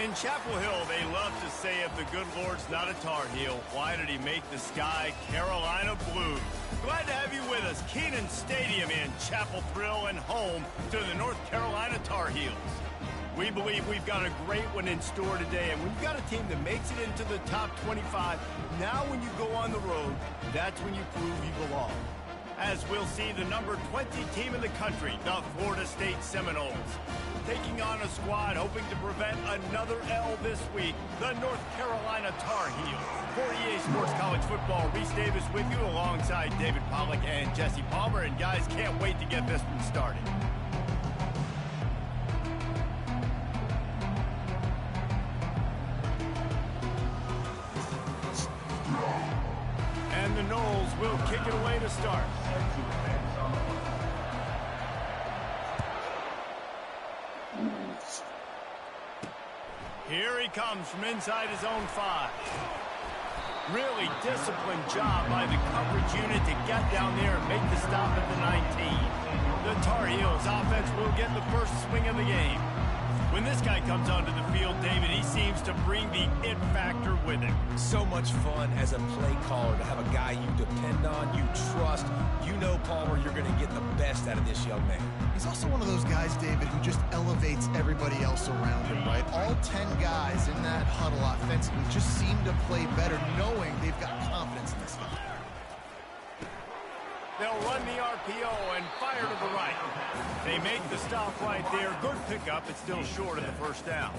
In Chapel Hill, they love to say if the good Lord's not a Tar Heel, why did he make the sky Carolina blue? Glad to have you with us. Kenan Stadium in Chapel Thrill and home to the North Carolina Tar Heels. We believe we've got a great one in store today, and we've got a team that makes it into the top 25. Now when you go on the road, that's when you prove you belong. As we'll see the number 20 team in the country, the Florida State Seminoles, taking on a squad hoping to prevent another L this week, the North Carolina Tar Heels. For EA Sports College Football, Reese Davis with you alongside David Pollack and Jesse Palmer. And guys, can't wait to get this one started. And the Noles will kick it away to start. Here he comes from inside his own 5. Really disciplined job by the coverage unit to get down there and make the stop at the 19. The Tar Heels offense will get the first swing of the game. When this guy comes onto the field, David, he seems to bring the it factor with him. So much fun as a play caller to have a guy you depend on, you trust. You know, Palmer, you're going to get the best out of this young man. He's also one of those guys, David, who just elevates everybody else around him, right? All 10 guys in that huddle offensively just seem to play better knowing they've got confidence in this guy. They'll run the RPO and fire to the right. They make the stop right there. Good pickup. It's still short of the first down.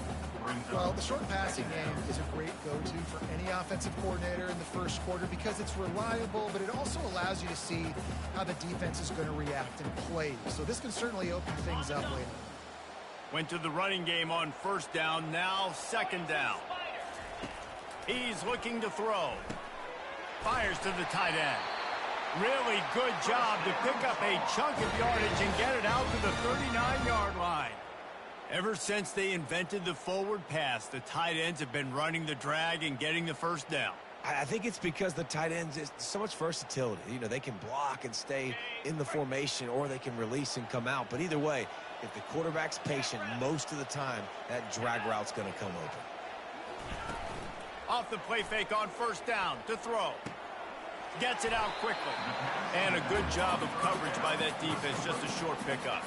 Well, the short passing game is a great go-to for any offensive coordinator in the first quarter because it's reliable, but it also allows you to see how the defense is going to react and play. So this can certainly open things up later. Went to the running game on first down, now second down. He's looking to throw. Fires to the tight end. Really good job to pick up a chunk of yardage and get it out to the 39-yard line. Ever since they invented the forward pass, the tight ends have been running the drag and getting the first down. I think it's because the tight ends is so much versatility. You know, they can block and stay in the formation, or they can release and come out. But either way, if the quarterback's patient most of the time, that drag route's going to come open. Off the play fake on first down to throw. Gets it out quickly. And a good job of coverage by that defense, just a short pickup.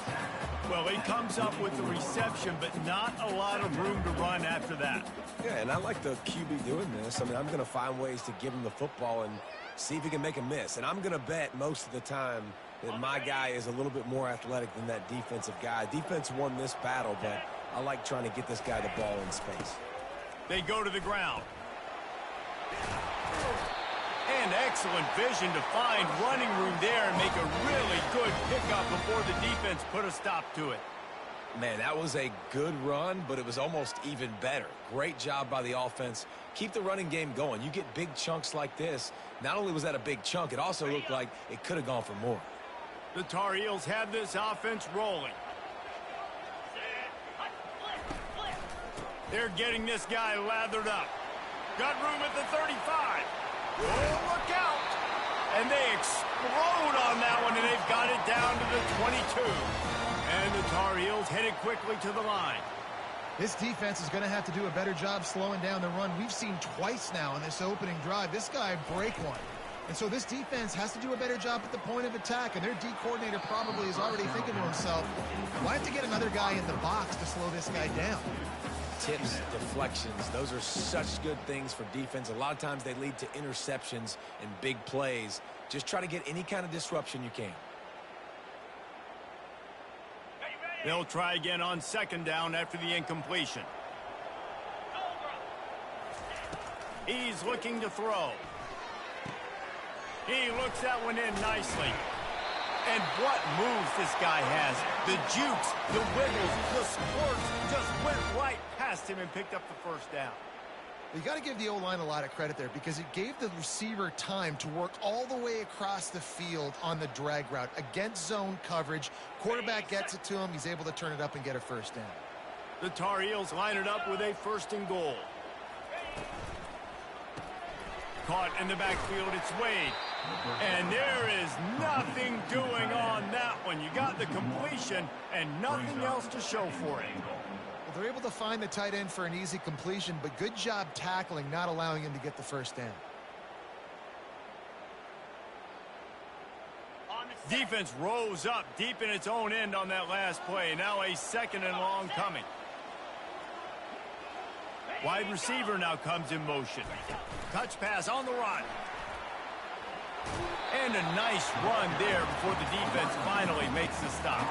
Well, he comes up with the reception, but not a lot of room to run after that. Yeah, and I like the QB doing this. I mean, I'm going to find ways to give him the football and see if he can make a miss. And I'm going to bet most of the time that my guy is a little bit more athletic than that defensive guy. Defense won this battle, but I like trying to get this guy the ball in space. They go to the ground. And excellent vision to find running room there and make a really good pickup before the defense put a stop to it. Man, that was a good run, but it was almost even better. Great job by the offense. Keep the running game going. You get big chunks like this. Not only was that a big chunk, it also looked like it could have gone for more. The Tar Heels have this offense rolling. They're getting this guy lathered up. Got room at the 35. Oh, look out! And they explode on that one, and they've got it down to the 22. And the Tar Heels headed quickly to the line. This defense is going to have to do a better job slowing down the run. We've seen twice now in this opening drive this guy break one. And so this defense has to do a better job at the point of attack, and their D coordinator probably is already thinking to himself, why have to get another guy in the box to slow this guy down? Tips, deflections, those are such good things for defense. A lot of times they lead to interceptions and big plays. Just try to get any kind of disruption you can. They'll try again on second down after the incompletion. He's looking to throw. He looks that one in nicely. And what moves this guy has. The jukes, the wiggles, the squirts just went right past him and picked up the first down. You got to give the O-line a lot of credit there because it gave the receiver time to work all the way across the field on the drag route against zone coverage. Quarterback gets it to him. He's able to turn it up and get a first down. The Tar Heels line it up with a 1st and goal. Caught in the backfield, it's Wade. And there is nothing doing on that one. You got the completion and nothing else to show for it. Well, they're able to find the tight end for an easy completion, but good job tackling, not allowing him to get the first down. Defense rose up deep in its own end on that last play. Now a 2nd and long coming. Wide receiver now comes in motion. Touch pass on the run. And a nice run there before the defense finally makes the stop.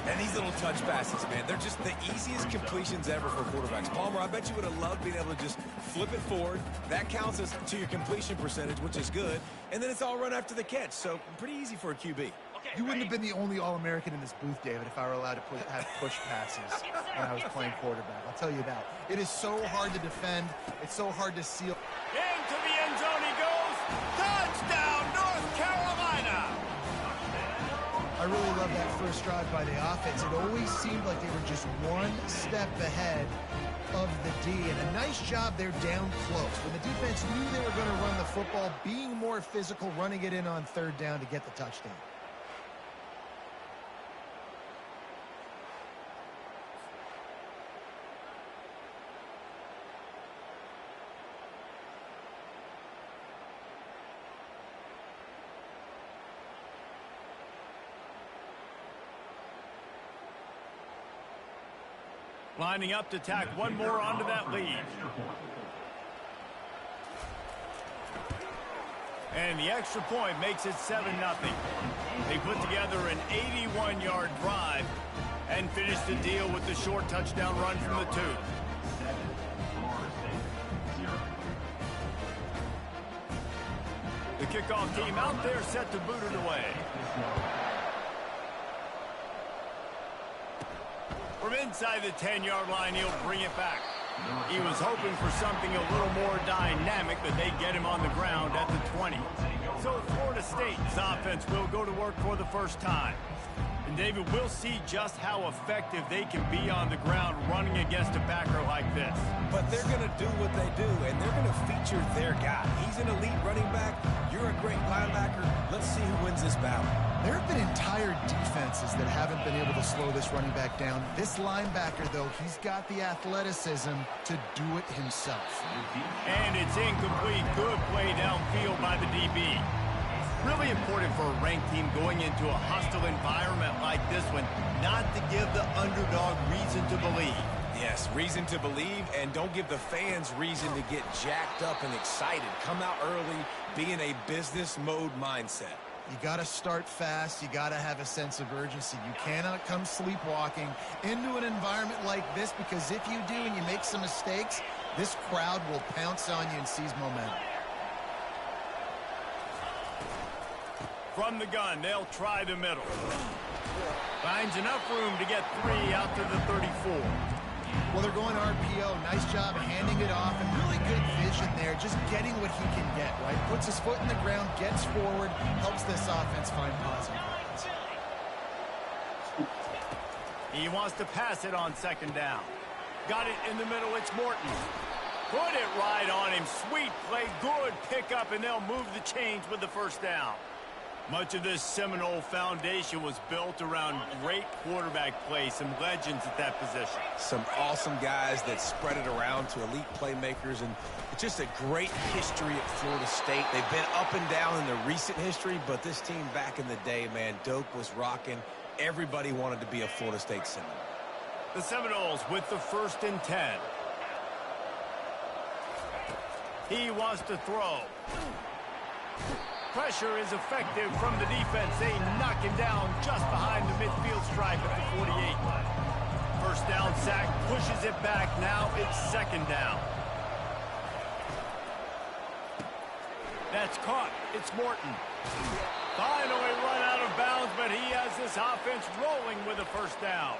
And these little touch passes, man, they're just the easiest completions ever for quarterbacks. Palmer, I bet you would have loved being able to just flip it forward. That counts as to your completion percentage, which is good. And then it's all run after the catch. So pretty easy for a QB. You wouldn't have been the only All-American in this booth, David, if I were allowed to have push passes when I was playing quarterback. I'll tell you that. It is so hard to defend. It's so hard to seal. Into the end zone he goes. Touchdown, North Carolina. I really love that first drive by the offense. It always seemed like they were just one step ahead of the D, and a nice job there down close. When the defense knew they were going to run the football, being more physical, running it in on 3rd down to get the touchdown. Lining up to tack one more onto that lead. And the extra point makes it 7-0. They put together an 81-yard drive and finish the deal with the short touchdown run from the 2. The kickoff team out there set to boot it away. From inside the 10-yard line, he'll bring it back. He was hoping for something a little more dynamic, but they get him on the ground at the 20. So Florida State's offense will go to work for the first time. And David, we'll see just how effective they can be on the ground running against a backer like this. But they're going to do what they do, and they're going to feature their guy. He's an elite running back. You're a great linebacker. Let's see who wins this battle. There have been entire defenses that haven't been able to slow this running back down. This linebacker, though, he's got the athleticism to do it himself. And it's incomplete. Good play downfield by the DB. Really important for a ranked team going into a hostile environment like this one, not to give the underdog reason to believe. Yes, reason to believe, and don't give the fans reason to get jacked up and excited. Come out early, be in a business mode mindset. You got to start fast. You got to have a sense of urgency. You cannot come sleepwalking into an environment like this, because if you do and you make some mistakes, this crowd will pounce on you and seize momentum. From the gun, they'll try the middle. Finds enough room to get 3 out to the 34. Well, they're going RPO. Nice job handing it off, and really good vision there, just getting what he can get, right? Puts his foot in the ground, gets forward, helps this offense find positive points. He wants to pass it on 2nd down. Got it in the middle, it's Morton. Put it right on him. Sweet play, good pickup, and they'll move the chains with the 1st down. Much of this Seminole foundation was built around great quarterback play, some legends at that position. Some awesome guys that spread it around to elite playmakers, and it's just a great history at Florida State. They've been up and down in the recent history, but this team back in the day, man, Doak was rocking. Everybody wanted to be a Florida State Seminole. The Seminoles with the 1st and 10. He wants to throw. Pressure is effective from the defense. They knock him down just behind the midfield stripe at the 48. First down sack, pushes it back. Now it's 2nd down. That's caught. It's Morton. Finally run out of bounds, but he has this offense rolling with a 1st down.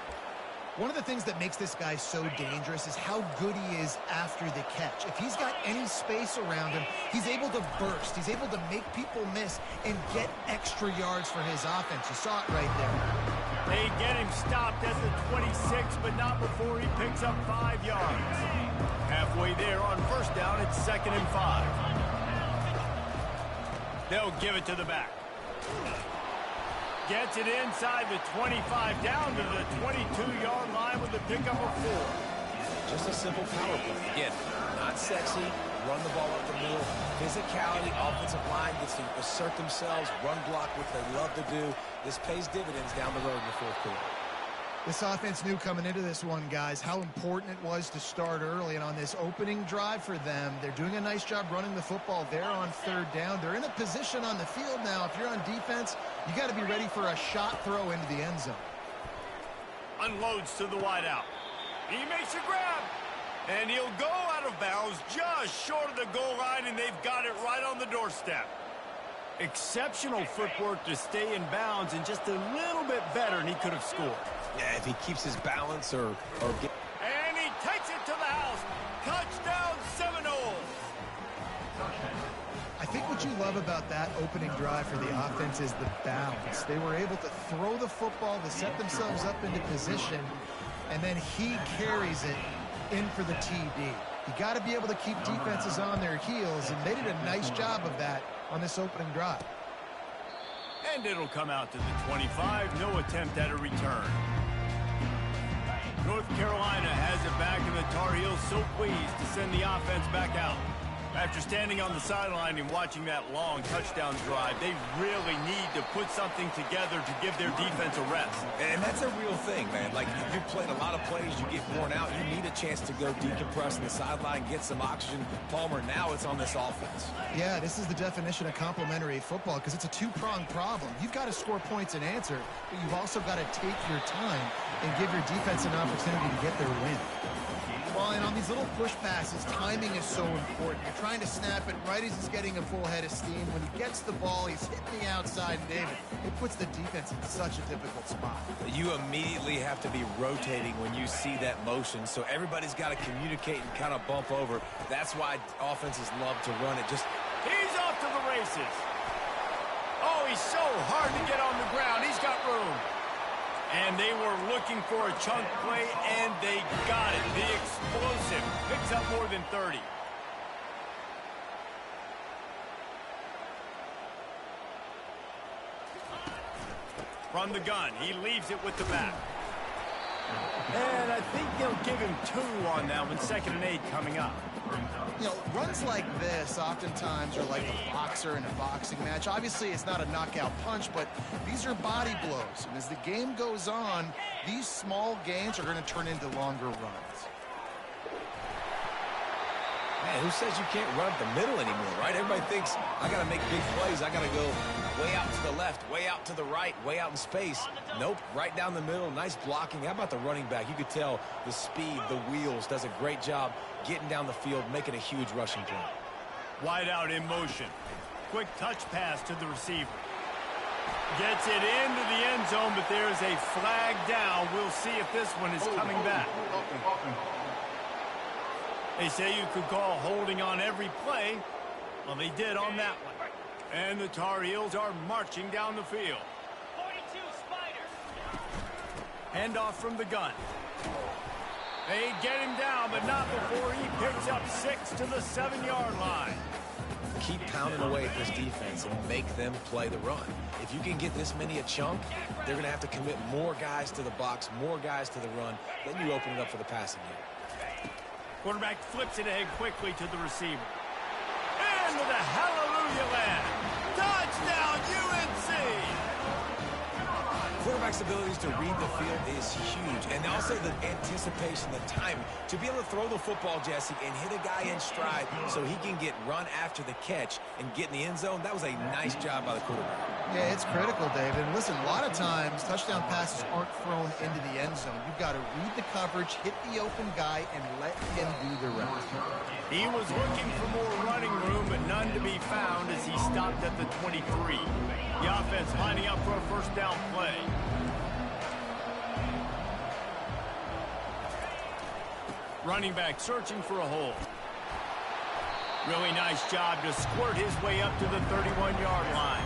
One of the things that makes this guy so dangerous is how good he is after the catch. If he's got any space around him, he's able to burst. He's able to make people miss and get extra yards for his offense. You saw it right there. They get him stopped at the 26, but not before he picks up 5 yards. Halfway there on 1st down, it's 2nd and 5. They'll give it to the back. Gets it inside the 25, down to the 22-yard line with a pickup of 4. Just a simple power play. Again, not sexy, run the ball up the middle. Physicality, offensive line gets to assert themselves, run block, what they love to do. This pays dividends down the road in the 4th quarter. This offense knew coming into this one, guys, how important it was to start early. And on this opening drive for them, they're doing a nice job running the football there on 3rd down. They're in a position on the field now. If you're on defense, you got to be ready for a shot throw into the end zone. Unloads to the wideout. He makes a grab. And he'll go out of bounds just short of the goal line, and they've got it right on the doorstep. Exceptional footwork to stay in bounds, and just a little bit better, and he could have scored. Yeah, if he keeps his balance or get... And he takes it to the house. Touchdown, Seminoles. I think what you love about that opening drive for the offense is the balance. They were able to throw the football to set themselves up into position, and then he carries it in for the TD. You got to be able to keep defenses on their heels, and they did a nice job of that on this opening drive. And it'll come out to the 25. No attempt at a return. North Carolina has it back, and the Tar Heels so pleased to send the offense back out. After standing on the sideline and watching that long touchdown drive, they really need to put something together to give their defense a rest. And that's a real thing, man. Like, if you're playing a lot of plays, you get worn out. You need a chance to go decompress on the sideline, get some oxygen. Palmer, now it's on this offense. Yeah, this is the definition of complementary football, because it's a two-pronged problem. You've got to score points and answer, but you've also got to take your time and give your defense an opportunity to get their win. Well, and on these little push passes, timing is so important. You're trying to snap it right as he's getting a full head of steam. When he gets the ball, he's hitting the outside, David. It puts the defense in such a difficult spot. You immediately have to be rotating when you see that motion, so everybody's got to communicate and kind of bump over. That's why offenses love to run it. He's off to the races. Oh, he's so hard to get on the ground. He's got room. And they were looking for a chunk play, and they got it. The explosive picks up more than 30. From the gun, he leaves it with the back. And I think they'll give him 2 on that one. 2nd and 8 coming up. You know, runs like this oftentimes are like a boxer in a boxing match. Obviously, it's not a knockout punch, but these are body blows. And as the game goes on, these small gains are going to turn into longer runs. Man, who says you can't run up the middle anymore, right? Everybody thinks, I got to make big plays. I got to go way out to the left, way out to the right, way out in space. Nope, right down the middle. Nice blocking. How about the running back? You could tell the speed, the wheels, does a great job getting down the field, making a huge rushing play. Wide out in motion. Quick touch pass to the receiver. Gets it into the end zone, but there's a flag down. We'll see if this one is coming back. They say you could call holding on every play. Well, they did on that one. And the Tar Heels are marching down the field. 42 Spider. Handoff from the gun. They get him down, but not before he picks up 6 to the 7-yard line. keep pounding away at this defense and make them play the run. If you can get this many a chunk, they're going to have to commit more guys to the box, more guys to the run. Then you open it up for the passing game. Quarterback flips it ahead quickly to the receiver. Into the hallelujah land. Touchdown, UNC! Quarterback's abilities to read the field is huge. And also the anticipation, the timing. To be able to throw the football, Jesse, and hit a guy in stride so he can get run after the catch and get in the end zone, that was a nice job by the quarterback. Yeah, it's critical, David. And listen, a lot of times touchdown passes aren't thrown into the end zone. You've got to read the coverage, hit the open guy, and let him do the rest. He was looking for more running room, but none to be found as he stopped at the 23. The offense lining up for a first down play. Running back searching for a hole. Really nice job to squirt his way up to the 31-yard line.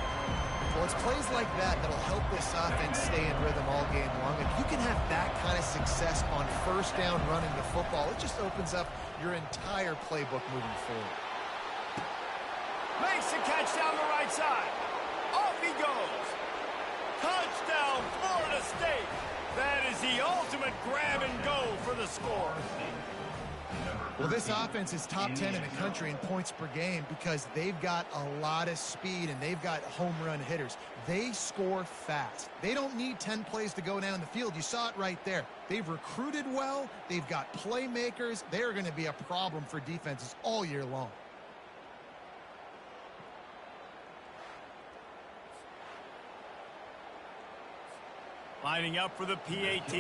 Well, it's plays like that that'll help this offense stay in rhythm all game long. If you can have that kind of success on first down running the football, it just opens up your entire playbook moving forward. Makes the catch down the right side. Off he goes. Touchdown, Florida State. That is the ultimate grab and go for the score. Well, this offense is top 10 in the country in points per game because they've got a lot of speed and they've got home run hitters. They score fast. They don't need 10 plays to go down the field. You saw it right there. They've recruited well. They've got playmakers. They're going to be a problem for defenses all year long. Lining up for the PAT.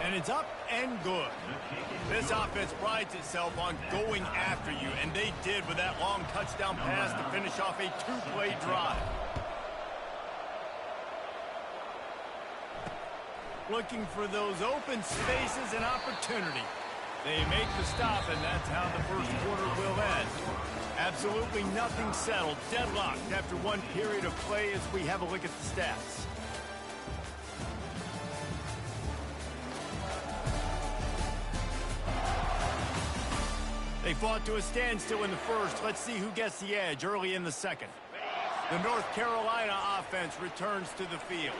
And it's up and good. This offense prides itself on going after you, and they did with that long touchdown pass to finish off a two-play drive. Looking for those open spaces and opportunity. They make the stop, and that's how the first quarter will end. Absolutely nothing settled, deadlocked after one period of play as we have a look at the stats. They fought to a standstill in the first. Let's see who gets the edge early in the second. The North Carolina offense returns to the field.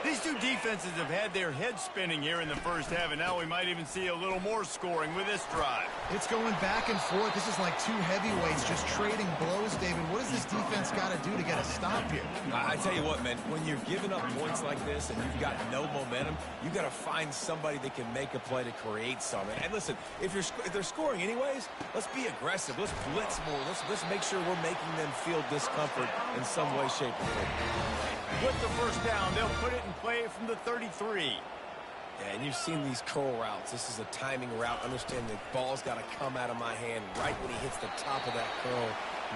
These two defenses have had their heads spinning here in the first half, and now we might even see a little more scoring with this drive. It's going back and forth. This is like two heavyweights just trading blows, David. What does this defense got to do to get a stop here? I tell you what, man, when you're giving up points like this and you've got no momentum, you got to find somebody that can make a play to create something. And listen, if they're scoring anyways, let's be aggressive. Let's blitz more. Let's make sure we're making them feel discomfort in some way, shape, or form. With the first down, they'll put it in play from the 33. Yeah, and you've seen these curl routes. This is a timing route. Understand the ball's got to come out of my hand right when he hits the top of that curl.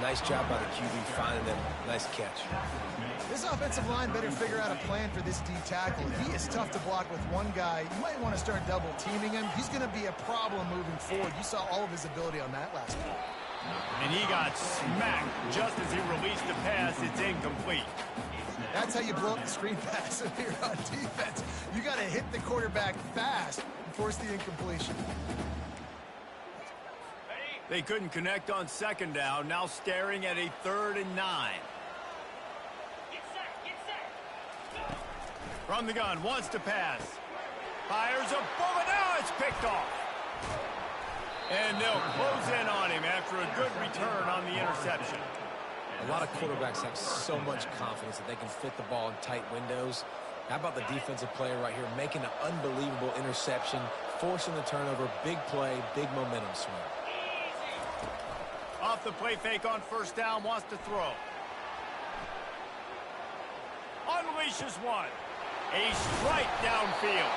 Nice job by the QB finding them. Nice catch. This offensive line better figure out a plan for this D tackle. He is tough to block with one guy. You might want to start double teaming him. He's going to be a problem moving forward. You saw all of his ability on that last play. And he got smacked just as he released the pass. It's incomplete. That's how you blow up the screen pass if you're on defense. You got to hit the quarterback fast and force the incompletion. They couldn't connect on second down. Now staring at a 3rd and 9. From the gun, wants to pass. Fires a bullet. Now it's picked off. And they'll close in on him after a good return on the interception. A lot of quarterbacks have so much confidence that they can fit the ball in tight windows. How about the defensive player right here making an unbelievable interception, forcing the turnover, big play, big momentum swing. Off the play fake on first down, wants to throw. Unleashes one. A strike downfield.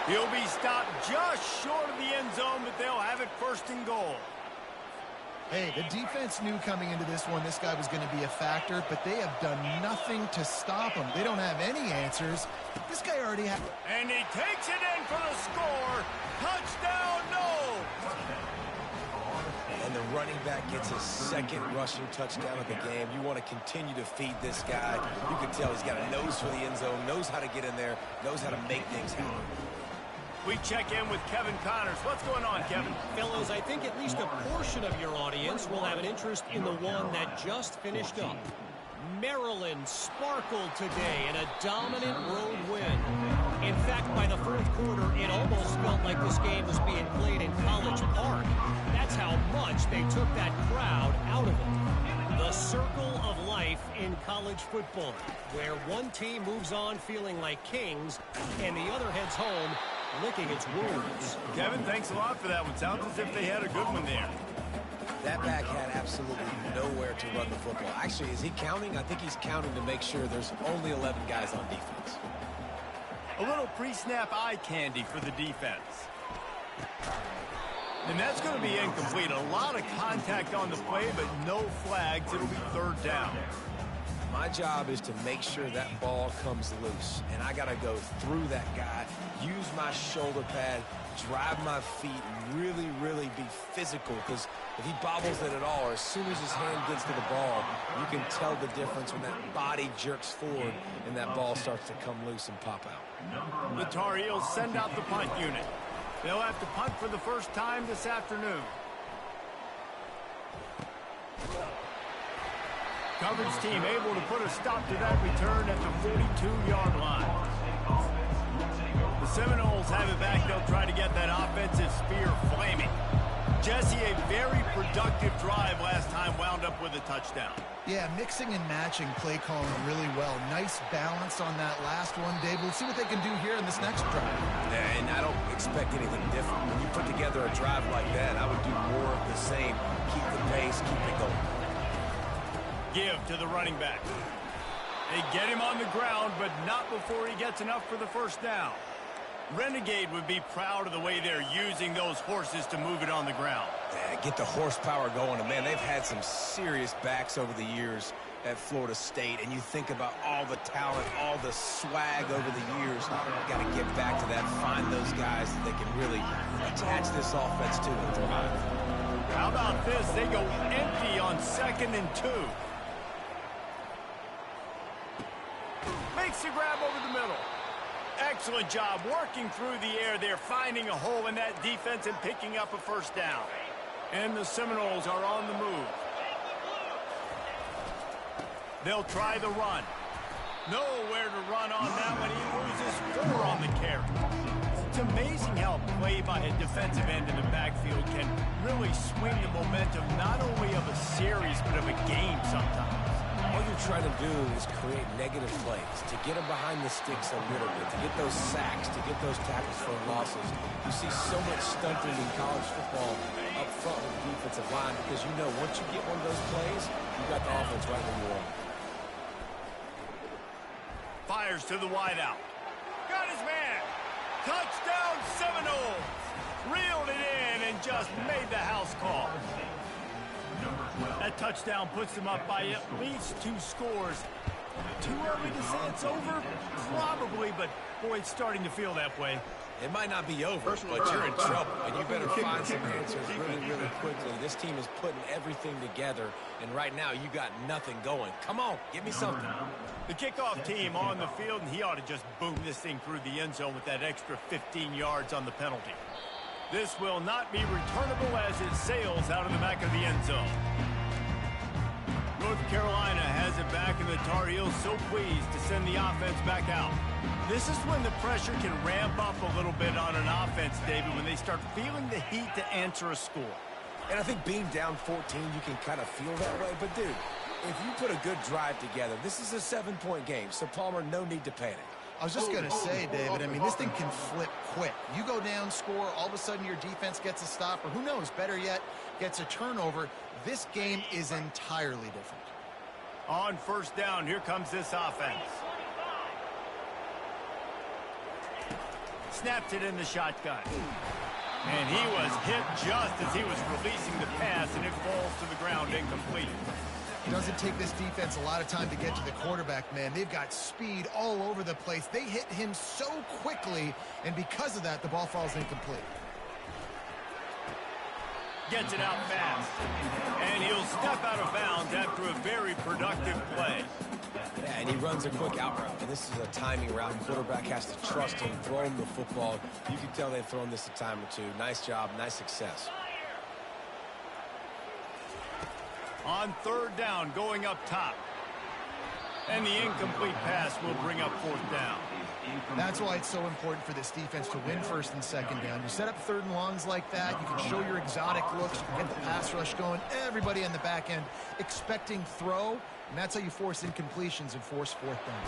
He'll be stopped just short of the end zone, but they'll have it 1st and goal. Hey, the defense knew coming into this one this guy was going to be a factor, but they have done nothing to stop him. They don't have any answers. This guy already had... And he takes it in for the score. Touchdown, no! And the running back gets his 2nd rushing touchdown of the game. You want to continue to feed this guy. You can tell he's got a nose for the end zone, knows how to get in there, knows how to make things happen. We check in with Kevin Connors. What's going on, Kevin? Fellows, I think at least a portion of your audience will have an interest in the one that just finished up. Maryland sparkled today in a dominant road win. In fact, by the fourth quarter, it almost felt like this game was being played in College Park. That's how much they took that crowd out of it. The circle of life in college football, where one team moves on feeling like kings and the other heads home licking its wounds. Kevin, thanks a lot for that one. Sounds as if they had a good one there. That back had absolutely nowhere to run the football. Actually, is he counting? I think he's counting to make sure there's only 11 guys on defense. A little pre-snap eye candy for the defense. And that's going to be incomplete. A lot of contact on the play, but no flags. It'll be third down. My job is to make sure that ball comes loose, and I got to go through that guy, use my shoulder pad, drive my feet, and really, really be physical, because if he bobbles it at all, or as soon as his hand gets to the ball, you can tell the difference when that body jerks forward and that ball starts to come loose and pop out. The Tar Heels send out the punt unit. They'll have to punt for the first time this afternoon. Coverage team able to put a stop to that return at the 42-yard line. The Seminoles have it back. They'll try to get that offensive spear flaming. Jesse, a very productive drive last time, wound up with a touchdown. Yeah, mixing and matching play calling really well. Nice balance on that last one, Dave. We'll see what they can do here in this next drive. Yeah, and I don't expect anything different. When you put together a drive like that, I would do more of the same. Keep the pace, keep it going. Give to the running back. They get him on the ground, but not before he gets enough for the first down. Renegade would be proud of the way they're using those horses to move it on the ground. Yeah, get the horsepower going. And, man, they've had some serious backs over the years at Florida State. And you think about all the talent, all the swag over the years. You've got to get back to that, find those guys that they can really attach this offense to and thrive. How about this? They go empty on 2nd and 2. Makes the grab over the middle. Excellent job working through the air there, finding a hole in that defense and picking up a first down. And the Seminoles are on the move. They'll try the run. Nowhere to run on that one. He loses 4 on the carry. It's amazing how play by a defensive end in the backfield can really swing the momentum not only of a series but of a game sometimes. All you're trying to do is create negative plays, to get them behind the sticks a little bit, to get those sacks, to get those tackles for losses. You see so much stunting in college football up front with the defensive line because you know once you get one of those plays, you've got the offense right where you want it. Fires to the wideout. Got his man. Touchdown Seminoles. Reeled it in and just made the house call. That touchdown puts them up by at least 2 scores. Too early to say it's over? Probably, but boy, it's starting to feel that way. It might not be over, but you're in trouble, and you better find some answers really, really quickly. This team is putting everything together, and right now you got nothing going. Come on, give me something. The kickoff team on the field, and he ought to just boom this thing through the end zone with that extra 15 yards on the penalty. This will not be returnable as it sails out of the back of the end zone. North Carolina has it back, and the Tar Heels so pleased to send the offense back out. This is when the pressure can ramp up a little bit on an offense, David, when they start feeling the heat to answer a score. And I think being down 14, you can kind of feel that way. But, dude, if you put a good drive together, this is a 7-point game. So, Palmer, no need to panic. I was just going to say, David, I mean, this thing can flip quick. You go down, score, all of a sudden your defense gets a stop, or who knows, better yet, gets a turnover. This game is entirely different. On first down, here comes this offense. Snapped it in the shotgun. And he was hit just as he was releasing the pass, and it falls to the ground incomplete. It doesn't take this defense a lot of time to get to the quarterback, man. They've got speed all over the place. They hit him so quickly, and because of that, the ball falls incomplete. Gets it out fast. And he'll step out of bounds after a very productive play. Yeah, and he runs a quick out route. And this is a timing route. The quarterback has to trust him, throw him the football. You can tell they've thrown this a time or two. Nice job, nice success. On third down, going up top. And the incomplete pass will bring up fourth down. That's why it's so important for this defense to win first and second down. You set up third and longs like that, you can show your exotic looks, you can get the pass rush going, everybody on the back end expecting throw, and that's how you force incompletions and force fourth down.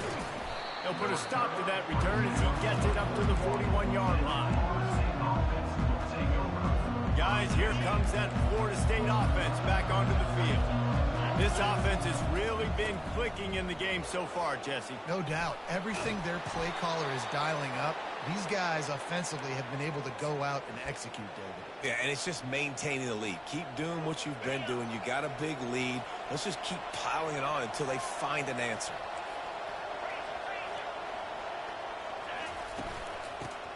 He'll put a stop to that return as he gets it up to the 41-yard line. Guys, here comes that Florida State offense back onto the field. This offense has really been clicking in the game so far, Jesse. No doubt. Everything their play caller is dialing up, these guys offensively have been able to go out and execute, David. Yeah, and it's just maintaining the lead. Keep doing what you've been doing. You got a big lead. Let's just keep piling it on until they find an answer.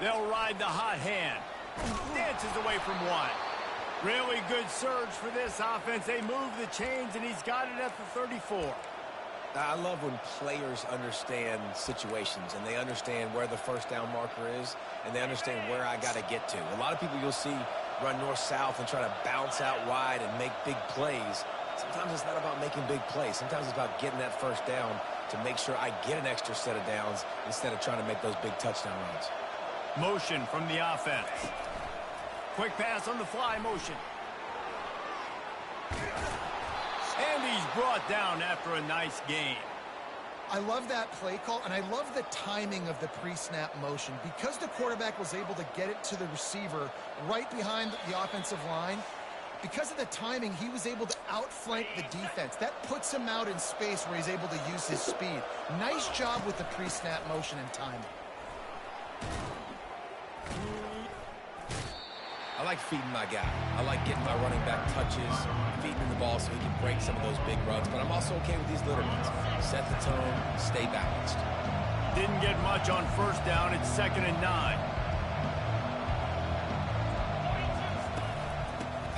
They'll ride the hot hand. Dances away from one. Really good surge for this offense. They move the chains, and he's got it at the 34. I love when players understand situations, and they understand where the first down marker is, and they understand where I got to get to. A lot of people you'll see run north-south and try to bounce out wide and make big plays. Sometimes it's not about making big plays. Sometimes it's about getting that first down to make sure I get an extra set of downs instead of trying to make those big touchdown runs. Motion from the offense. Quick pass on the fly motion. And he's brought down after a nice gain. I love that play call, and I love the timing of the pre-snap motion. Because the quarterback was able to get it to the receiver right behind the offensive line, because of the timing, he was able to outflank the defense. That puts him out in space where he's able to use his speed. Nice job with the pre-snap motion and timing. I like feeding my guy. I like getting my running back touches, feeding him the ball so he can break some of those big runs. But I'm also okay with these little ones. Set the tone, stay balanced. Didn't get much on first down. It's 2nd and 9.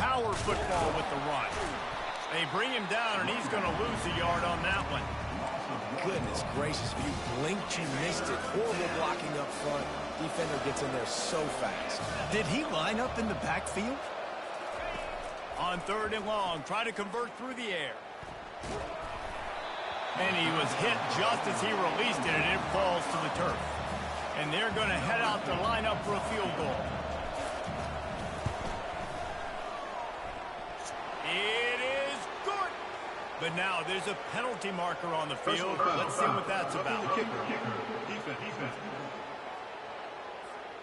Power football with the run. They bring him down, and he's going to lose a yard on that one. Goodness gracious, if you blinked, you missed it. Horrible blocking up front. Defender gets in there so fast. Did he line up in the backfield? On 3rd and long, try to convert through the air. And he was hit just as he released it, and it falls to the turf. And they're going to head out to line up for a field goal. It is good. But now there's a penalty marker on the field. Let's see what that's about.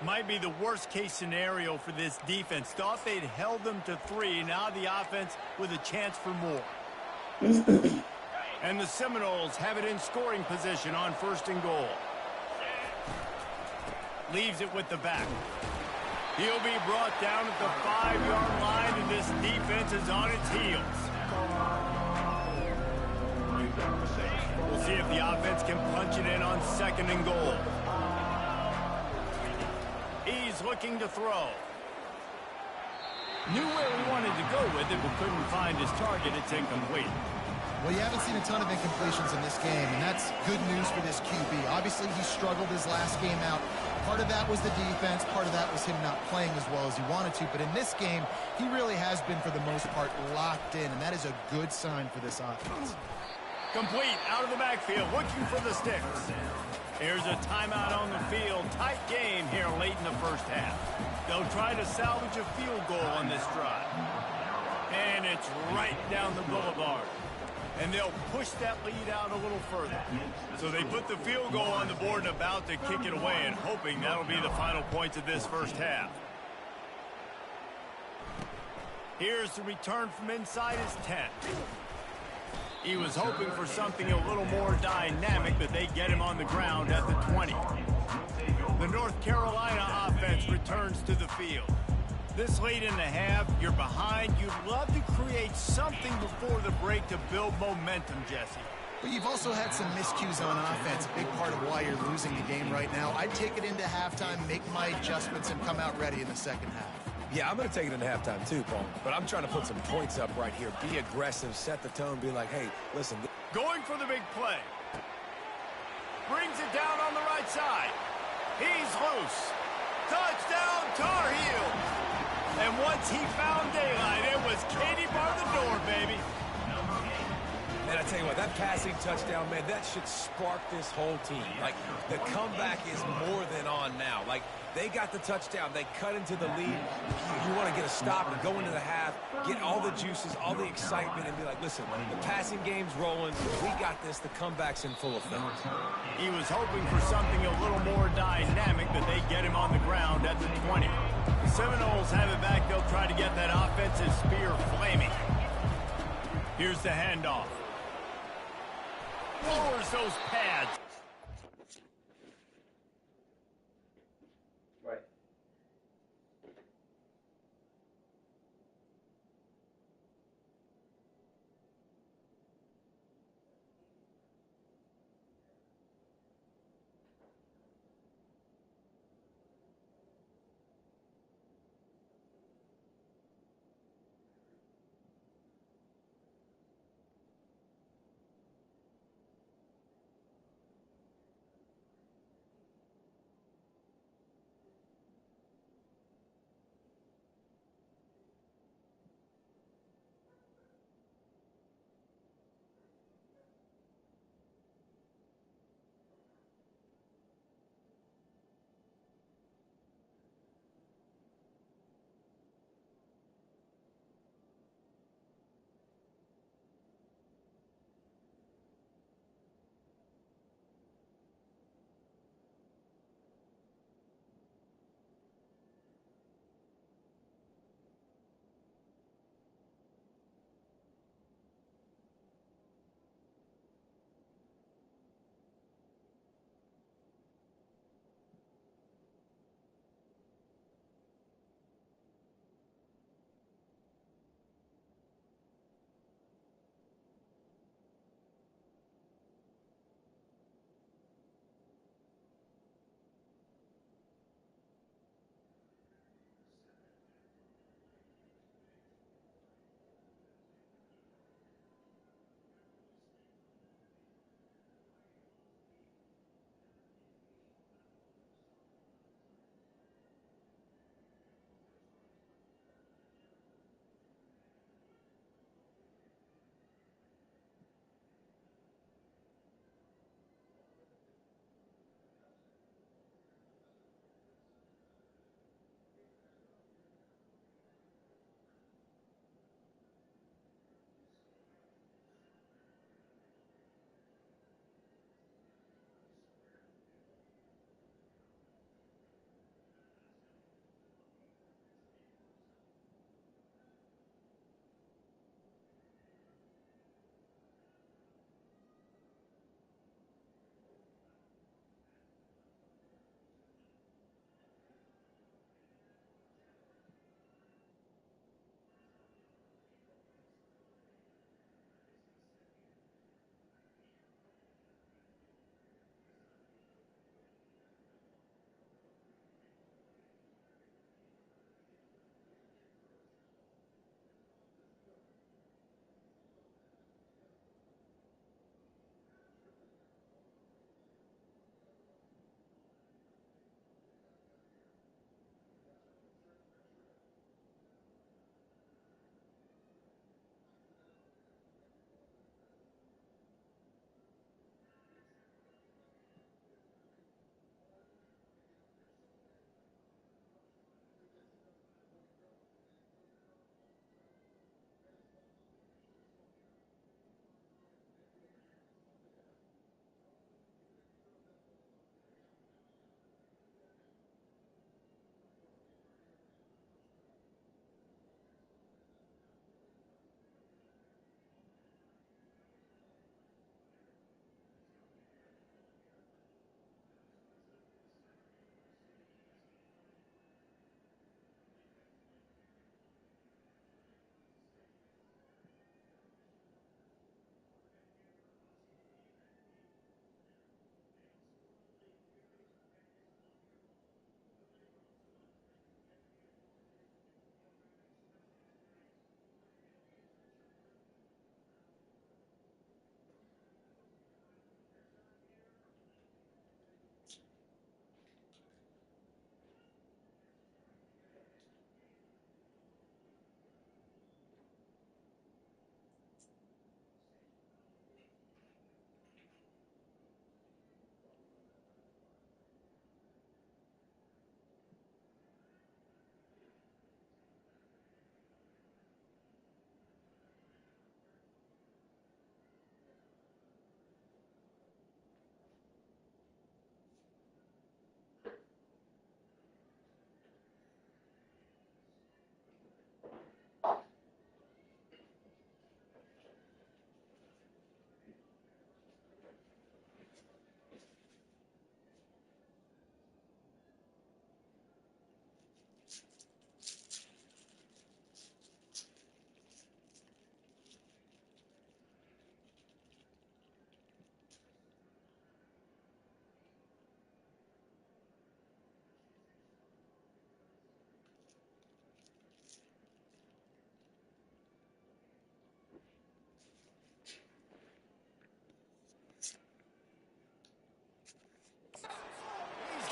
Might be the worst-case scenario for this defense. Thought they'd held them to 3. Now the offense with a chance for more. And the Seminoles have it in scoring position on 1st and goal. Leaves it with the back. He'll be brought down at the 5-yard line, and this defense is on its heels. We'll see if the offense can punch it in on 2nd and goal. He's looking to throw. Knew where he wanted to go with it, but couldn't find his target. It's incomplete. Well, you haven't seen a ton of incompletions in this game, and that's good news for this QB. Obviously, he struggled his last game out. Part of that was the defense. Part of that was him not playing as well as he wanted to. But in this game, he really has been, for the most part, locked in, and that is a good sign for this offense. Complete out of the backfield, looking for the sticks. Here's a timeout on the field. Tight game here late in the first half. They'll try to salvage a field goal on this drive. And it's right down the boulevard. And they'll push that lead out a little further. So they put the field goal on the board and about to kick it away, and hoping that'll be the final points of this first half. Here's the return from inside his 10. He was hoping for something a little more dynamic, but they get him on the ground at the 20. The North Carolina offense returns to the field. This late in the half, you're behind. You'd love to create something before the break to build momentum, Jesse. But you've also had some miscues on offense, a big part of why you're losing the game right now. I'd take it into halftime, make my adjustments, and come out ready in the second half. Yeah, I'm going to take it in halftime too, Paul. But I'm trying to put some points up right here. Be aggressive, set the tone, be like, hey, listen. Going for the big play. Brings it down on the right side. He's loose. Touchdown, Tar Heels. And once he found daylight, it was Katie bar the door, baby. And I tell you what, that passing touchdown, man, that should spark this whole team. Like, the comeback is more than on now. Like, they got the touchdown. They cut into the lead. You want to get a stop and go into the half, get all the juices, all the excitement, and be like, listen, the passing game's rolling. We got this. The comeback's in full effect. He was hoping for something a little more dynamic, but they get him on the ground at the 20. The Seminoles have it back. They'll try to get that offensive spear flaming. Here's the handoff. Lowers those pads. Right.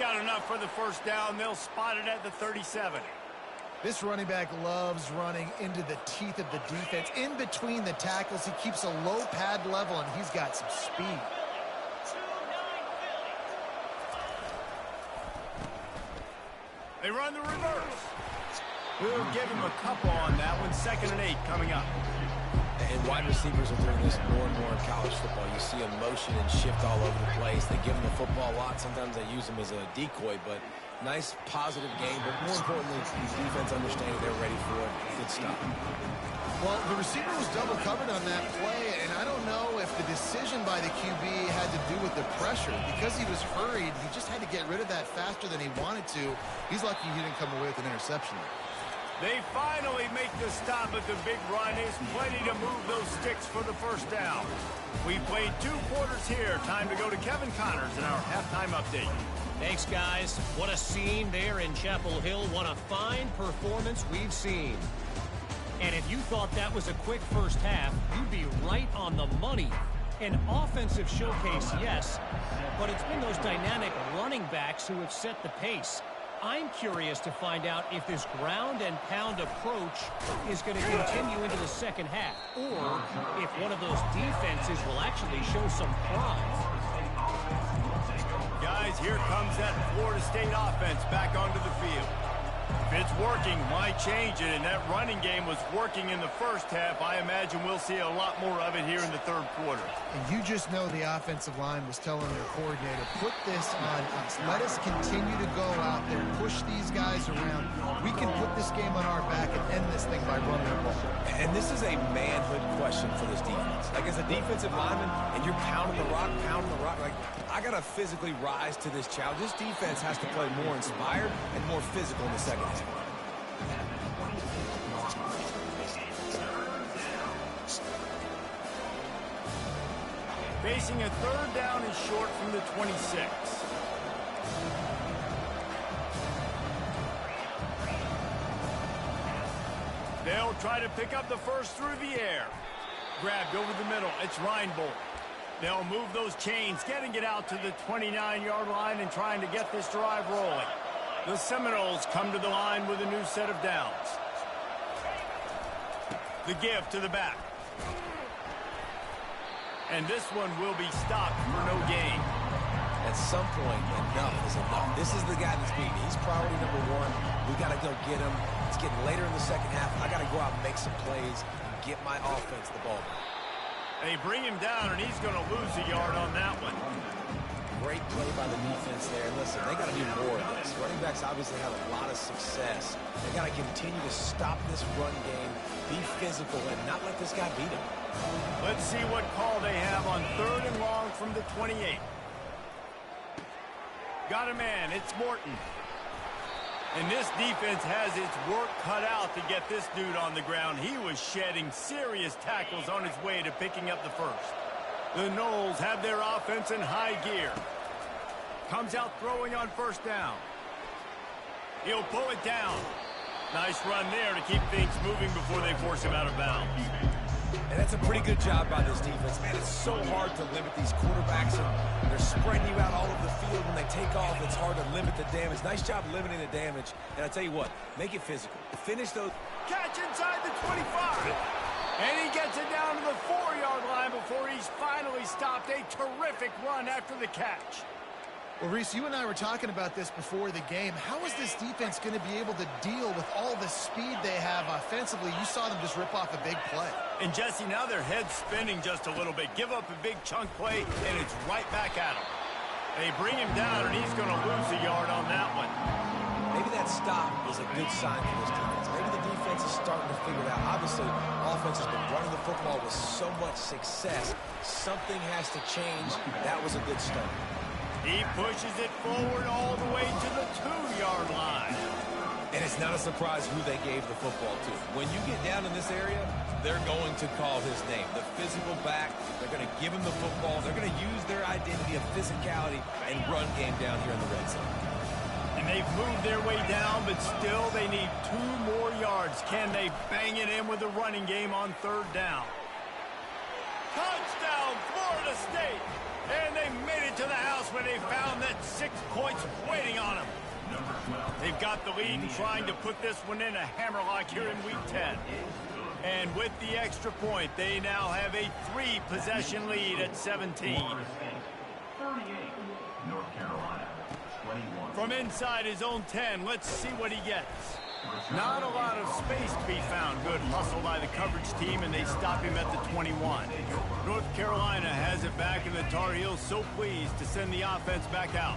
got enough for the first down. They'll spot it at the 37. This running back loves running into the teeth of the defense. In between the tackles, he keeps a low pad level, and he's got some speed. They run the reverse. We'll give him a couple on that one. 2nd and 8 coming up. And wide receivers are doing this more and more in college football. You see them motion and shift all over the place. They give them the football a lot. Sometimes they use them as a decoy, but nice, positive game. But more importantly, defense understanding they're ready for it. Good stop. Well, the receiver was double covered on that play, and I don't know if the decision by the QB had to do with the pressure. Because he was hurried, he just had to get rid of that faster than he wanted to. He's lucky he didn't come away with an interception. They finally make the stop at the big run. Is plenty to move those sticks for the first down. We played 2 quarters here. Time to go to Kevin Connors in our halftime update. Thanks, guys. What a scene there in Chapel Hill. What a fine performance we've seen. And if you thought that was a quick first half, you'd be right on the money. An offensive showcase, yes, but it's been those dynamic running backs who have set the pace. I'm curious to find out if this ground and pound approach is going to continue into the second half, or if one of those defenses will actually show some pride. Guys, here comes that Florida State offense back onto the field. If it's working, why change it? And that running game was working in the first half. I imagine we'll see a lot more of it here in the 3rd quarter. And you just know the offensive line was telling their coordinator, put this on us. Let us continue to go out there, push these guys around. We can put this game on our back and end this thing by running the ball. And this is a manhood question for this defense. Like, as a defensive lineman, and you're pounding the rock, like, I got to physically rise to this challenge. This defense has to play more inspired and more physical in the second half. Facing a 3rd down and short from the 26. They'll try to pick up the first through the air. Grabbed over the middle. It's Reinbold. They'll move those chains, getting it out to the 29-yard line and trying to get this drive rolling. The Seminoles come to the line with a new set of downs. The give to the back. And this one will be stopped for no gain. At some point, enough is enough. This is the guy that's beating. He's priority number 1. We got to go get him. It's getting later in the second half. I got to go out and make some plays and get my offense the ball. They bring him down, and he's going to lose a yard on that one. Great play by the defense there. Listen, they got to do more of this. Running backs obviously have a lot of success. They got to continue to stop this run game, be physical, and not let this guy beat him. Let's see what call they have on 3rd and long from the 28. Got a man. It's Morton. And this defense has its work cut out to get this dude on the ground. He was shedding serious tackles on his way to picking up the first. The Noles have their offense in high gear. Comes out throwing on 1st down. He'll pull it down. Nice run there to keep things moving before they force him out of bounds. And that's a pretty good job by this defense. Man, it's so hard to limit these quarterbacks, and they're spreading you out all over the field. When they take off, it's hard to limit the damage. Nice job limiting the damage. And I tell you what, make it physical. Finish those. Catch inside the 25. And he gets it down to the 4-yard line before he's finally stopped. A terrific run after the catch. Well, Reese, you and I were talking about this before the game. How is this defense going to be able to deal with all the speed they have offensively? You saw them just rip off a big play. And, Jesse, now their head's spinning just a little bit. Give up a big chunk play, and it's right back at him. They bring him down, and he's going to lose a yard on that one. Maybe that stop is a good sign for this defense. Maybe the defense is starting to figure it out. Obviously, offense has been running the football with so much success. Something has to change. That was a good start. He pushes it forward all the way to the 2-yard line. And it's not a surprise who they gave the football to. When you get down in this area, they're going to call his name. The physical back, they're going to give him the football. They're going to use their identity of physicality and run game down here in the red zone. And they've moved their way down, but still they need 2 more yards. Can they bang it in with the running game on 3rd down? Touchdown, Florida State! And they made it to the house where they found that 6 points waiting They've got the lead and trying to put this one in a hammerlock here in Week 10. And with the extra point, they now have a 3-possession lead at 17. From inside his own 10, let's see what he gets. Not a lot of space to be found. Good hustle by the coverage team, and they stop him at the 21. North Carolina has it back, and the Tar Heels so pleased to send the offense back out.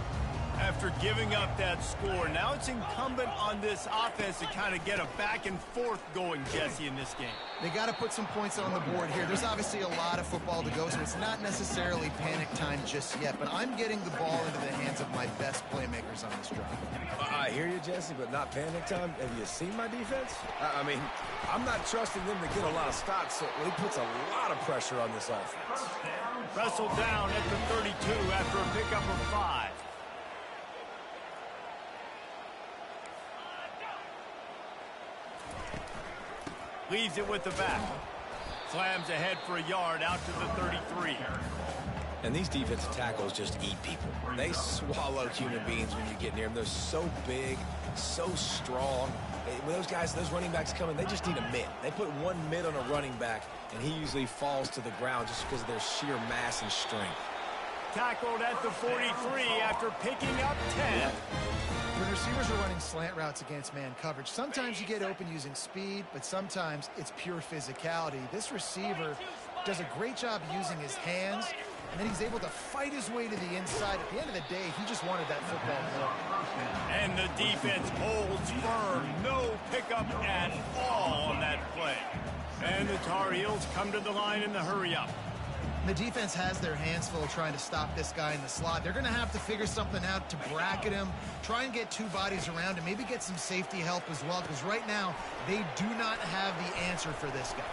After giving up that score, now it's incumbent on this offense to kind of get a back and forth going, Jesse, in this game. They got to put some points on the board here. There's obviously a lot of football to go, so it's not necessarily panic time just yet, but I'm getting the ball into the hands of my best playmakers on this drive. I hear you, Jesse, but not panic time. Have you seen my defense? I mean, I'm not trusting them to get a lot of stops, so he puts a lot of pressure on this offense. Wrestled down at the 32 after a pickup of 5. Leaves it with the back. Slams ahead for a yard out to the 33. And these defensive tackles just eat people. They swallow human beings when you get near them. They're so big, so strong. When those guys, those running backs come in, they just need a mid. They put one mid on a running back, and he usually falls to the ground just because of their sheer mass and strength. Tackled at the 43 after picking up 10. When receivers are running slant routes against man coverage, sometimes you get open using speed, but sometimes it's pure physicality. This receiver does a great job using his hands, and then he's able to fight his way to the inside. At the end of the day, he just wanted that football goal. And the defense holds firm. No pickup at all on that play. And the Tar Heels come to the line in the hurry-up. The defense has their hands full trying to stop this guy in the slot. They're going to have to figure something out to bracket him, try and get two bodies around him, maybe get some safety help as well, because right now they do not have the answer for this guy.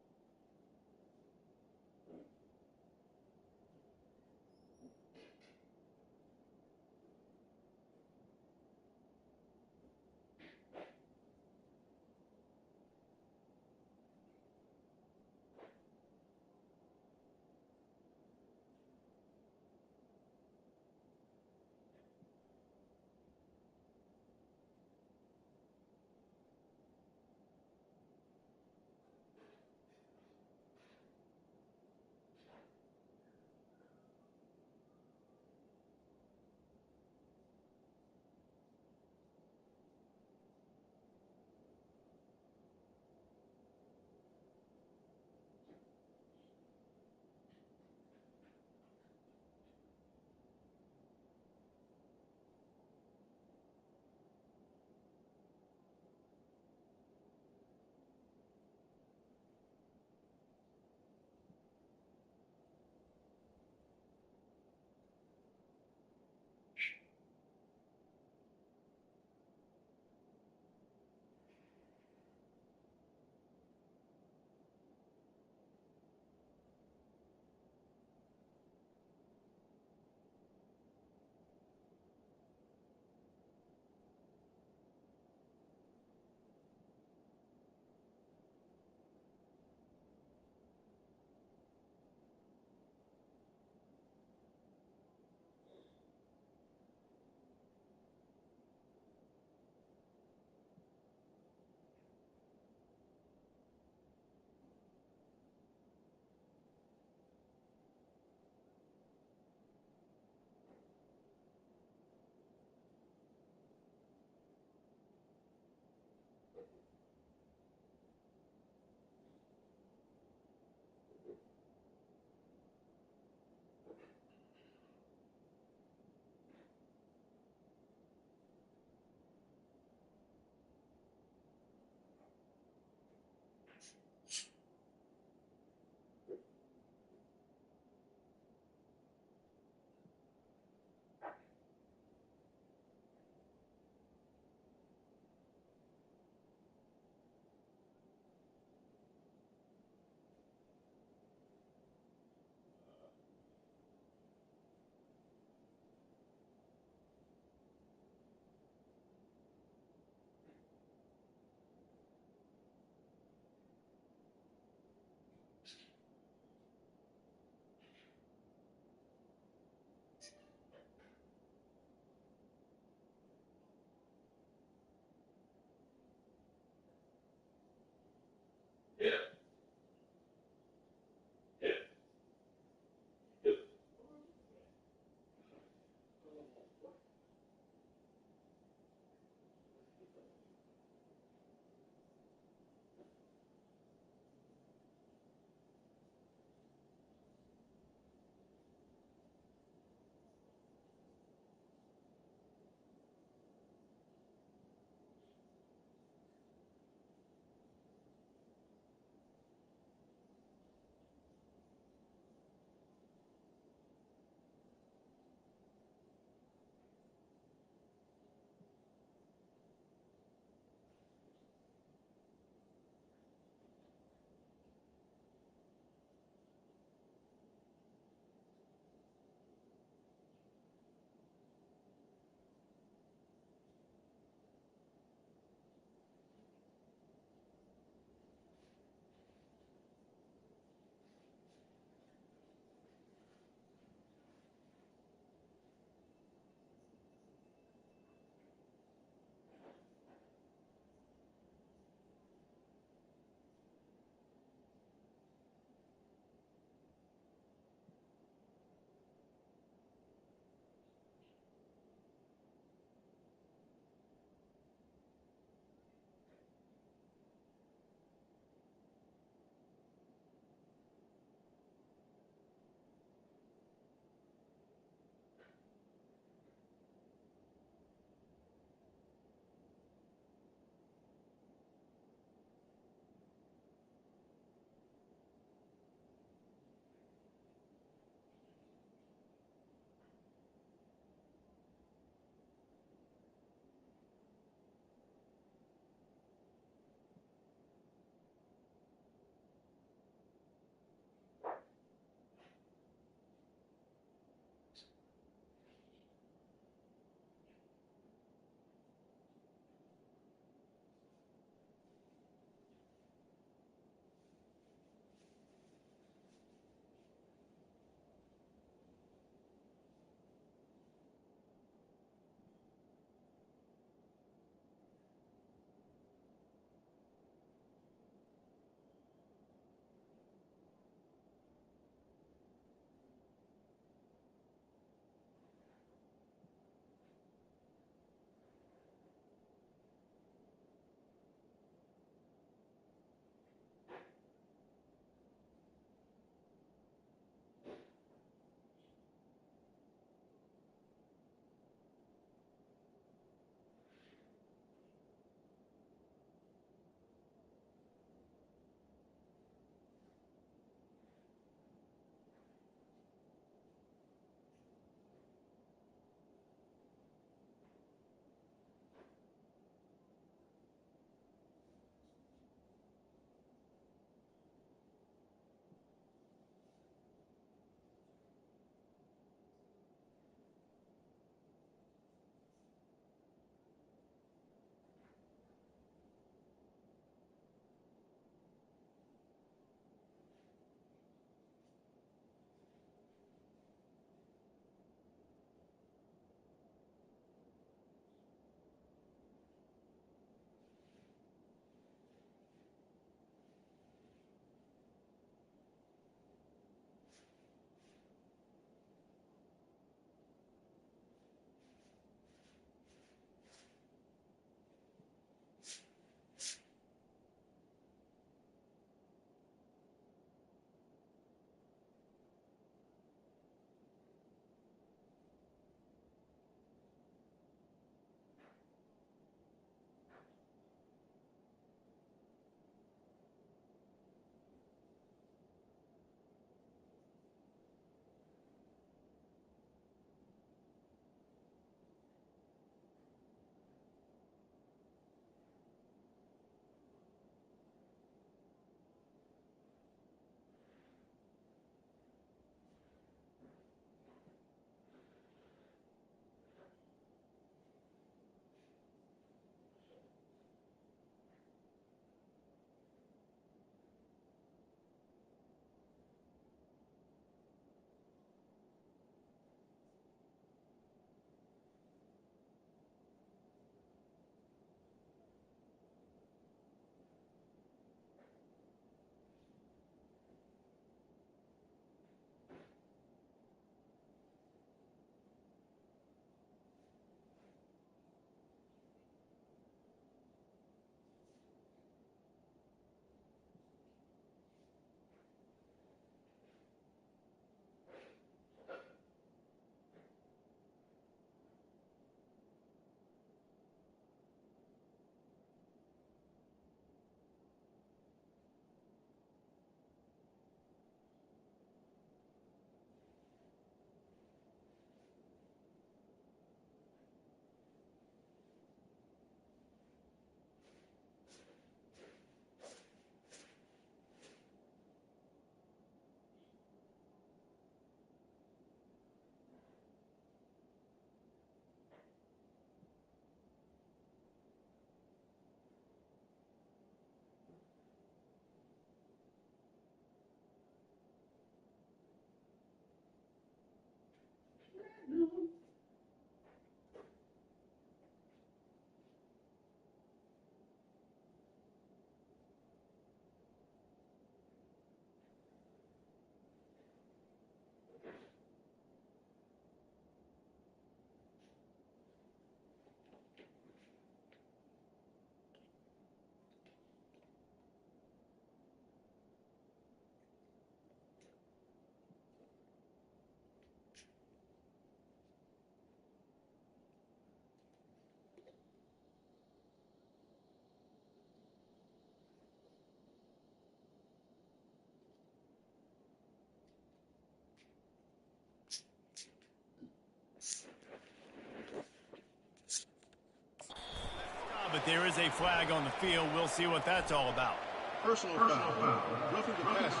but there is a flag on the field. We'll see what that's all about. Personal foul. Roughing the passer.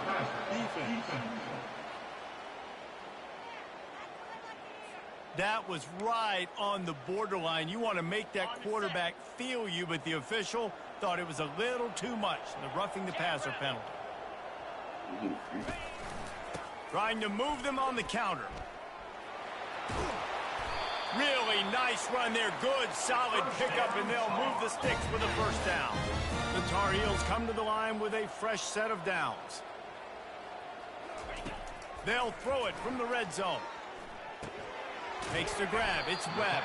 Defense. That was right on the borderline. You want to make that quarterback feel you, but the official thought it was a little too much. The roughing the passer penalty. Trying to move them on the counter. Really nice run there. Good, solid pickup, and they'll move the sticks for the first down. The Tar Heels come to the line with a fresh set of downs. They'll throw it from the red zone. Makes the grab. It's Webb.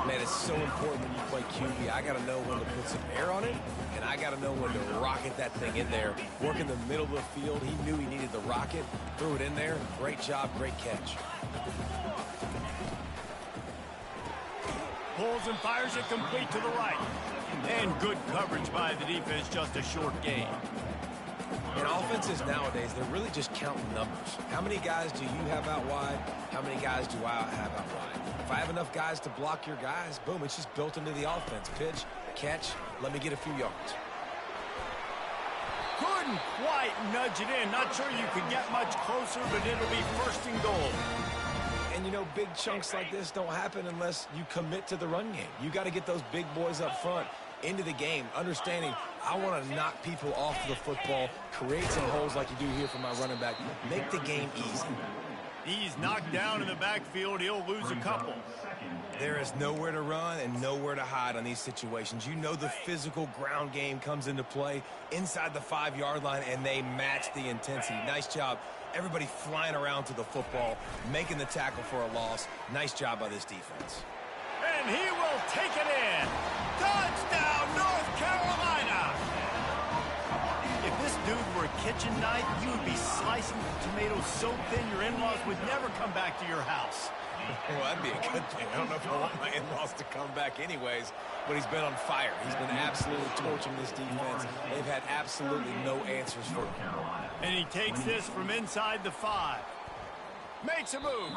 Man, it's so important when you play QB. I got to know when to put some air on it, and I got to know when to rocket that thing in there. Work in the middle of the field. He knew he needed the rocket. Threw it in there. Great job. Great catch. Pulls and fires it complete to the right. And good coverage by the defense. Just a short gain. In offenses nowadays, they're really just counting numbers. How many guys do you have out wide? How many guys do I have out wide? If I have enough guys to block your guys, boom, it's just built into the offense. Pitch, catch, let me get a few yards. Couldn't quite nudge it in. Not sure you could get much closer, but it'll be first and goal. And, you know, big chunks like this don't happen unless you commit to the run game. You got to get those big boys up front into the game, understanding I want to knock people off the football, create some holes like you do here for my running back, make the game easy. He's knocked down in the backfield. He'll lose a couple. There is nowhere to run and nowhere to hide on these situations. You know the physical ground game comes into play inside the 5-yard line, and they match the intensity. Nice job. Everybody flying around to the football, making the tackle for a loss. Nice job by this defense. And he will take it in. Touchdown, North Carolina! If this dude were a kitchen knife, you would be slicing tomatoes so thin your in-laws would never come back to your house. Well, that'd be a good thing. I don't know if I want my in-laws to come back anyways, but he's been on fire. He's been absolutely torching this defense. They've had absolutely no answers for him. And he takes this from inside the 5. Makes a move.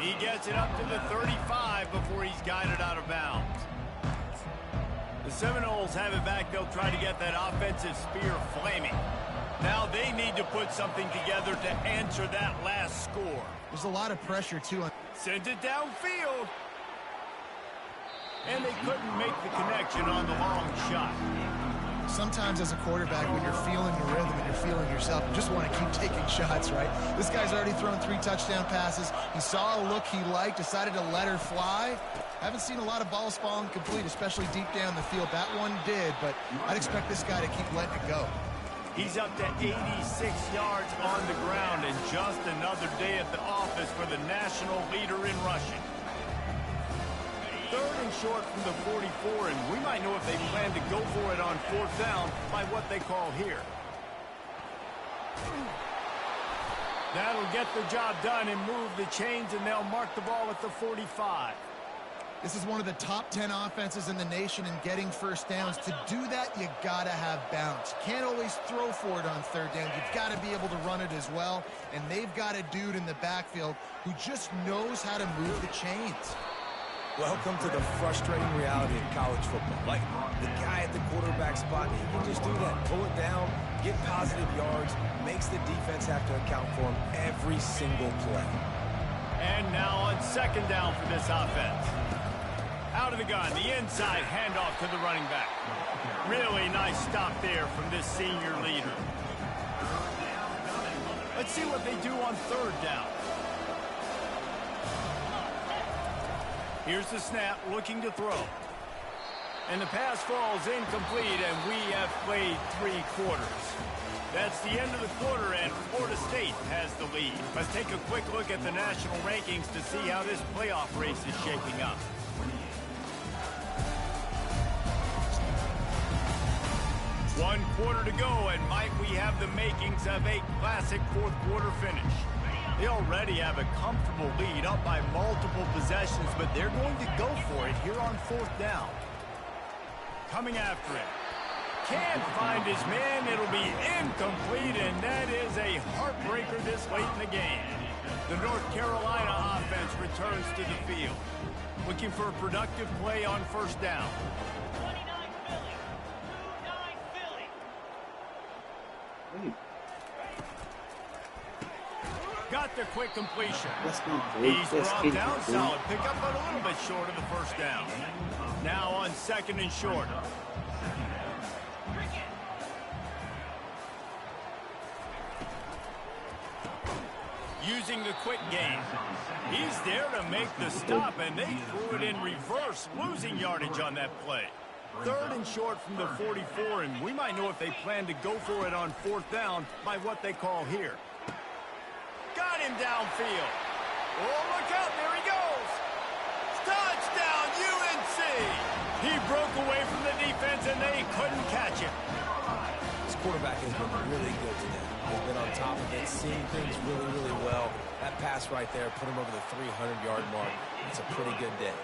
He gets it up to the 35 before he's guided out of bounds. The Seminoles have it back. They'll try to get that offensive spear flaming. Now they need to put something together to answer that last score. There's a lot of pressure, too. Sent it downfield. And they couldn't make the connection on the long shot. Sometimes as a quarterback, when you're feeling the rhythm and you're feeling yourself, you just want to keep taking shots, right? This guy's already thrown 3 touchdown passes. He saw a look he liked, decided to let her fly. Haven't seen a lot of balls falling complete, especially deep down the field. That one did, but I'd expect this guy to keep letting it go. He's up to 86 yards on the ground, and just another day at the office for the national leader in rushing. 3rd and short from the 44, and we might know if they plan to go for it on 4th down by what they call here. That'll get the job done and move the chains, and they'll mark the ball at the 45. This is one of the top 10 offenses in the nation in getting first downs. To do that, you got to have bounce. You can't always throw for it on 3rd down. You've got to be able to run it as well, and they've got a dude in the backfield who just knows how to move the chains. Welcome to the frustrating reality of college football. Like, the guy at the quarterback spot, he can just do that. Pull it down, get positive yards, makes the defense have to account for him every single play. And now on 2nd down for this offense. Out of the gun, the inside handoff to the running back. Really nice stop there from this senior leader. Let's see what they do on 3rd down. Here's the snap, looking to throw. And the pass falls incomplete, and we have played 3 quarters. That's the end of the quarter, and Florida State has the lead. Let's take a quick look at the national rankings to see how this playoff race is shaping up. One quarter to go, and might we have the makings of a classic 4th quarter finish. They already have a comfortable lead, up by multiple possessions, but they're going to go for it here on 4th down. Coming after him. Can't find his man. It'll be incomplete, and that is a heartbreaker this late in the game. The North Carolina offense returns to the field. Looking for a productive play on first down. 29 Philly. Got the quick completion. That's not great. He's That's brought down incomplete. solid. Pick up but a little bit short of the first down. Now on second and short. Using the quick game. He's there to make the stop, and they threw it in reverse, losing yardage on that play. Third and short from the 44, and we might know if they plan to go for it on fourth down by what they call here. Got him downfield. Oh, look out, there he goes. Touchdown, UNC. He broke away from the defense, and they couldn't catch him. This quarterback has been really good today. He's been on top of it, seeing things really, really well. That pass right there put him over the 300-yard mark. It's a pretty good day.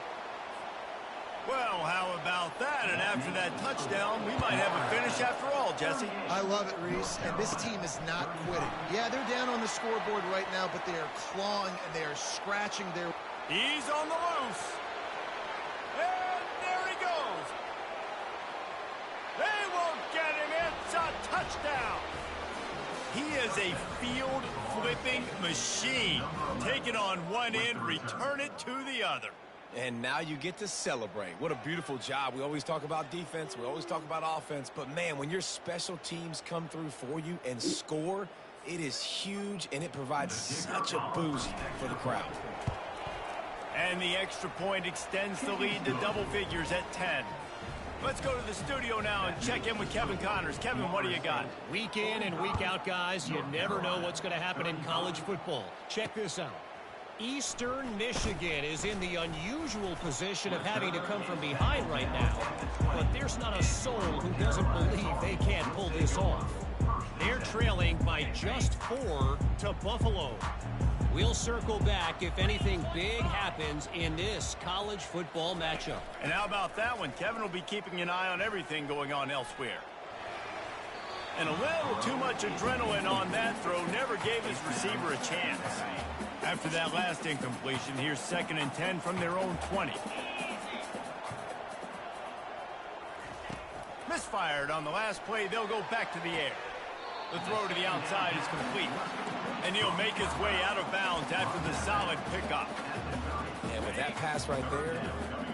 Well, how about that? And after that touchdown, we might have a finish after all, Jesse. I love it, Reese, and this team is not quitting. Yeah, they're down on the scoreboard right now, but they are clawing and they are scratching their... He's on the loose. And there he goes. They won't get him. It's a touchdown. He is a field-flipping machine. Take it on one end, return it to the other. And now you get to celebrate. What a beautiful job. We always talk about defense. We always talk about offense. But, man, when your special teams come through for you and score, it is huge, and it provides such a boost for the crowd. And the extra point extends the lead to double figures at 10. Let's go to the studio now and check in with Kevin Connors. Kevin, what do you got? Week in and week out, guys, you never know what's going to happen in college football. Check this out. Eastern Michigan is in the unusual position of having to come from behind right now. But there's not a soul who doesn't believe they can't pull this off. They're trailing by just 4 to Buffalo. We'll circle back if anything big happens in this college football matchup. And how about that one? Kevin will be keeping an eye on everything going on elsewhere. And a little too much adrenaline on that throw never gave his receiver a chance. After that last incompletion, here's 2nd and 10 from their own 20. Misfired on the last play. They'll go back to the air. The throw to the outside is complete. And he'll make his way out of bounds after the solid pickup. And with that pass right there,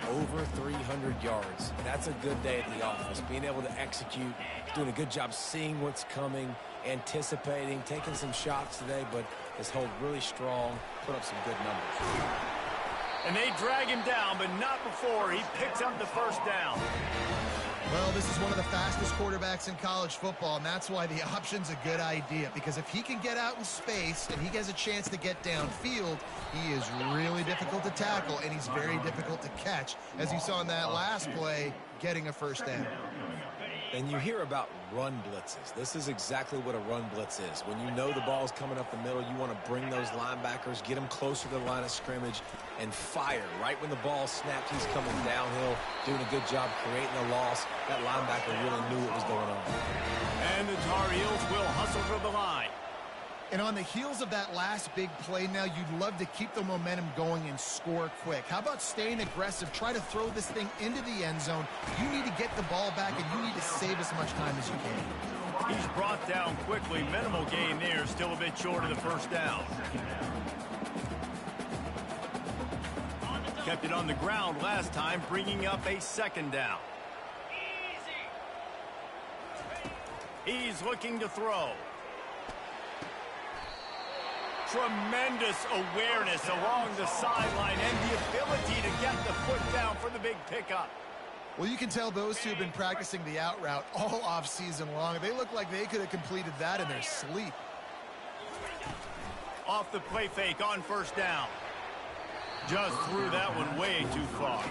over 300 yards. That's a good day at the office. Being able to execute, doing a good job seeing what's coming, anticipating, taking some shots today, but has held really strong, put up some good numbers. And they drag him down, but not before he picks up the first down. Well, this is one of the fastest quarterbacks in college football, and that's why the option's a good idea, because if he can get out in space and he has a chance to get downfield, he is really difficult to tackle, and he's very difficult to catch, as you saw in that last play, getting a first down. And you hear about run blitzes. This is exactly what a run blitz is. When you know the ball's coming up the middle, you want to bring those linebackers, get them closer to the line of scrimmage, and fire. Right when the ball snapped, he's coming downhill, doing a good job creating a loss. That linebacker really knew what was going on. And the Tar Heels will hustle for the line. And on the heels of that last big play now, you'd love to keep the momentum going and score quick. How about staying aggressive? Try to throw this thing into the end zone. You need to get the ball back, and you need to save as much time as you can. He's brought down quickly. Minimal gain there. Still a bit short of the first down. Kept it on the ground last time, bringing up a 2nd down. He's looking to throw. Tremendous awareness along the sideline and the ability to get the foot down for the big pickup. Well, you can tell those two have been practicing the out route all off season long. They look like they could have completed that in their sleep. Off the play fake on first down. Just threw that one way too far.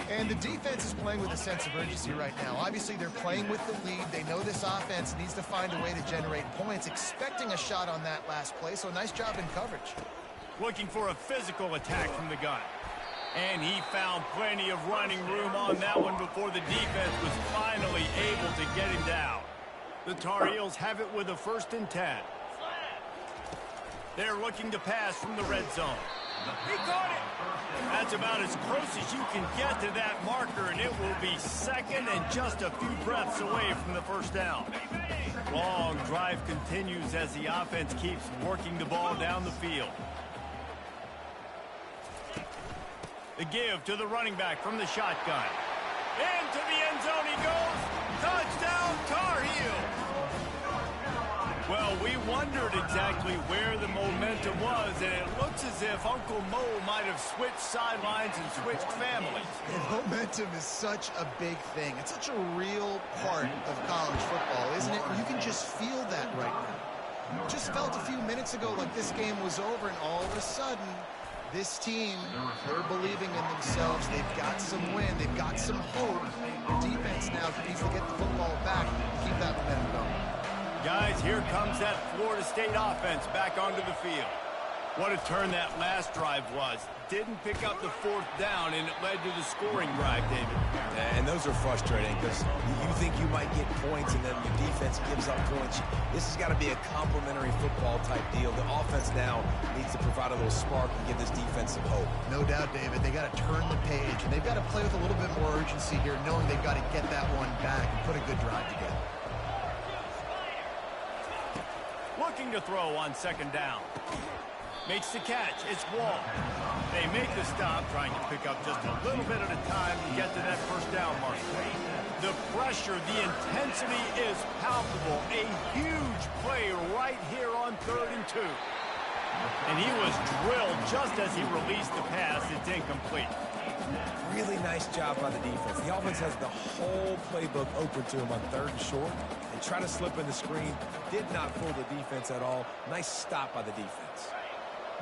And the defense is playing with a sense of urgency right now. Obviously, they're playing with the lead. They know this offense needs to find a way to generate points, expecting a shot on that last play, so nice job in coverage. Looking for a physical attack from the gun. And he found plenty of running room on that one before the defense was finally able to get him down. The Tar Heels have it with a 1st and 10. They're looking to pass from the red zone. He caught it. That's about as close as you can get to that marker, and it will be second and just a few breaths away from the first down. Long drive continues as the offense keeps working the ball down the field. The give to the running back from the shotgun. Into the end zone he goes. Touchdown, Tar Heels. Well, we wondered exactly where the momentum was, and it looks as if Uncle Mo might have switched sidelines and switched families. And momentum is such a big thing. It's such a real part of college football, isn't it? You can just feel that right now. Just felt a few minutes ago like this game was over, and all of a sudden, this team, they're believing in themselves. They've got some wind. They've got some hope. The defense now needs to get the football back and keep that momentum going. Guys, here comes that Florida State offense back onto the field. What a turn that last drive was. Didn't pick up the fourth down, and it led to the scoring drive, David. And those are frustrating because you think you might get points and then your defense gives up points. This has got to be a complimentary football type deal. The offense now needs to provide a little spark and give this defense some hope. No doubt, David. They got to turn the page, and they've got to play with a little bit more urgency here, knowing they've got to get that one back and put a good drive together. Looking to throw on second down. Makes the catch. It's Wall. They make the stop, trying to pick up just a little bit at a time to get to that first down mark. The pressure, the intensity is palpable. A huge play right here on 3rd and 2. And he was drilled just as he released the pass. It's incomplete. Really nice job by the defense. The offense has the whole playbook open to him on 3rd and short. They try to slip in the screen. Did not fool the defense at all. Nice stop by the defense.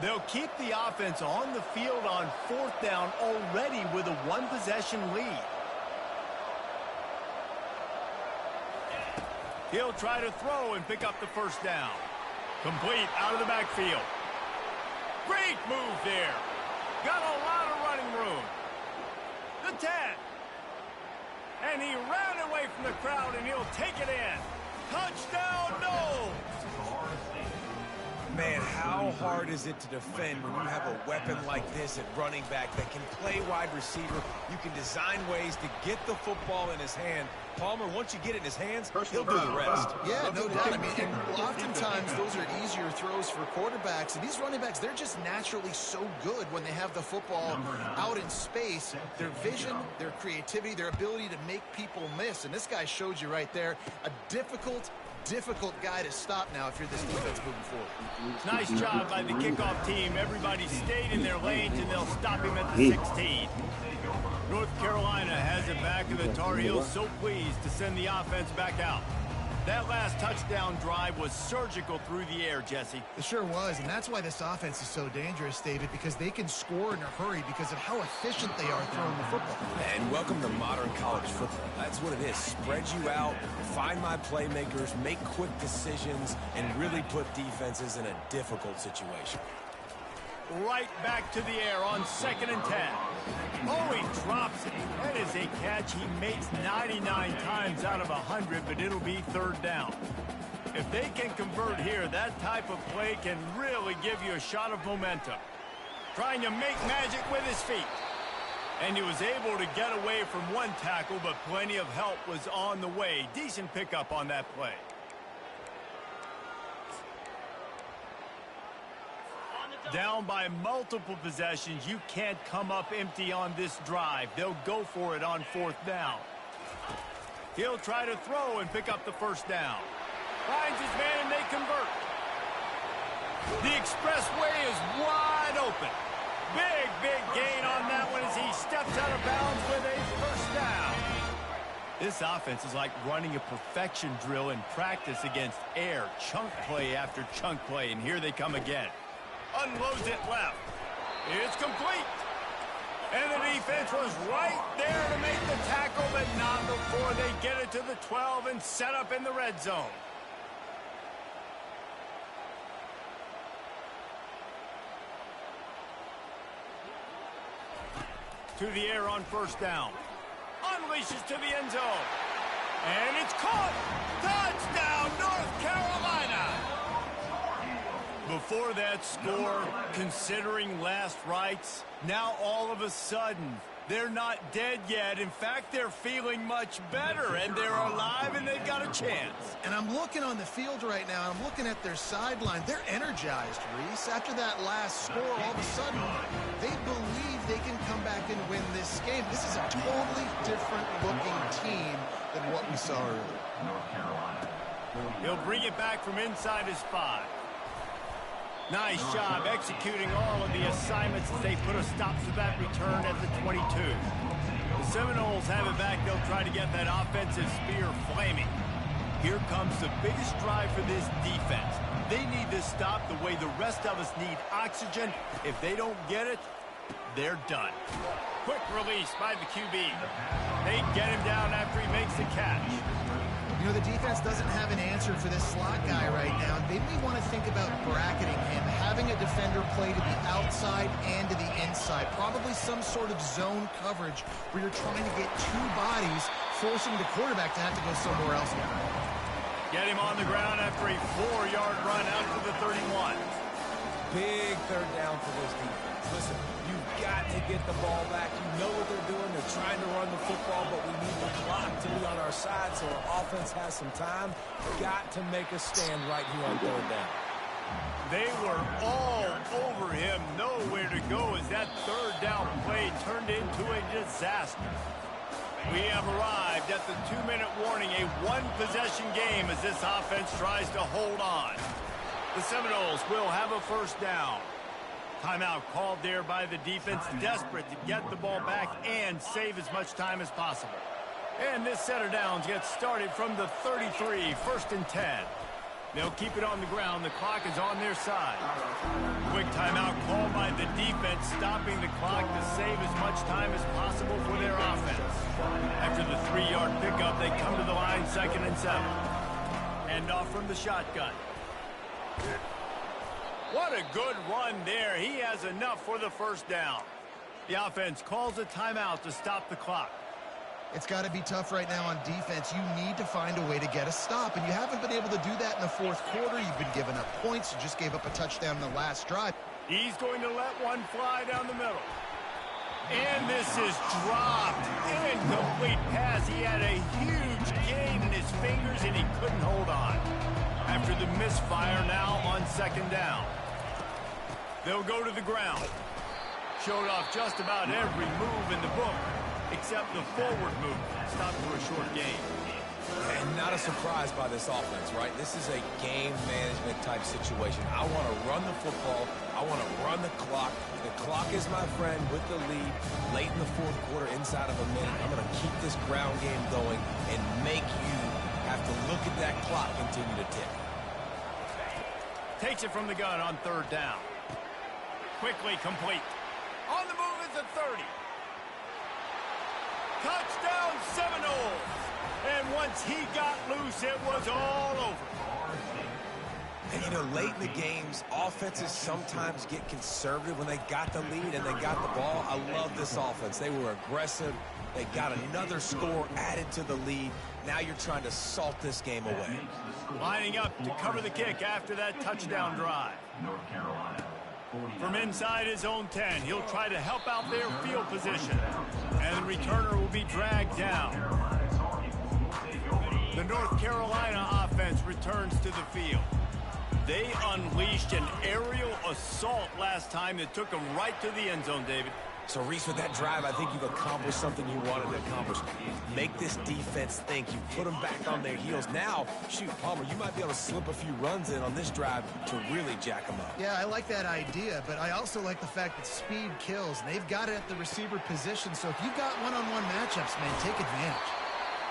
They'll keep the offense on the field on 4th down already with a one-possession lead. He'll try to throw and pick up the first down. Complete out of the backfield. Great move there. Got a lot of running room. The 10. And he ran away from the crowd, and he'll take it in. Touchdown, no! Man, how hard is it to defend when you have a weapon like this at running back that can play wide receiver? You can design ways to get the football in his hand. Palmer, once you get it in his hands, he'll do the rest. Yeah, no doubt. I mean, and oftentimes those are easier throws for quarterbacks. And these running backs, they're just naturally so good when they have the football out in space. Their vision, their creativity, their ability to make people miss. And this guy showed you right there a difficult guy to stop now if you're this defense moving forward. Nice job by the kickoff team. Everybody stayed in their lanes, and they'll stop him at the 16. North Carolina has it back, and the Tar Heels so pleased to send the offense back out. That last touchdown drive was surgical through the air, Jesse. It sure was, and that's why this offense is so dangerous, David, because they can score in a hurry because of how efficient they are throwing the football. And welcome to modern college football. That's what it is. Spread you out, find my playmakers, make quick decisions, and really put defenses in a difficult situation. Right back to the air on 2nd and 10. Oh, he drops it. That is a catch he makes 99 times out of 100, but it'll be 3rd down. If they can convert here, that type of play can really give you a shot of momentum. Trying to make magic with his feet. And he was able to get away from one tackle, but plenty of help was on the way. Decent pickup on that play. Down by multiple possessions, you can't come up empty on this drive. They'll go for it on 4th down. He'll try to throw and pick up the first down. Finds his man and they convert. The expressway is wide open. Big gain on that one as he steps out of bounds with a first down. This offense is like running a perfection drill in practice against air. Chunk play after chunk play, and here they come again. Unloads it left. It's complete. And the defense was right there to make the tackle, but not before they get it to the 12 and set up in the red zone. To the air on 1st down. Unleashes to the end zone. And it's caught. Touchdown, North Carolina. Before that score, considering last rites, now all of a sudden, they're not dead yet. In fact, they're feeling much better, and they're alive, and they've got a chance. And I'm looking on the field right now. I'm looking at their sideline. They're energized, Reese. After that last score, all of a sudden, they believe they can come back and win this game. This is a totally different-looking team than what we saw earlier. He'll bring it back from inside his 5. Nice job executing all of the assignments as they put a stop to that return at the 22. The Seminoles have it back. They'll try to get that offensive spear flaming. Here comes the biggest drive for this defense. They need to stop the way the rest of us need oxygen. If they don't get it, they're done. Quick release by the QB. They get him down after he makes the catch. You know, the defense doesn't have an answer for this slot guy right now. They may want to think about bracketing him, having a defender play to the outside and to the inside. Probably some sort of zone coverage where you're trying to get 2 bodies, forcing the quarterback to have to go somewhere else now. Get him on the ground after a 4-yard run out to the 31. Big third down for this defense. Listen, you've got to get the ball back. You know what they're doing. They're trying to run the football, but we need the clock to be on our side so our offense has some time. Got to make a stand right here on third down. They were all over him. Nowhere to go as that third down play turned into a disaster. We have arrived at the 2-minute warning, a 1-possession game as this offense tries to hold on. The Seminoles will have a first down. Timeout called there by the defense, desperate to get the ball back and save as much time as possible. And this set of downs gets started from the 33, 1st and 10. They'll keep it on the ground. The clock is on their side. Quick timeout called by the defense, stopping the clock to save as much time as possible for their offense. After the 3-yard pickup, they come to the line, 2nd and 7. Hand off from the shotgun. What a good run there. He has enough for the first down. The offense calls a timeout to stop the clock. It's got to be tough right now on defense. You need to find a way to get a stop, and you haven't been able to do that in the 4th quarter. You've been giving up points. You just gave up a touchdown in the last drive. He's going to let one fly down the middle. And this is dropped. Incomplete pass. He had a huge gain in his fingers, and he couldn't hold on. After the misfire, now on 2nd down. They'll go to the ground. Showed off just about every move in the book, except the forward move. Stopped for a short gain. And not a surprise by this offense, right? This is a game management type situation. I want to run the football. I want to run the clock. The clock is my friend with the lead. Late in the 4th quarter, inside of a minute, I'm going to keep this ground game going and make you have to look at that clock continue to tick. Takes it from the gun on 3rd down. Quickly complete. On the move is the 30. Touchdown Seminoles. And once he got loose, it was all over. And, you know, late in the games, offenses sometimes get conservative when they got the lead and they got the ball. I love this offense. They were aggressive. They got another score added to the lead. Now you're trying to salt this game away. Lining up to cover the kick after that touchdown drive. From inside his own 10, he'll try to help out their field position. And the returner will be dragged down. The North Carolina offense returns to the field. They unleashed an aerial assault last time that took them right to the end zone, David. So, Reese, with that drive, I think you've accomplished something you wanted to accomplish. Make this defense think. You put them back on their heels. Now, shoot, Palmer, you might be able to slip a few runs in on this drive to really jack them up. Yeah, I like that idea, but I also like the fact that speed kills. They've got it at the receiver position, so if you've got one-on-one matchups, man, take advantage.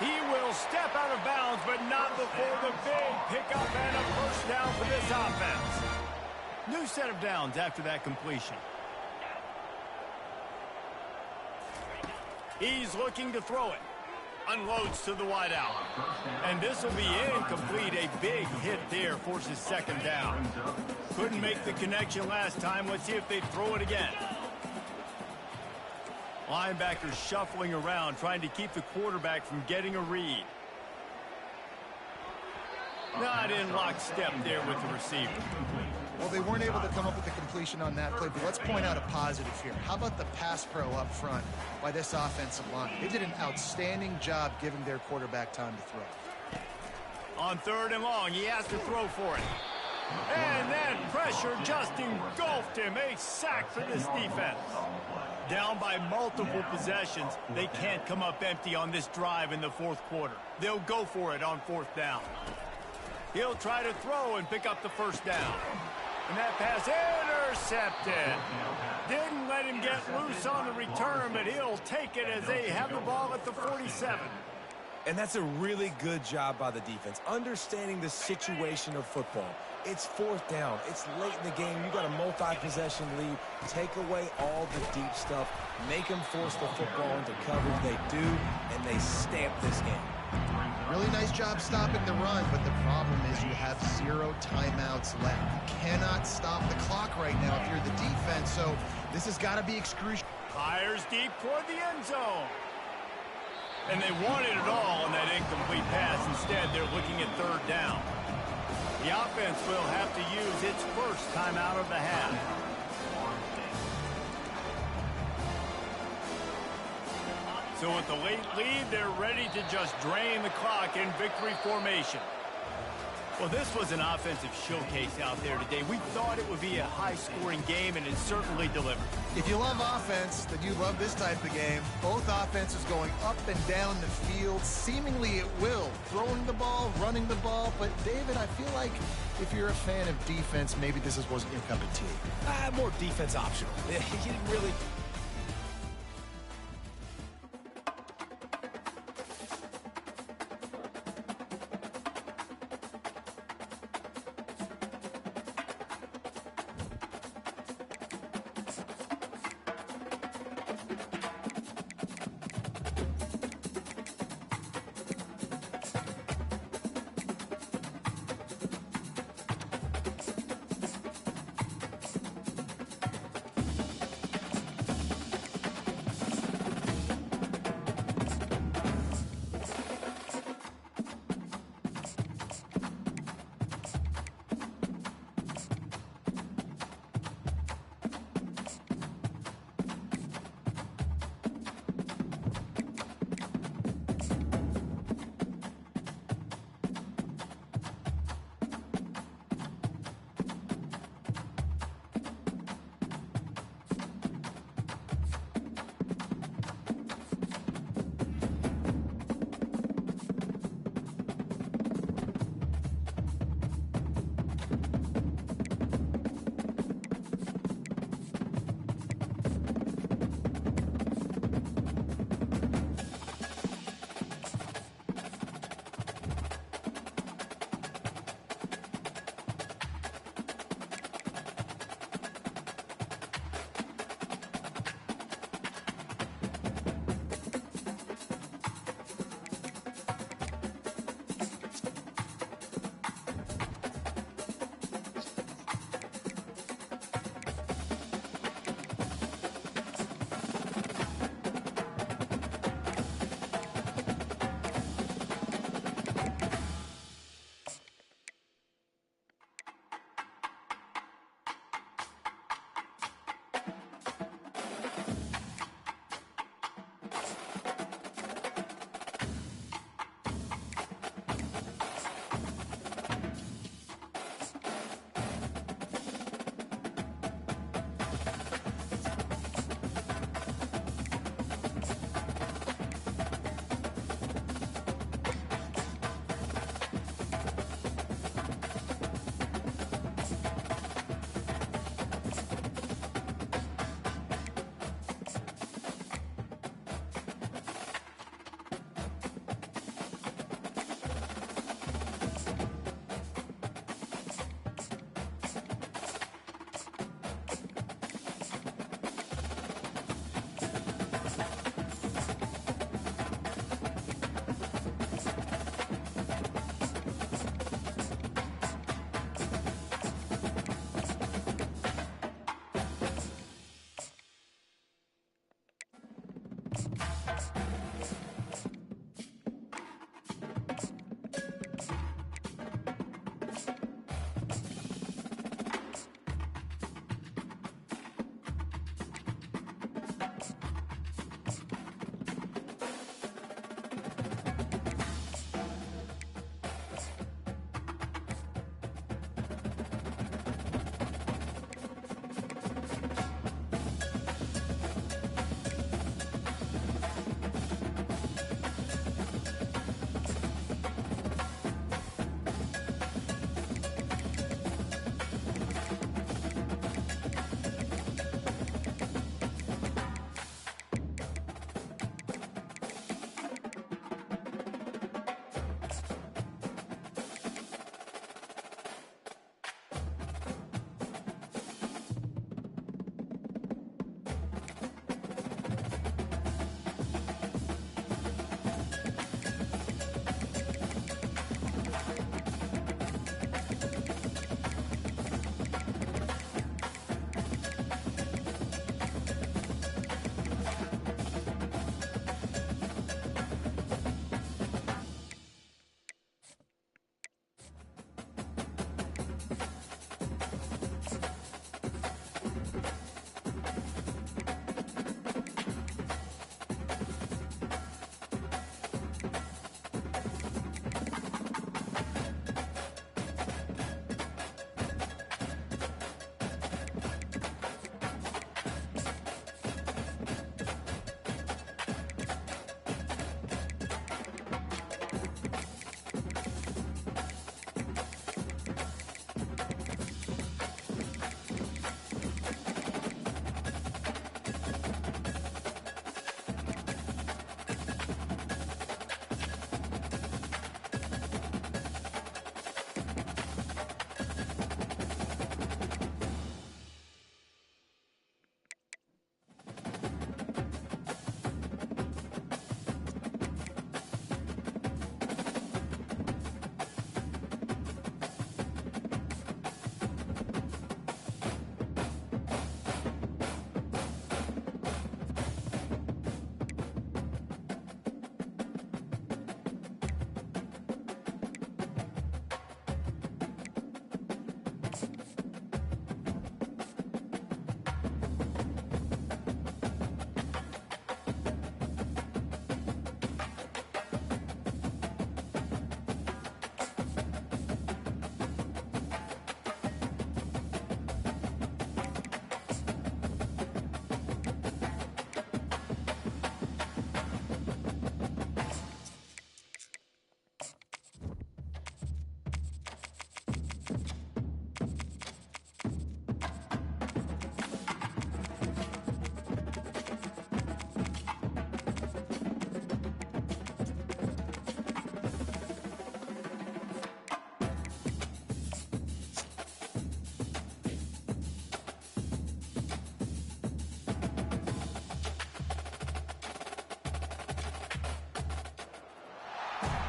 He will step out of bounds, but not before the big pickup and a first down for this offense. New set of downs after that completion. He's looking to throw it. Unloads to the wideout. And this will be incomplete. A big hit there forces 2nd down. Couldn't make the connection last time. Let's see if they throw it again. Linebackers shuffling around, trying to keep the quarterback from getting a read. Not in lockstep there with the receiver. Well, they weren't able to come up with the completion on that play, but let's point out a positive here. How about the pass pro up front by this offensive line? They did an outstanding job giving their quarterback time to throw. On 3rd and long, he has to throw for it. And that pressure just engulfed him. A sack for this defense. Down by multiple possessions, they can't come up empty on this drive in the 4th quarter. They'll go for it on 4th down. He'll try to throw and pick up the 1st down. And that pass intercepted. Didn't let him get loose on the return, but he'll take it as they have the ball at the 47. And that's a really good job by the defense, understanding the situation of football. It's 4th down. It's late in the game. You got a multi-possession lead. Take away all the deep stuff. Make them force the football into coverage. They do, and they stamp this game. Really nice job stopping the run, but the problem is you have 0 timeouts left. You cannot stop the clock right now if you're the defense, so this has got to be excruciating. Fires deep toward the end zone. And they wanted it all on that incomplete pass. Instead, they're looking at 3rd down. The offense will have to use its first timeout of the half. So with the late lead, they're ready to just drain the clock in victory formation. Well, this was an offensive showcase out there today. We thought it would be a high-scoring game, and it certainly delivered. If you love offense, then you love this type of game. Both offenses going up and down the field, seemingly at will. Throwing the ball, running the ball. But, David, I feel like if you're a fan of defense, maybe this wasn't your cup of tea. More defense optional. He didn't really...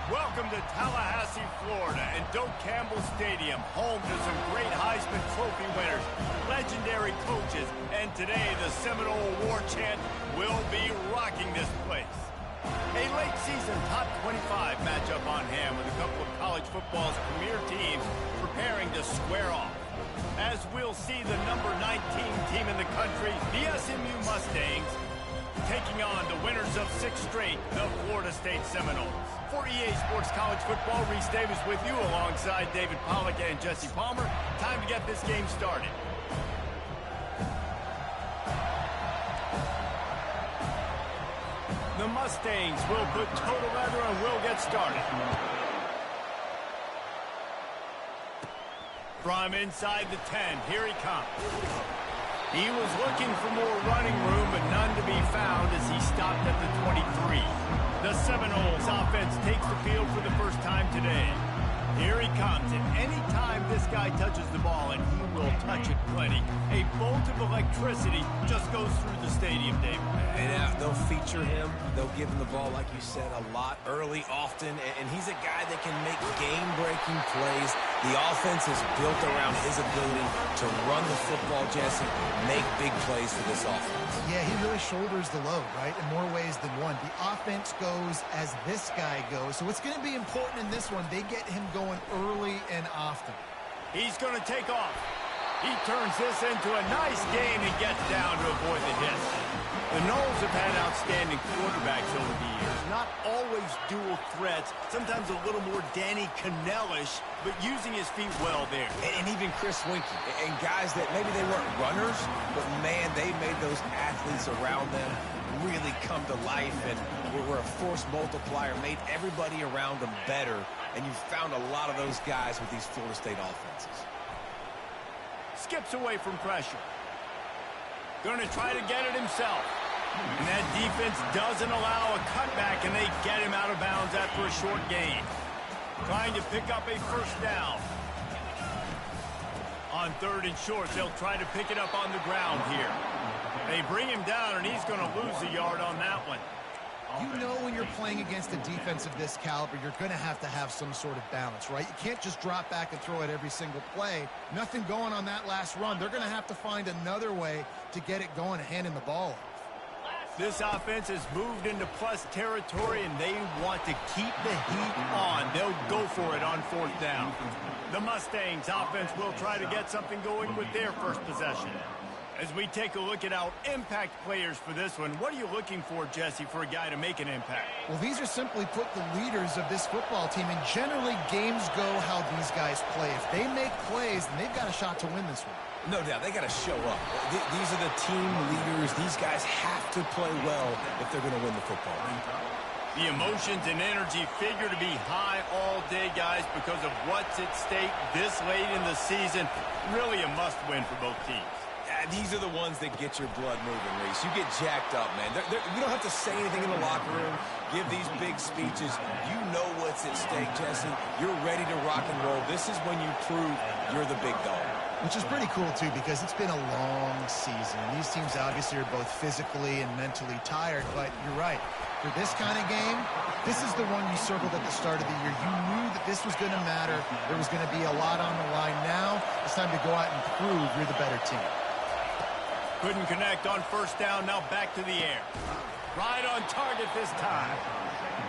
Welcome to Tallahassee, Florida, and Doak Campbell Stadium, home to some great Heisman Trophy winners, legendary coaches, and today the Seminole War Chant will be rocking this place. A late season top 25 matchup on hand with a couple of college football's premier teams preparing to square off. As we'll see the number 19 team in the country, the SMU Mustangs, taking on the winners of 6 straight, the Florida State Seminoles. For EA Sports College Football, Reese Davis with you alongside David Pollack and Jesse Palmer. Time to get this game started. The Mustangs will put toe together and will get started. From inside the 10, here he comes. He was looking for more running room, but none to be found as he stopped at the 23. The Seminoles offense takes the field for the first time today. Here he comes, and any time this guy touches the ball, and he will touch it plenty, a bolt of electricity just goes through the stadium, David. And they'll feature him. They'll give him the ball, like you said, a lot, early, often. And he's a guy that can make game-breaking plays. The offense is built around his ability to run the football, Jesse, make big plays for this offense. Yeah, he really shoulders the load, right, in more ways than one. The offense goes as this guy goes. So it's going to be important in this one. They get him going early and often. He's going to take off. He turns this into a nice gain and gets down to avoid the hit. The Noles have had outstanding quarterbacks over the years. Not always dual threats, sometimes a little more Danny Cannell-ish, but using his feet well there. And even Chris Winkie. And guys that maybe they weren't runners, but, man, they made those athletes around them really come to life and were a force multiplier, made everybody around them better. And you found a lot of those guys with these Florida State offenses. Skips away from pressure. Going to try to get it himself. And that defense doesn't allow a cutback, and they get him out of bounds after a short gain. Trying to pick up a first down. On 3rd and short, they'll try to pick it up on the ground here. They bring him down, and he's going to lose a yard on that one. You know when you're playing against a defense of this caliber, you're going to have some sort of balance, right? You can't just drop back and throw it every single play. Nothing going on that last run. They're going to have to find another way to get it going and handing the ball off. This offense has moved into plus territory, and they want to keep the heat on. They'll go for it on 4th down. The Mustangs offense will try to get something going with their first possession. As we take a look at our impact players for this one, what are you looking for, Jesse, for a guy to make an impact? Well, these are simply put the leaders of this football team, and generally games go how these guys play. If they make plays, then they've got a shot to win this one. No doubt, they got to show up. These are the team leaders. These guys have to play well if they're going to win the football game. The emotions and energy figure to be high all day, guys, because of what's at stake this late in the season. Really a must-win for both teams. These are the ones that get your blood moving, Reese. You get jacked up, man. You don't have to say anything in the locker room, give these big speeches. You know what's at stake, Jesse. You're ready to rock and roll. This is when you prove you're the big dog. Which is pretty cool, too, because it's been a long season. These teams obviously are both physically and mentally tired, but you're right. For this kind of game, this is the one you circled at the start of the year. You knew that this was going to matter. There was going to be a lot on the line. Now it's time to go out and prove you're the better team. Couldn't connect on 1st down, now back to the air. Right on target this time.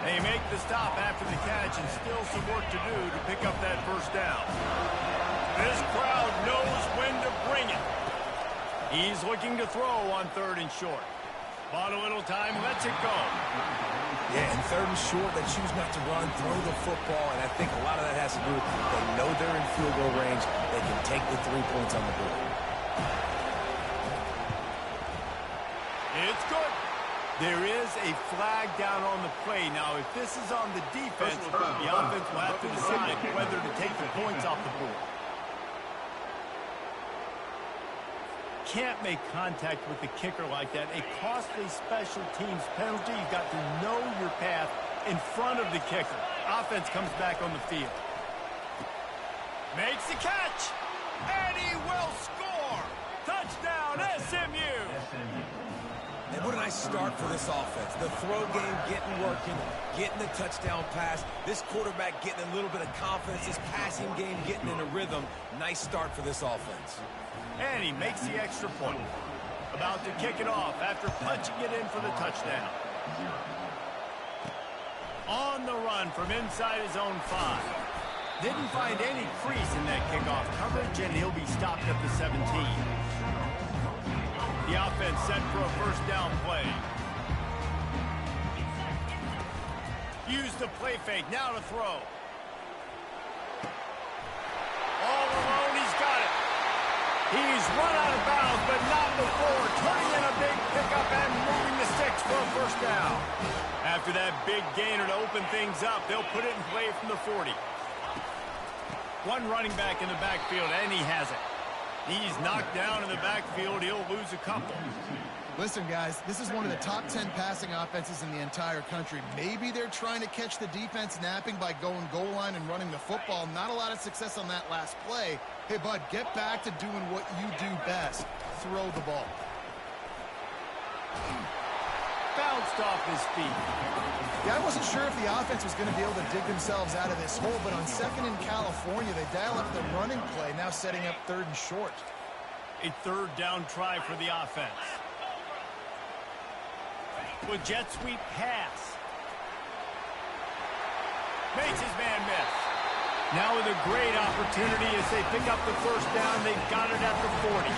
They make the stop after the catch, and still some work to do to pick up that 1st down. This crowd knows when to bring it. He's looking to throw on 3rd and short. Bought a little time, lets it go. Yeah, and 3rd and short, they choose not to run, throw the football, and I think a lot of that has to do with they know they're in field goal range. They can take the 3 points on the board. It's good. There is a flag down on the play. Now, if this is on the defense, the offense will have to decide whether to take the points off the board. Can't make contact with the kicker like that. A costly special teams penalty. You've got to know your path in front of the kicker. Offense comes back on the field. Makes the catch. And he will score. Touchdown, SMU. And what a nice start for this offense. The throw game getting working, getting the touchdown pass. This quarterback getting a little bit of confidence. This passing game getting in a rhythm. Nice start for this offense. And he makes the extra point. About to kick it off after punching it in for the touchdown. On the run from inside his own 5. Didn't find any crease in that kickoff coverage, and he'll be stopped at the 17. The offense set for a first down play. Use the play fake, now to throw. All alone, he's got it. He's run out of bounds, but not before turning in a big pickup and moving the sticks for a first down. After that big gainer to open things up, they'll put it in play from the 40. One running back in the backfield, and he has it. He's knocked down in the backfield. He'll lose a couple. Listen, guys, this is one of the top 10 passing offenses in the entire country. Maybe they're trying to catch the defense napping by going goal line and running the football. Not a lot of success on that last play. Hey, bud, get back to doing what you do best. Throw the ball. Bounced off his feet. Yeah, I wasn't sure if the offense was going to be able to dig themselves out of this hole, but on 2nd in California, they dial up the running play, now setting up 3rd and short. A third down try for the offense. With jet sweep pass. Makes his man miss. Now with a great opportunity as they pick up the first down. They've got it at the 40.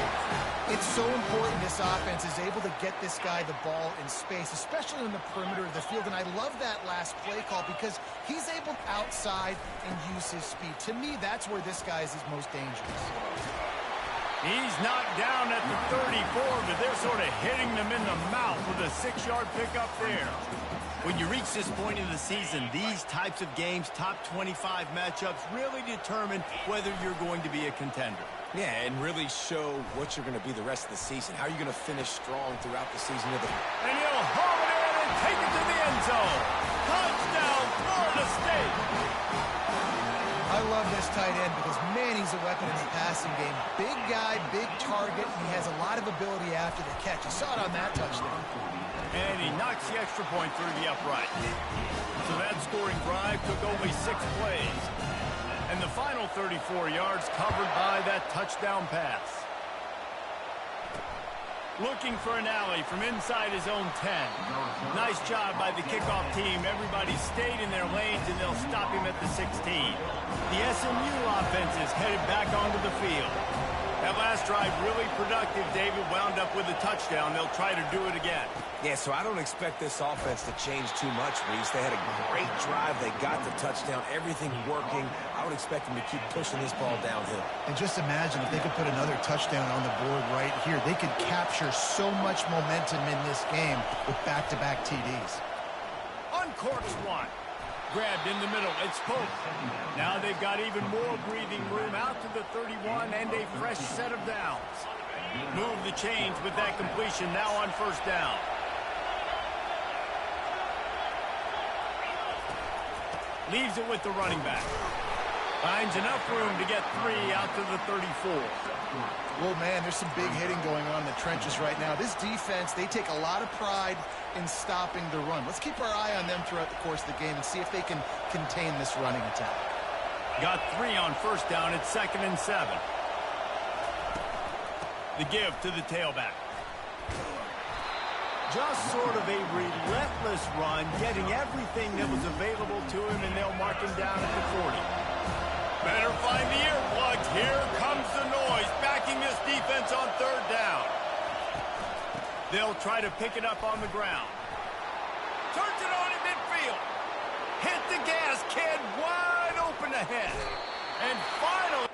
It's so important this offense is able to get this guy the ball in space, especially in the perimeter of the field. And I love that last play call because he's able to outside and use his speed. To me, that's where this guy is his most dangerous. He's knocked down at the 34, but they're sort of hitting them in the mouth with a 6-yard pickup there. When you reach this point in the season, these types of games, top 25 matchups, really determine whether you're going to be a contender. Yeah, and really show what you're going to be the rest of the season. How are you going to finish strong throughout the season? And he'll haul it in and take it to the end zone. Touchdown, Florida State. I love this tight end because, man, he's a weapon in the passing game. Big guy, big target. He has a lot of ability after the catch. You saw it on that touchdown. And he knocks the extra point through the upright. So that scoring drive took only 6 plays. And the final 34 yards covered by that touchdown pass. Looking for an alley from inside his own 10. Nice job by the kickoff team. Everybody stayed in their lanes, and they'll stop him at the 16. The SMU offense is headed back onto the field. That last drive really productive. David wound up with a touchdown. They'll try to do it again. Yeah, so I don't expect this offense to change too much, Reese. They had a great drive. They got the touchdown. Everything working. I would expect them to keep pushing this ball downhill. And just imagine if they could put another touchdown on the board right here. They could capture so much momentum in this game with back-to-back TDs. Uncorks one. Grabbed in the middle. It's Pope. Now they've got even more breathing room out to the 31 and a fresh set of downs. Move the chains with that completion now on first down. Leaves it with the running back. Finds enough room to get 3 out to the 34. Well, man, there's some big hitting going on in the trenches right now. This defense, they take a lot of pride in stopping the run. Let's keep our eye on them throughout the course of the game and see if they can contain this running attack. Got 3 on first down at 2nd and 7. The give to the tailback. Just sort of a relentless run, getting everything that was available to him, and they'll mark him down at the 40. Better find the earplugs. Here comes the noise, backing this defense on 3rd down. They'll try to pick it up on the ground. Turns it on in midfield. Hit the gas, kid. Wide open ahead. And finally...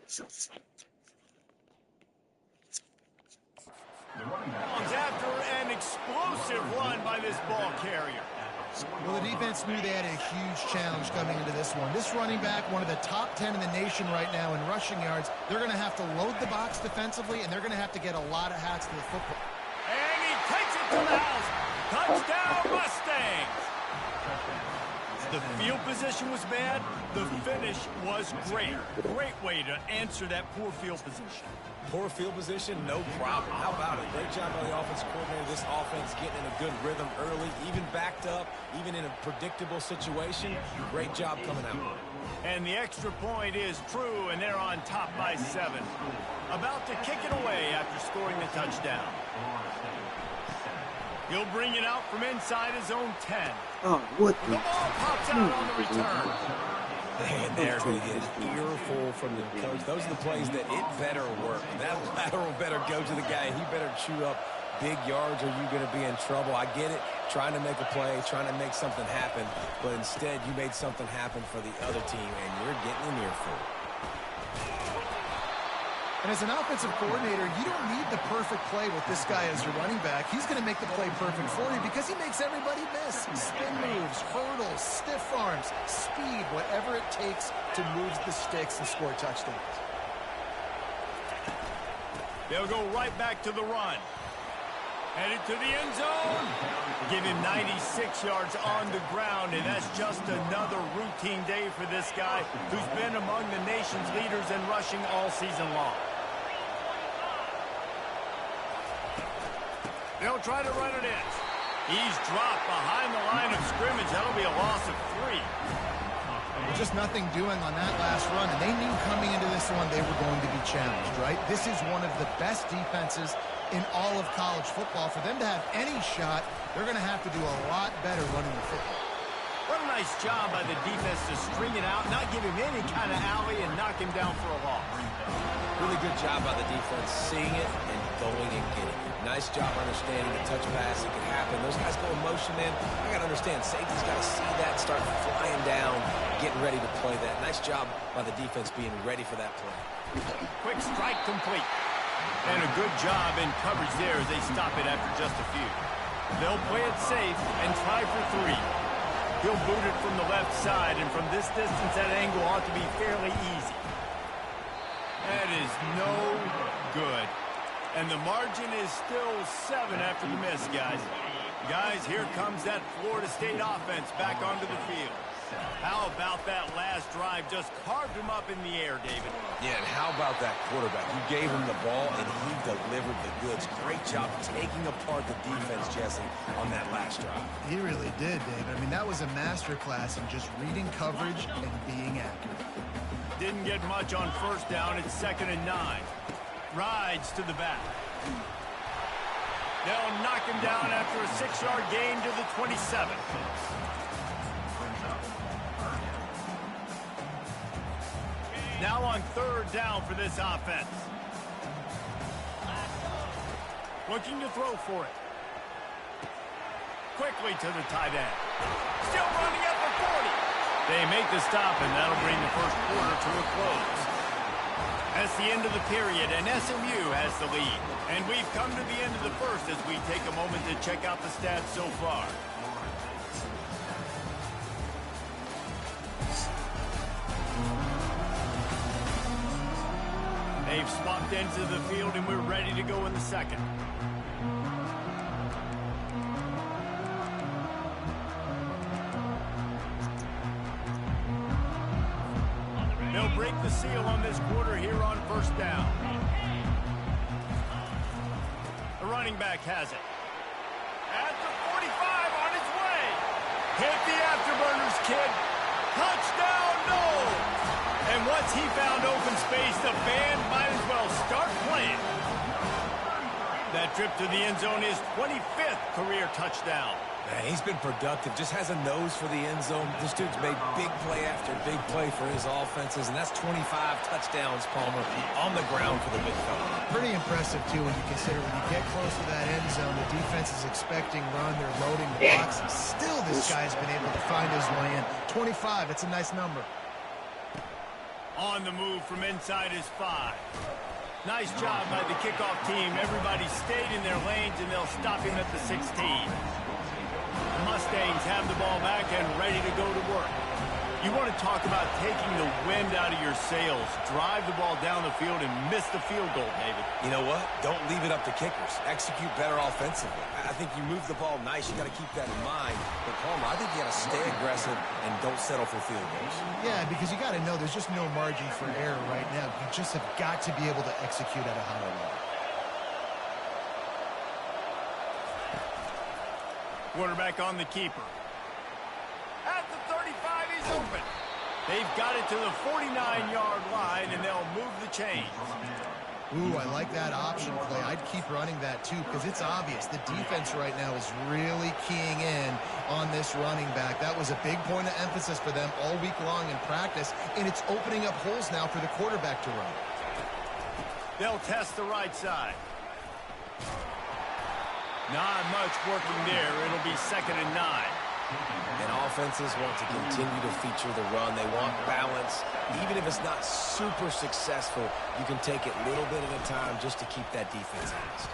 Comes after an explosive run by this ball carrier. Well, the defense knew they had a huge challenge coming into this one. This running back, one of the top 10 in the nation right now in rushing yards, they're going to have to load the box defensively, and they're going to have to get a lot of hats to the football. And he takes it to the house. Touchdown, Mustangs! The field position was bad. The finish was great. Great way to answer that poor field position. Poor field position, no problem. How about it? Great job by the offensive coordinator. This offense getting in a good rhythm early, even backed up, even in a predictable situation. Great job coming out. And the extra point is true, and they're on top by 7. About to kick it away after scoring the touchdown. He'll bring it out from inside his own 10. Oh, what the ball pops out on the return. And there's going to get an earful from the coach. Those are the plays that it better work. That lateral better go to the guy. He better chew up big yards or you're going to be in trouble. I get it, trying to make a play, trying to make something happen, but instead you made something happen for the other team, and you're getting an earful. And as an offensive coordinator, you don't need the perfect play with this guy as your running back. He's going to make the play perfect for you because he makes everybody miss. Spin moves, hurdles, stiff arms, speed, whatever it takes to move the sticks and score touchdowns. They'll go right back to the run. Headed to the end zone. Give him 96 yards on the ground, and that's just another routine day for this guy who's been among the nation's leaders in rushing all season long. They'll try to run it in. He's dropped behind the line of scrimmage. That'll be a loss of 3. Just nothing doing on that last run, and they knew coming into this one they were going to be challenged, right? This is one of the best defenses in all of college football. For them to have any shot, they're going to have to do a lot better running the football. What a nice job by the defense to string it out, not give him any kind of alley, and knock him down for a loss. Really good job by the defense, seeing it and going and getting it. Nice job understanding the touch pass. It can happen. Those guys go in motion, man. I got to understand, safety's got to see that, start flying down, getting ready to play that. Nice job by the defense being ready for that play. Quick strike complete. And a good job in coverage there as they stop it after just a few. They'll play it safe and try for 3. He'll boot it from the left side, and from this distance, that angle ought to be fairly easy. That is no good. And the margin is still 7 after the miss, guys. Guys, here comes that Florida State offense back onto the field. How about that last drive? Just carved him up in the air, David. Yeah, and how about that quarterback? You gave him the ball, and he delivered the goods. Great job taking apart the defense, Jesse, on that last drive. He really did, David. I mean, that was a masterclass in just reading coverage and being accurate. Didn't get much on first down. It's 2nd and 9. Rides to the back. They'll knock him down after a 6-yard gain to the 27. Now on 3rd down for this offense. Looking to throw for it. Quickly to the tight end. Still running up for 40. They make the stop, and that'll bring the first quarter to a close. That's the end of the period, and SMU has the lead. And we've come to the end of the first as we take a moment to check out the stats so far. They've swapped ends of the field, and we're ready to go in the second. They'll break the seal on this quarter here on 1st down. The running back has it. At the 45 on his way. Hit the afterburners, kid. Touchdown, no! And once he found open space, the band might as well start playing. That trip to the end zone is 25th career touchdown. Man, he's been productive, just has a nose for the end zone. This dude's made big play after big play for his offenses, and that's 25 touchdowns, Palmer, on the ground for the big fella. Pretty impressive, too, when you consider when you get close to that end zone, the defense is expecting run, they're loading the box. Still, this guy's been able to find his way in. 25, it's a nice number. On the move from inside his 5. Nice job by the kickoff team. Everybody stayed in their lanes, and they'll stop him at the 16. The Mustangs have the ball back and ready to go to work. You want to talk about taking the wind out of your sails. Drive the ball down the field and miss the field goal, David. You know what? Don't leave it up to kickers. Execute better offensively. I think you move the ball nice. You got to keep that in mind. But, Palmer, I think you got to stay aggressive and don't settle for field goals. Yeah, because you got to know there's just no margin for error right now. You just have got to be able to execute at a higher level. Quarterback on the keeper. At the 35, he's open. They've got it to the 49-yard line, and they'll move the chains. Ooh, I like that option play. I'd keep running that, too, because it's obvious. The defense right now is really keying in on this running back. That was a big point of emphasis for them all week long in practice, and it's opening up holes now for the quarterback to run. They'll test the right side. Not much working there. It'll be 2nd and 9. And offenses want to continue to feature the run. They want balance. Even if it's not super successful, you can take it little bit at a time just to keep that defense honest.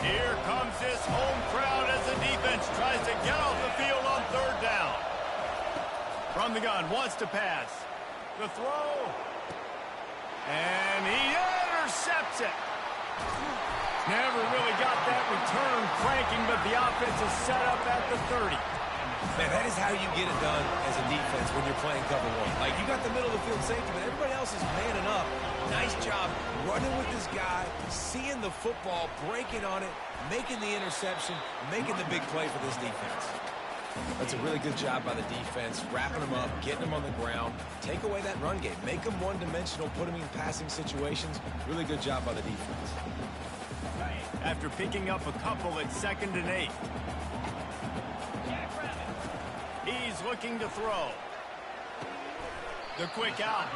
Here comes this home crowd as the defense tries to get off the field on 3rd down. From the gun, wants to pass. The throw. And he intercepts it. Never really got that return cranking, but the offense is set up at the 30. Man, that is how you get it done as a defense when you're playing cover 1. Like, you got the middle of the field safety, but everybody else is manning up. Nice job running with this guy, seeing the football, breaking on it, making the interception, making the big play for this defense. That's a really good job by the defense, wrapping them up, getting them on the ground. Take away that run game. Make them one-dimensional, put them in passing situations. Really good job by the defense. After picking up a couple at 2nd and 8. He's looking to throw. The quick out.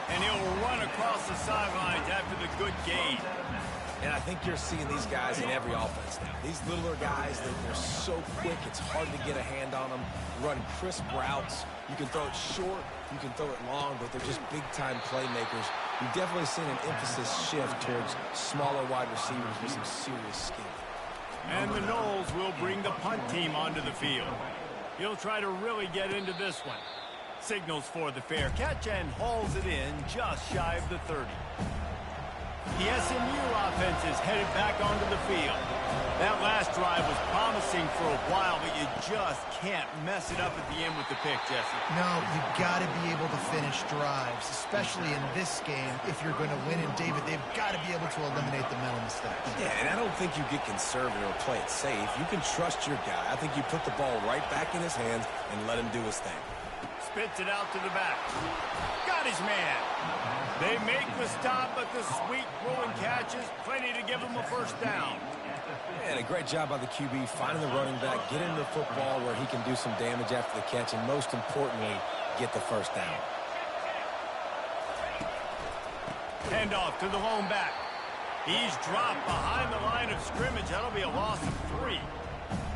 And he'll run across the sidelines after the good gain. And I think you're seeing these guys in every offense now. These littler guys, they're so quick, it's hard to get a hand on them. Run crisp routes. You can throw it short, you can throw it long, but they're just big-time playmakers. You've definitely seen an emphasis shift towards smaller wide receivers with some serious skill. And the Noles will bring the punt team onto the field. He'll try to really get into this one. Signals for the fair catch and hauls it in just shy of the 30. The SMU offense is headed back onto the field. That last drive was promising for a while, but you just can't mess it up at the end with the pick, Jesse. No, you've got to be able to finish drives, especially in this game. If you're going to win, and David, they've got to be able to eliminate the mental mistakes. Yeah, and I don't think you get conservative or play it safe. You can trust your guy. I think you put the ball right back in his hands and let him do his thing. Spits it out to the back. Got his man. They make the stop, but the sweet rolling catch is plenty to give him a 1st down. And a great job by the QB finding the running back, getting the football where he can do some damage after the catch, and most importantly, get the 1st down. Handoff to the lone back. He's dropped behind the line of scrimmage. That'll be a loss of 3.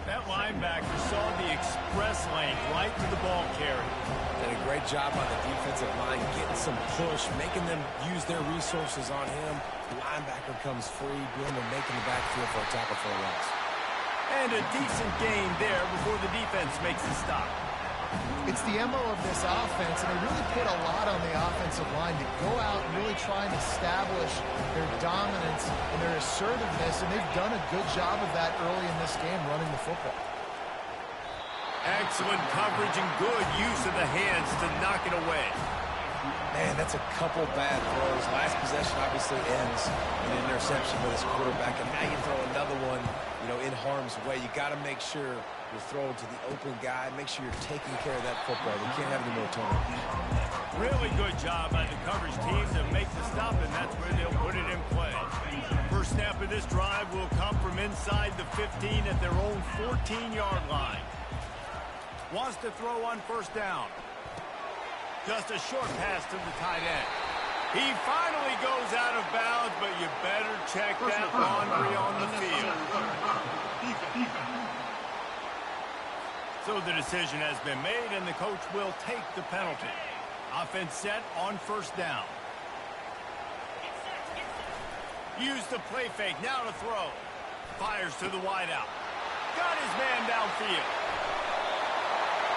That linebacker saw the express lane right to the ball carrier. Did a great job on the defensive line, getting some push, making them use their resources on him. The linebacker comes free, doing the making the backfield for a tackle for a loss. And a decent gain there before the defense makes the stop. It's the MO of this offense, and they really put a lot on the offensive line to go out and really try and establish their dominance and their assertiveness, and they've done a good job of that early in this game running the football. Excellent coverage and good use of the hands to knock it away. Man, that's a couple bad throws. Last possession obviously ends in an interception for this quarterback, and now you throw another one, in harm's way. You got to make sure you're throwing to the open guy. Make sure you're taking care of that football. You can't have any more turnovers. Really good job by the coverage team to make the stop, and that's where they'll put it in play. First snap of this drive will come from inside the 15 at their own 14-yard line. Wants to throw on 1st down. Just a short pass to the tight end. He finally goes out of bounds, but you better check that laundry on the field. So the decision has been made, and the coach will take the penalty. Offense set on first down. Use the play fake, now to throw. Fires to the wideout. Got his man downfield.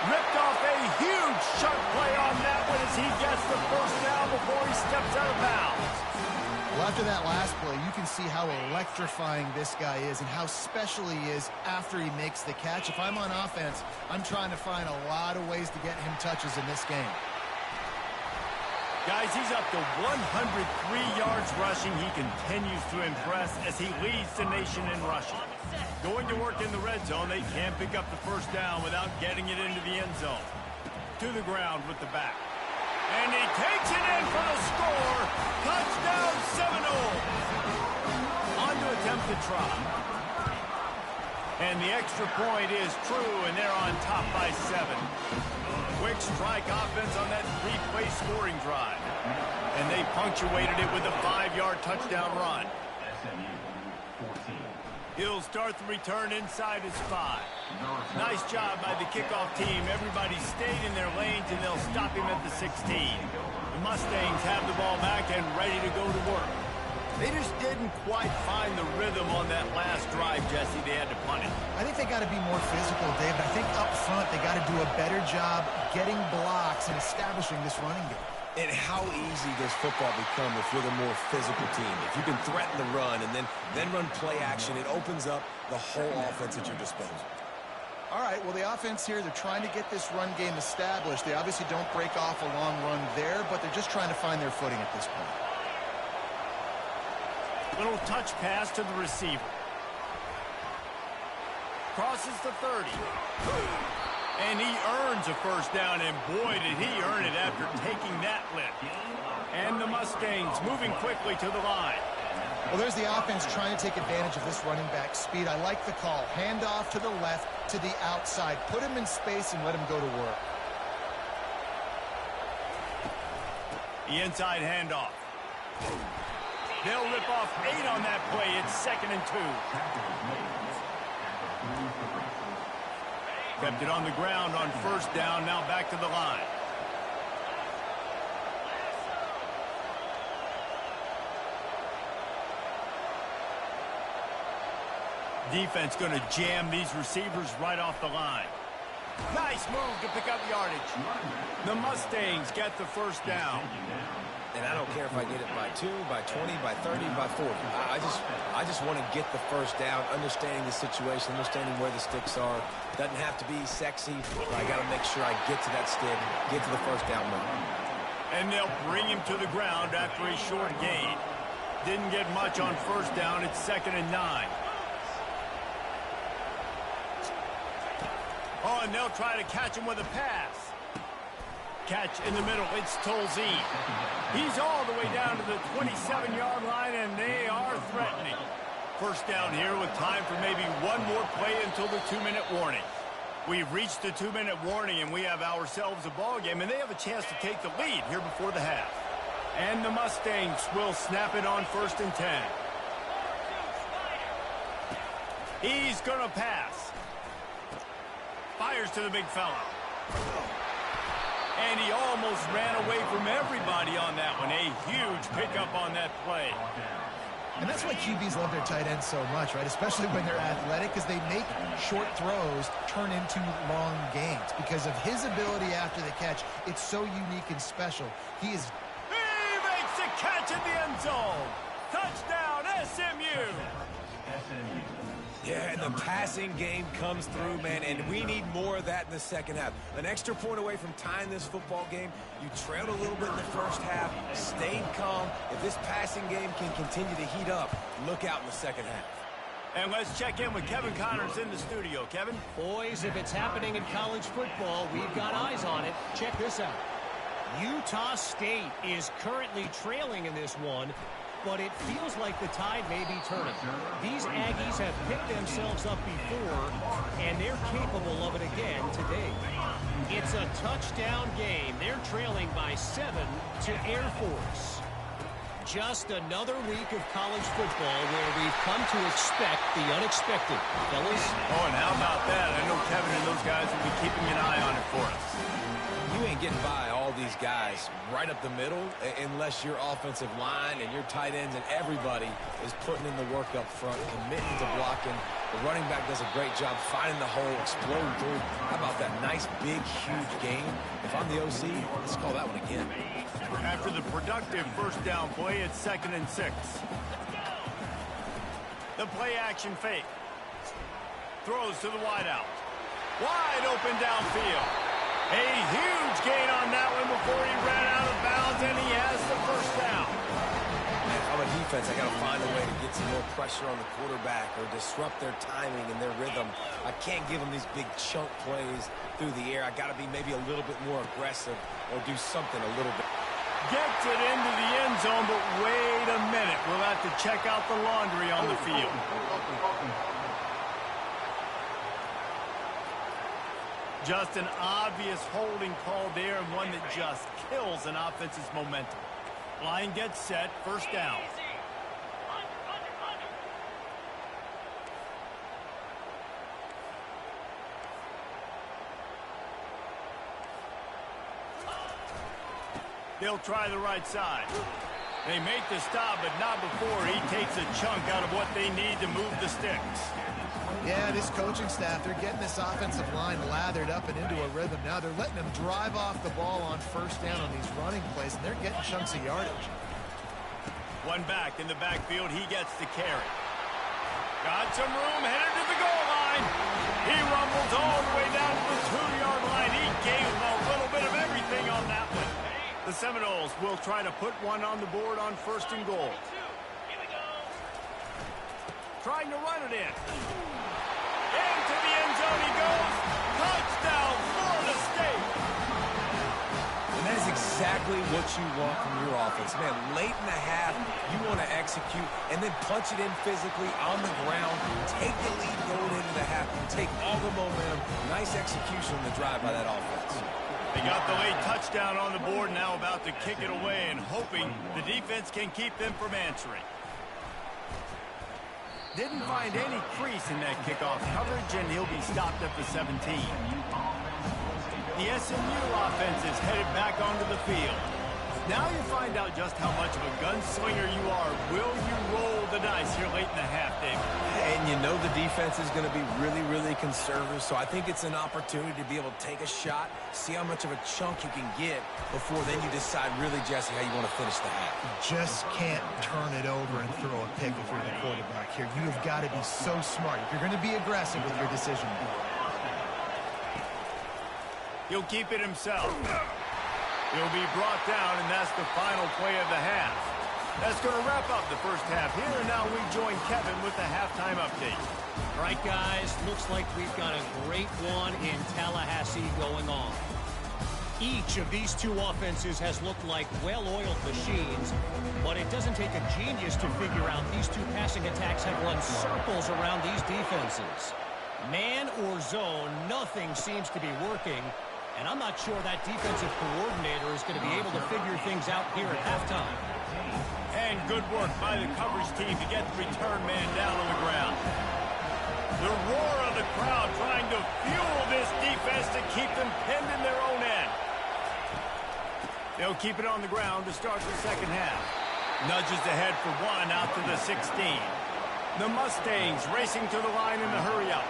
Ripped off a huge sharp play on that one as he gets the first down before he steps out of bounds. Well, after that last play, you can see how electrifying this guy is and how special he is after he makes the catch. If I'm on offense, I'm trying to find a lot of ways to get him touches in this game. Guys, he's up to 103 yards rushing. He continues to impress as he leads the nation in rushing. Going to work in the red zone, they can't pick up the first down without getting it into the end zone. To the ground with the back. And he takes it in for the score. Touchdown Seminoles. On to attempt the try. And the extra point is true, and they're on top by 7. Quick strike offense on that 3-play scoring drive. And they punctuated it with a 5-yard touchdown run. He'll start the return inside his 5. Nice job by the kickoff team. Everybody stayed in their lanes, and they'll stop him at the 16. The Mustangs have the ball back and ready to go to work. They just didn't quite find the rhythm on that last drive, Jesse. They had to punt it. I think they got to be more physical, David. I think up front they got to do a better job getting blocks and establishing this running game. And how easy does football become if you're the more physical team? If you can threaten the run and then run play action, it opens up the whole offense at your disposal. All right, well, the offense here, they're trying to get this run game established. They obviously don't break off a long run there, but they're just trying to find their footing at this point. Little touch pass to the receiver. Crosses the 30. And he earns a first down, and boy, did he earn it after taking that lift. And the Mustangs moving quickly to the line. Well, there's the offense trying to take advantage of this running back speed. I like the call. Hand off to the left, to the outside. Put him in space and let him go to work. The inside handoff. They'll rip off 8 on that play. It's 2nd and 2. Kept it on the ground on first down. Now back to the line. Defense going to jam these receivers right off the line. Nice move to pick up yardage. The Mustangs get the first down. And I don't care if I get it by 2, by 20, by 30, by 40. I just want to get the first down, understanding the situation, understanding where the sticks are. Doesn't have to be sexy, but I got to make sure I get to that stick, get to the first down moment. And they'll bring him to the ground after a short gain. Didn't get much on first down. It's 2nd and 9. Oh, and they'll try to catch him with a pass. Catch in the middle. It's Tolzien. He's all the way down to the 27-yard line, and they are threatening. First down here with time for maybe one more play until the 2-minute warning. We've reached the 2-minute warning, and we have ourselves a ball game, and they have a chance to take the lead here before the half. And the Mustangs will snap it on 1st and 10. He's going to pass. Fires to the big fella. And he almost ran away from everybody on that one. A huge pickup on that play. And that's why QBs love their tight ends so much, right? Especially when they're athletic, because they make short throws turn into long gains. Because of his ability after the catch, it's so unique and special. He makes the catch in the end zone. Touchdown, SMU. Yeah, and the passing game comes through, man, and we need more of that in the second half. An extra point away from tying this football game. You trailed a little bit in the first half, stayed calm. If this passing game can continue to heat up, look out in the second half. And let's check in with Kevin Connors in the studio. Kevin? Boys, if it's happening in college football, we've got eyes on it. Check this out. Utah State is currently trailing in this one, but it feels like the tide may be turning. These Aggies have picked themselves up before, and they're capable of it again today. It's a touchdown game. They're trailing by 7 to Air Force. just another week of college football where we've come to expect the unexpected. Fellas? Oh, and how about that? I know Kevin and those guys will be keeping an eye on it for us. You ain't getting by all these guys right up the middle unless your offensive line and your tight ends and everybody is putting in the work up front, committing to blocking. The running back does a great job finding the hole, exploding through. How about that nice, big, huge game? If I'm the OC, let's call that one again. After the productive first down play, it's 2nd and 6. The play action fake. Throws to the wideout. Wide open downfield. A huge gain on that one before he ran out of bounds, and he has the first down. Man, on a defense, I got to find a way to get some more pressure on the quarterback or disrupt their timing and their rhythm. I can't give them these big chunk plays through the air. I got to be maybe a little bit more aggressive or do something a little bit. Gets it into the end zone, but wait a minute. We'll have to check out the laundry on the field. Just an obvious holding call there, and one that just kills an offense's momentum. Line gets set, first down. They'll try the right side. They make the stop, but not before he takes a chunk out of what they need to move the sticks. Yeah, this coaching staff, they're getting this offensive line lathered up and into a rhythm. Now they're letting them drive off the ball on first down on these running plays, and they're getting chunks of yardage. One back in the backfield, he gets the carry. Got some room, headed to the goal line. He rumbles all the way down to the 2-yard line. He gave him a little bit of everything on that one. The Seminoles will try to put one on the board on 1st and goal. Trying to run it in. Into the end zone he goes. Touchdown, Florida State. And that is exactly what you want from your offense. Man, late in the half, you want to execute and then punch it in physically on the ground. Take the lead going into the half. Take all the momentum. Nice execution on the drive by that offense. They got the late touchdown on the board, now about to kick it away and hoping the defense can keep them from answering. Didn't find any crease in that kickoff coverage, and he'll be stopped at the 17. The SMU offense is headed back onto the field. Now you find out just how much of a gunslinger you are. Will you roll the dice here late in the half, David? And you know the defense is going to be really, really conservative, so I think it's an opportunity to be able to take a shot, see how much of a chunk you can get before then you decide really, Jesse, how you want to finish the half. You just can't turn it over and throw a pick if you're the quarterback here. You have got to be so smart if you're going to be aggressive with your decision. He'll keep it himself. He'll be brought down, and that's the final play of the half. That's going to wrap up the first half here, and now we join Kevin with the halftime update. All right, guys, looks like we've got a great one in Tallahassee going on. Each of these two offenses has looked like well-oiled machines, but it doesn't take a genius to figure out these two passing attacks have run circles around these defenses. Man or zone, nothing seems to be working. And I'm not sure that defensive coordinator is going to be able to figure things out here at halftime. And good work by the coverage team to get the return man down on the ground. The roar of the crowd trying to fuel this defense to keep them pinned in their own end. They'll keep it on the ground to start the second half. Nudges ahead for one out to the 16. The Mustangs racing to the line in the hurry-up.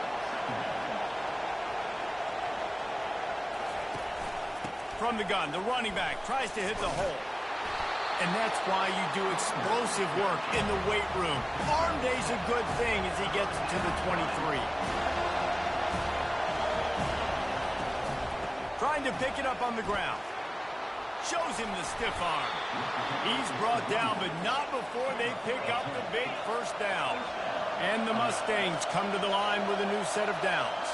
From the gun, the running back tries to hit the hole. And that's why you do explosive work in the weight room. Arm day's a good thing as he gets it to the 23. Trying to pick it up on the ground. Shows him the stiff arm. He's brought down, but not before they pick up the big first down. And the Mustangs come to the line with a new set of downs.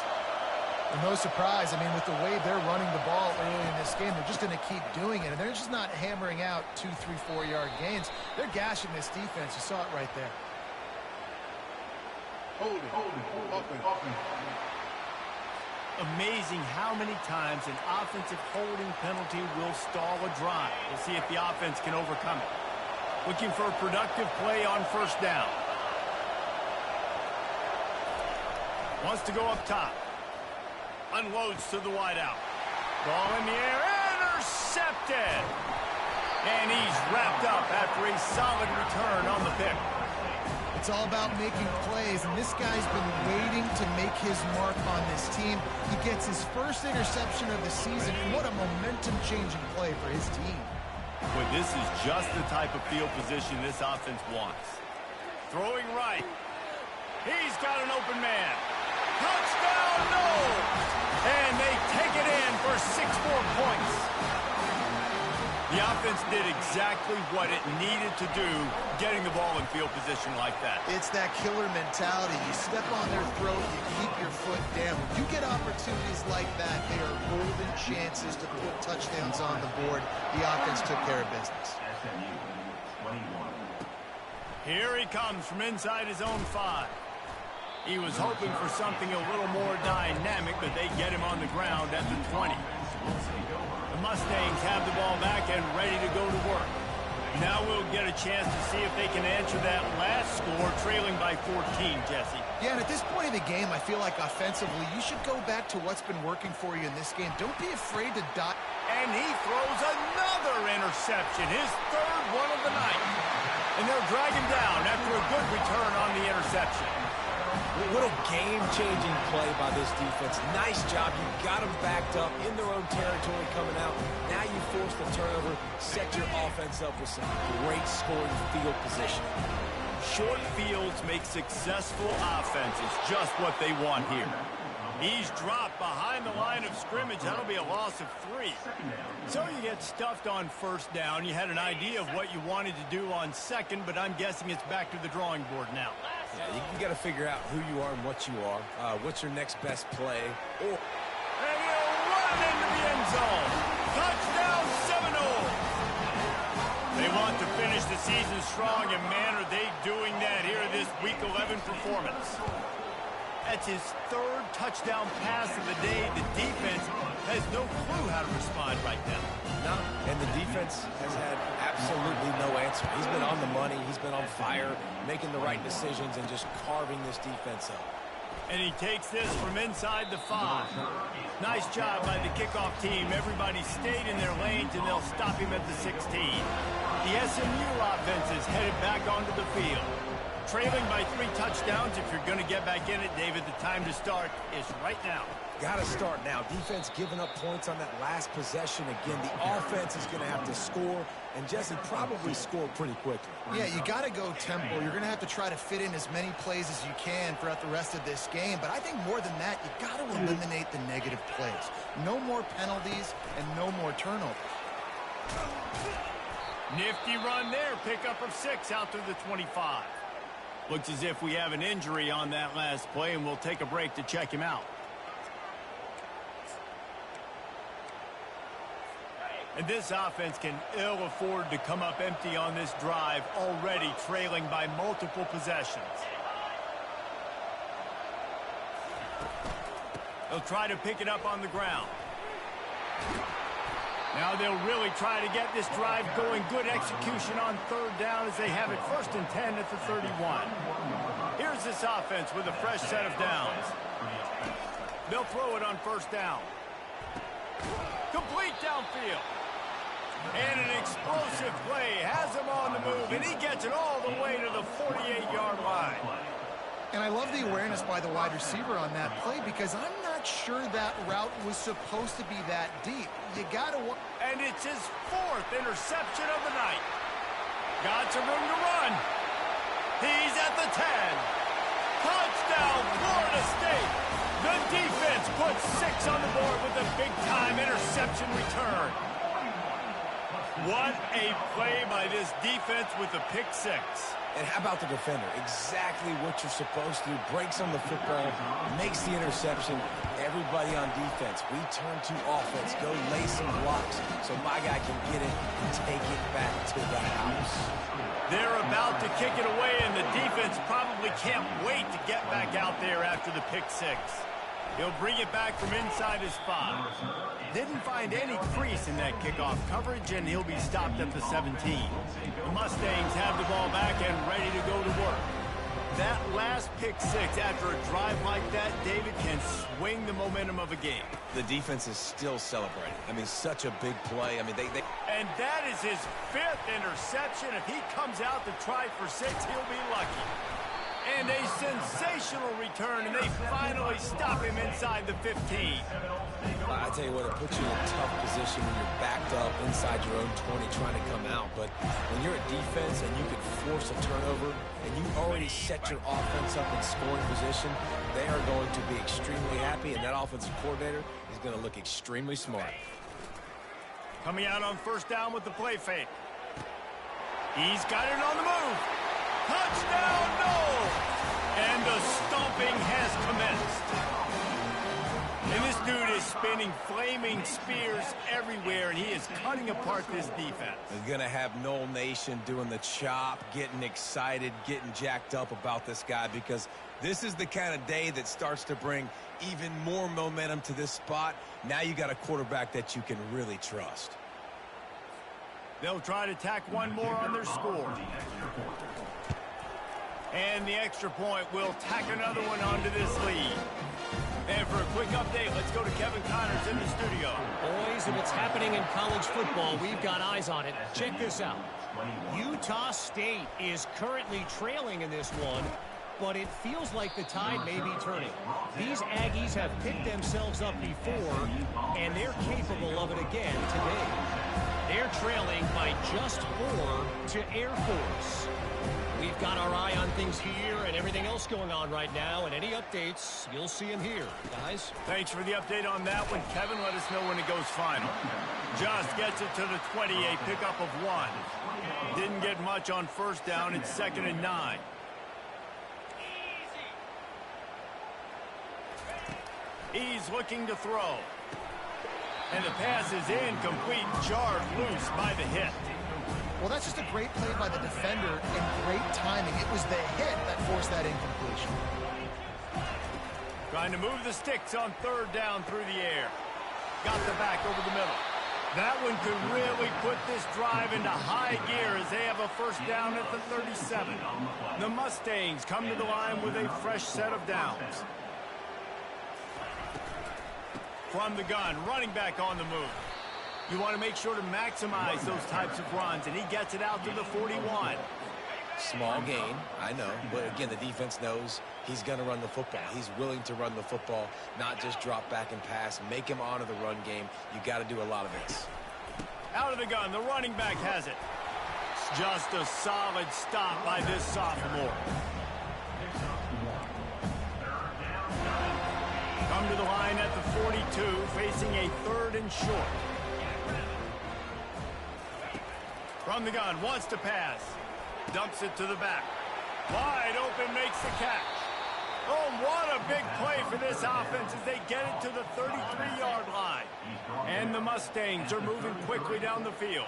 And no surprise, I mean, with the way they're running the ball early in this game, they're just going to keep doing it. And they're just not hammering out 2, 3, 4-yard gains. They're gashing this defense. You saw it right there. Holding. Offense. Amazing how many times an offensive holding penalty will stall a drive. We'll see if the offense can overcome it. Looking for a productive play on first down. Wants to go up top. Unloads to the wideout. Ball in the air. Intercepted. And he's wrapped up after a solid return on the pick. It's all about making plays, and this guy's been waiting to make his mark on this team. He gets his first interception of the season, and what a momentum-changing play for his team. But this is just the type of field position this offense wants. Throwing right. He's got an open man. Touchdown, no! And they take it in for 6 more points. The offense did exactly what it needed to do, getting the ball in field position like that. It's that killer mentality. You step on their throat, you keep your foot down. When you get opportunities like that, they are golden chances to put touchdowns on the board. The offense took care of business. Here he comes from inside his own 5. He was hoping for something a little more dynamic, but they get him on the ground at the 20. The Mustangs have the ball back and ready to go to work. Now we'll get a chance to see if they can answer that last score, trailing by 14, Jesse. Yeah, and at this point of the game, I feel like offensively, you should go back to what's been working for you in this game. Don't be afraid to dot. And he throws another interception, his 3rd one of the night. And they'll drag him down after a good return on the interception. What a game-changing play by this defense. Nice job. You got them backed up in their own territory coming out. Now you force the turnover, set your offense up with some great scoring field position. Short fields make successful offenses just what they want here. He's dropped behind the line of scrimmage. That'll be a loss of 3. So you get stuffed on first down. You had an idea of what you wanted to do on second, but I'm guessing it's back to the drawing board now. Yeah, you got to figure out who you are and what you are. What's your next best play? And he'll run into the end zone. Touchdown, 7-0. They want to finish the season strong, and man, are they doing that here in this Week 11 performance. That's his 3rd touchdown pass of the day. The defense has no clue how to respond right now. No, and the defense has had absolutely no answer. He's been on the money. He's been on fire, making the right decisions and just carving this defense up. And he takes this from inside the 5. Nice job by the kickoff team. Everybody stayed in their lanes, and they'll stop him at the 16. The SMU offense is headed back onto the field. Trailing by 3 touchdowns. If you're going to get back in it, David, the time to start is right now. Got to start now. Defense giving up points on that last possession. Again, the offense is going to have to score, and Jesse probably score pretty quickly. Yeah, you got to go tempo. You're going to have to try to fit in as many plays as you can throughout the rest of this game. But I think more than that, you got to eliminate the negative plays. No more penalties and no more turnovers. Nifty run there. Pickup of 6 out to the 25. Looks as if we have an injury on that last play, and we'll take a break to check him out. And this offense can ill afford to come up empty on this drive, already trailing by multiple possessions. They'll try to pick it up on the ground. Now they'll really try to get this drive going. Good execution on 3rd down as they have it 1st and 10 at the 31. Here's this offense with a fresh set of downs. They'll throw it on 1st down. Complete downfield. And an explosive play has him on the move, and he gets it all the way to the 48-yard line. And I love the awareness by the wide receiver on that play because I'm not sure that route was supposed to be that deep. You got to... And it's his 4th interception of the night. Got some room to run. He's at the 10. Touchdown, Florida State. The defense puts 6 on the board with a big-time interception return. What a play by this defense with a pick 6. And how about the defender? Exactly what you're supposed to do. Breaks on the football, makes the interception. Everybody on defense, we turn to offense. Go lay some blocks so my guy can get it and take it back to the house. They're about to kick it away, and the defense probably can't wait to get back out there after the pick 6. He'll bring it back from inside his 5. Didn't find any crease in that kickoff coverage, and he'll be stopped at the 17. The Mustangs have the ball back and ready to go to work. That last pick 6 after a drive like that, David, can swing the momentum of a game. The defense is still celebrating. I mean, such a big play. I mean, they... And that is his 5th interception. If he comes out to try for 6, he'll be lucky. And a sensational return, and they finally stop him inside the 15. I tell you what, it puts you in a tough position when you're backed up inside your own 20 trying to come out. But when you're a defense and you can force a turnover and you already set your offense up in scoring position, they are going to be extremely happy, and that offensive coordinator is going to look extremely smart. Coming out on first down with the play fake. He's got it on the move. Touchdown, no! And the stomping has commenced. And this dude is spinning flaming spears everywhere, and he is cutting apart this defense. They're going to have Noel Nation doing the chop, getting excited, getting jacked up about this guy, because this is the kind of day that starts to bring even more momentum to this spot. Now you got a quarterback that you can really trust. They'll try to tack one more on their score. And the extra point will tack another one onto this lead. And for a quick update, let's go to Kevin Connors in the studio. Boys, if it's happening in college football, we've got eyes on it. Check this out. Utah State is currently trailing in this one, but it feels like the tide may be turning. These Aggies have picked themselves up before, and they're capable of it again today. They're trailing by just 4 to Air Force. We've got our eye on things here and everything else going on right now, and any updates, you'll see them here, guys. Thanks for the update on that one, Kevin. Let us know when it goes final. Just gets it to the 20, a pickup of 1. Didn't get much on first down. It's 2nd and 9. He's looking to throw. And the pass is incomplete, jarred loose by the hit. Well, that's just a great play by the defender and great timing. It was the hit that forced that incompletion. Trying to move the sticks on 3rd down through the air. Got the back over the middle. That one could really put this drive into high gear as they have a first down at the 37. The Mustangs come to the line with a fresh set of downs. From the gun, running back on the move. You want to make sure to maximize those types of runs, and he gets it out to the 41. Small gain, I know, but again, the defense knows he's going to run the football. He's willing to run the football, not just drop back and pass, make him honor the run game. You got to do a lot of this. Out of the gun, the running back has it. Just a solid stop by this sophomore. Come to the line at the 42, facing a 3rd and short. From the gun, wants to pass. Dumps it to the back. Wide open, makes the catch. Oh, what a big play for this offense as they get it to the 33-yard line. And the Mustangs are moving quickly down the field.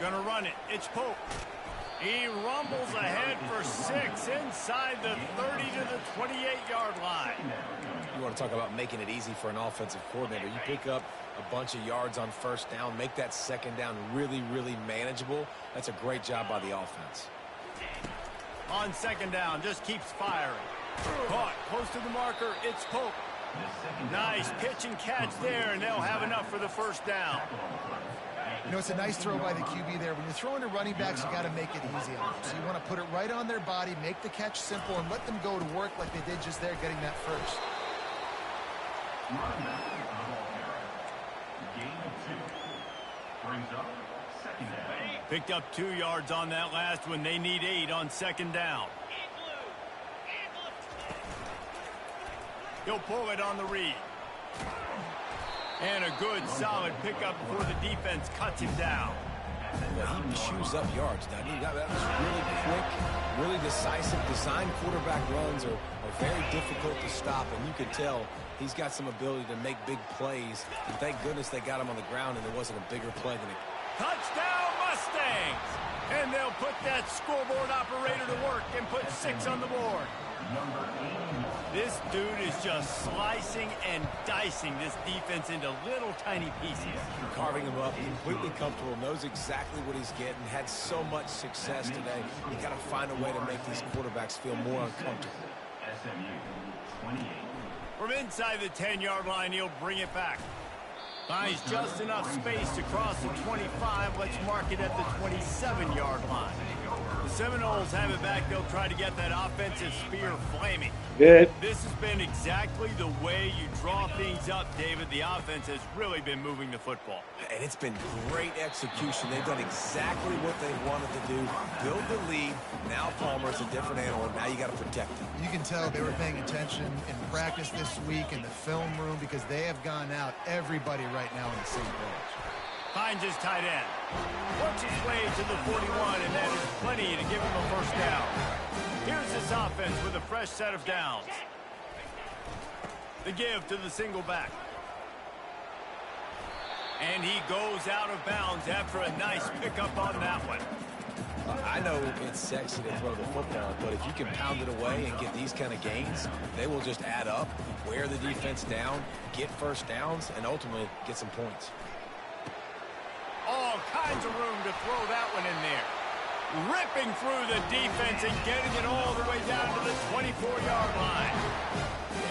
Gonna run it. It's Pope. He rumbles ahead for 6 inside the 30 to the 28-yard line. You want to talk about making it easy for an offensive coordinator. You pick up a bunch of yards on first down, make that 2nd down really, really manageable. That's a great job by the offense. On 2nd down, just keeps firing. Caught close to the marker. It's Pope. Nice pitch and catch there, and they'll have enough for the first down. You know, it's a nice throw by the QB there. When you're throwing to running backs, you got to make it easy on them. So you want to put it right on their body, make the catch simple, and let them go to work like they did just there, getting that first. Picked up 2 yards on that last one. They need 8 on 2nd down. He'll pull it on the read. And a good, solid pickup before the defense cuts him down. Well, he chews up yards, doesn't he? That was really quick, really decisive. Design quarterback runs are very difficult to stop, and you can tell he's got some ability to make big plays. And thank goodness they got him on the ground and there wasn't a bigger play than it. Touchdown, Mustangs! And they'll put that scoreboard operator to work and put 6 on the board. This dude is just slicing and dicing this defense into little tiny pieces. Carving him up, completely comfortable, knows exactly what he's getting, had so much success today. You got to find a way to make these quarterbacks feel more uncomfortable. From inside the 10-yard line, he'll bring it back. Finds just enough space to cross the 25. Let's mark it at the 27-yard line. The Seminoles have it back. They'll try to get that offensive spear flaming. Good. This has been exactly the way you draw things up, David. The offense has really been moving the football. And it's been great execution. They've done exactly what they wanted to do. Build the lead. Now Palmer's a different animal. Now you got to protect him. You can tell they were paying attention in practice this week in the film room because they have gone out everybody right now on the same page. Finds his tight end. Works his way to the 41, and that is plenty to give him a first down. Here's this offense with a fresh set of downs. The give to the single back. And he goes out of bounds after a nice pickup on that one. I know it's sexy to throw the football, but if you can pound it away and get these kind of gains, they will just add up, wear the defense down, get first downs, and ultimately get some points. All kinds of room to throw that one in there. Ripping through the defense and getting it all the way down to the 24-yard line.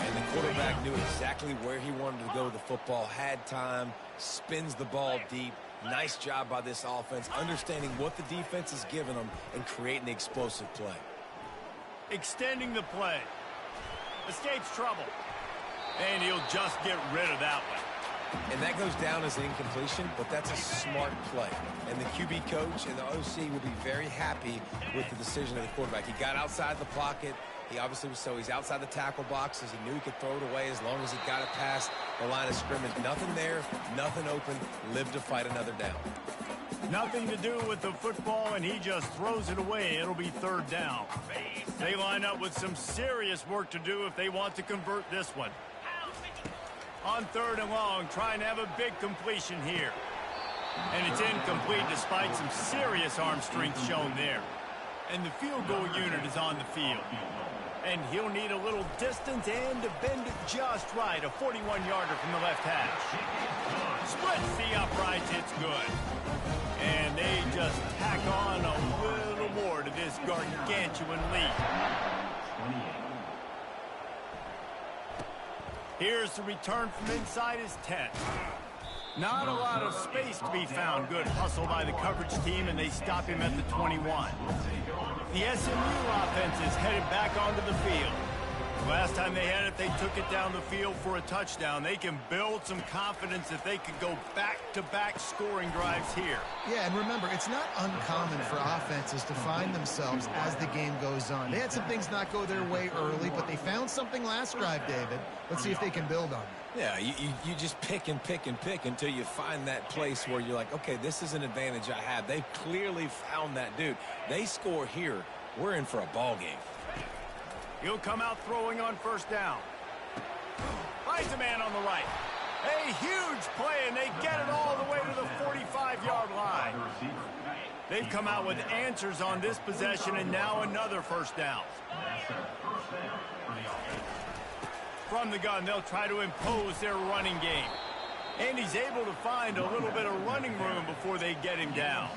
And the quarterback knew exactly where he wanted to go with the football, had time, spins the ball deep. Nice job by this offense, understanding what the defense is giving them and creating the explosive play. Extending the play. Escapes trouble. And he'll just get rid of that one. And that goes down as an incompletion, but that's a smart play. And the QB coach and the OC will be very happy with the decision of the quarterback. He got outside the pocket. He obviously was he's outside the tackle boxes. He knew he could throw it away as long as he got it past the line of scrimmage. Nothing there, nothing open. Live to fight another down. Nothing to do with the football, and he just throws it away. It'll be third down. They line up with some serious work to do if they want to convert this one. On third and long, trying to have a big completion here. And it's incomplete despite some serious arm strength shown there. And the field goal unit is on the field. And he'll need a little distance and to bend it just right. A 41-yarder from the left hash. Splits the uprights, it's good. And they just tack on a little more to this gargantuan lead. Here's the return from inside his 10. Not a lot of space to be found. Good hustle by the coverage team, and they stop him at the 21. The SMU offense is headed back onto the field. Last time they had it, they took it down the field for a touchdown. They can build some confidence that they could go back-to-back scoring drives here. Yeah, and remember, it's not uncommon for offenses to find themselves as the game goes on. They had some things not go their way early, but they found something last drive, David. Let's see if they can build on it. Yeah, you just pick and pick and pick until you find that place where you're like, okay, this is an advantage I have. They've clearly found that dude. They score here, we're in for a ball game. He'll come out throwing on first down. Finds a man on the right. A huge play, and they get it all the way to the 45-yard line. They've come out with answers on this possession, and now another first down. From the gun, they'll try to impose their running game. And he's able to find a little bit of running room before they get him down.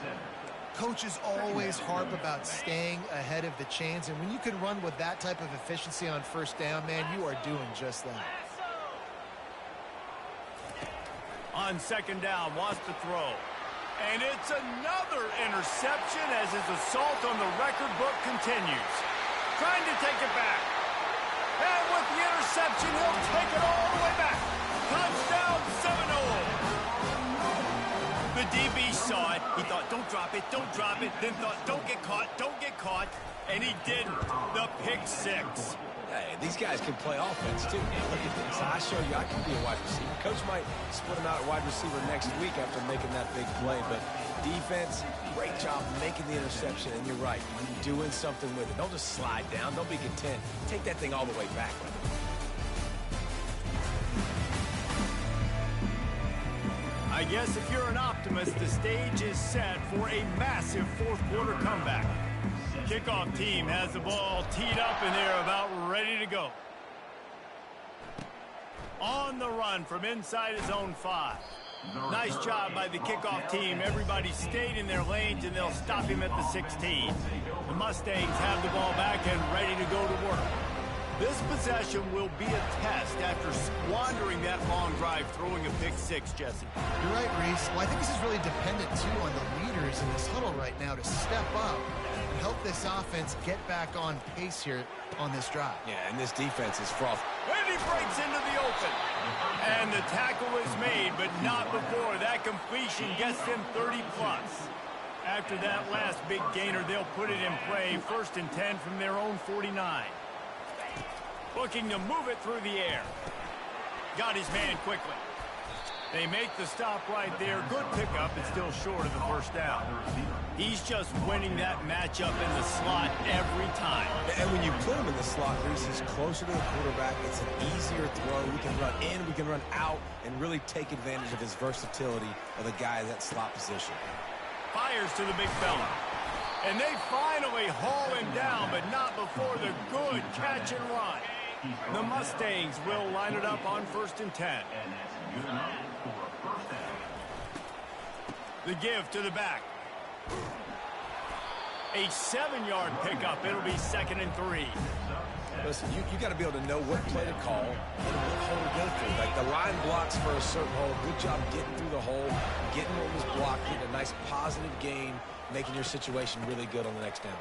Coaches always harp about staying ahead of the chains, and when you can run with that type of efficiency on first down, man, you are doing just that. On second down, wants to throw. And it's another interception as his assault on the record book continues. Trying to take it back. And with the interception, he'll take it all the way back. Touchdown, Seminoles. The DB saw it. He thought, don't drop it, don't drop it. Then thought, don't get caught, don't get caught. And he didn't. The pick six. Hey, these guys can play offense, too. Look at this. I show you I can be a wide receiver. Coach might split him out at wide receiver next week after making that big play. But defense, great job making the interception. And you're right, you're doing something with it. Don't just slide down. Don't be content. Take that thing all the way back with it. I guess if you're an optimist, the stage is set for a massive fourth-quarter comeback. Kickoff team has the ball teed up, and they're about ready to go. On the run from inside his own 5. Nice job by the kickoff team. Everybody stayed in their lanes, and they'll stop him at the 16. The Mustangs have the ball back and ready to go to work. This possession will be a test after squandering that long drive, throwing a pick 6, Jesse. You're right, Reese. Well, I think this is really dependent, too, on the leaders in this huddle right now to step up and help this offense get back on pace here on this drive. Yeah, and this defense is frothy. And he breaks into the open. And the tackle is made, but not before. That completion gets them 30-plus. After that last big gainer, they'll put it in play. 1st and 10 from their own 49. Looking to move it through the air. Got his man quickly. They make the stop right there. Good pickup. It's still short of the first down. He's just winning that matchup in the slot every time. And when you put him in the slot, Reese, he's closer to the quarterback. It's an easier throw. We can run in, we can run out, and really take advantage of his versatility of the guy in that slot position. Fires to the big fella. And they finally haul him down, but not before the good catch and run. The Mustangs will line it up on 1st and 10. The give to the back. A 7-yard pickup. It'll be 2nd and 3. Listen, you got to be able to know what play to call and what hole to go through. Like the line blocks for a certain hole. Good job getting through the hole, getting what was blocked, getting a nice positive gain, making your situation really good on the next down.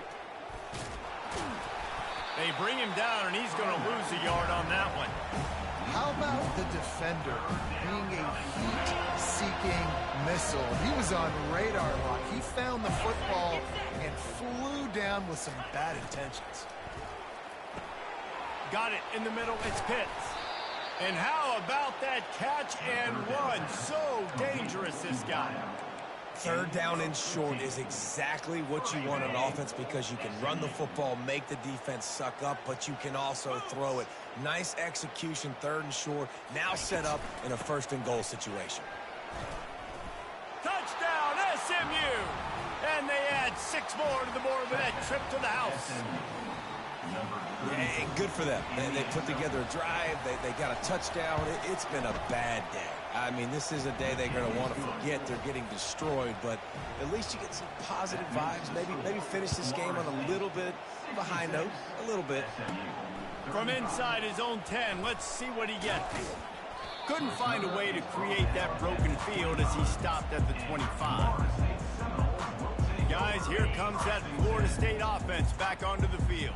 They bring him down, and he's going to lose a yard on that one. How about the defender being a heat-seeking missile? He was on radar lock. He found the football and flew down with some bad intentions. Got it in the middle. It's Pitts. And how about that catch and run? So dangerous, this guy. 3rd down and short is exactly what you want on offense because you can run the football, make the defense suck up, but you can also throw it. Nice execution, 3rd and short, now set up in a 1st and goal situation. Touchdown, SMU! And they add 6 more to the board with that trip to the house. Yeah, good for them. They put together a drive. They got a touchdown. It's been a bad day. I mean, this is a day they're going to want to forget. They're getting destroyed, but at least you get some positive vibes. Maybe finish this game on a little bit of a high note, a little bit. From inside his own 10, let's see what he gets. Couldn't find a way to create that broken field as he stopped at the 25. Guys, here comes that Florida State offense back onto the field.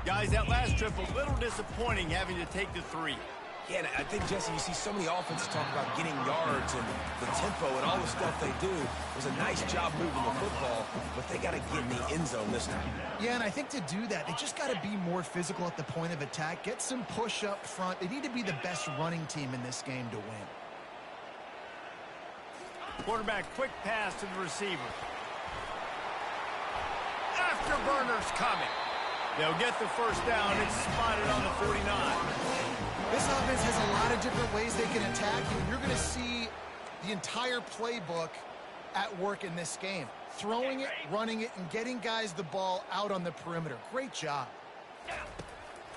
Guys, that last trip a little disappointing having to take the 3. Yeah, and I think, Jesse, you see so many offenses talk about getting yards and the tempo and all the stuff they do. It was a nice job moving the football, but they got to get in the end zone this time. Yeah, and I think to do that, they just got to be more physical at the point of attack, get some push up front. They need to be the best running team in this game to win. Quarterback, quick pass to the receiver. Afterburners coming. They'll get the first down. It's spotted on the 49. This offense has a lot of different ways they can attack you, and you're going to see the entire playbook at work in this game. Throwing it, running it, and getting guys the ball out on the perimeter. Great job.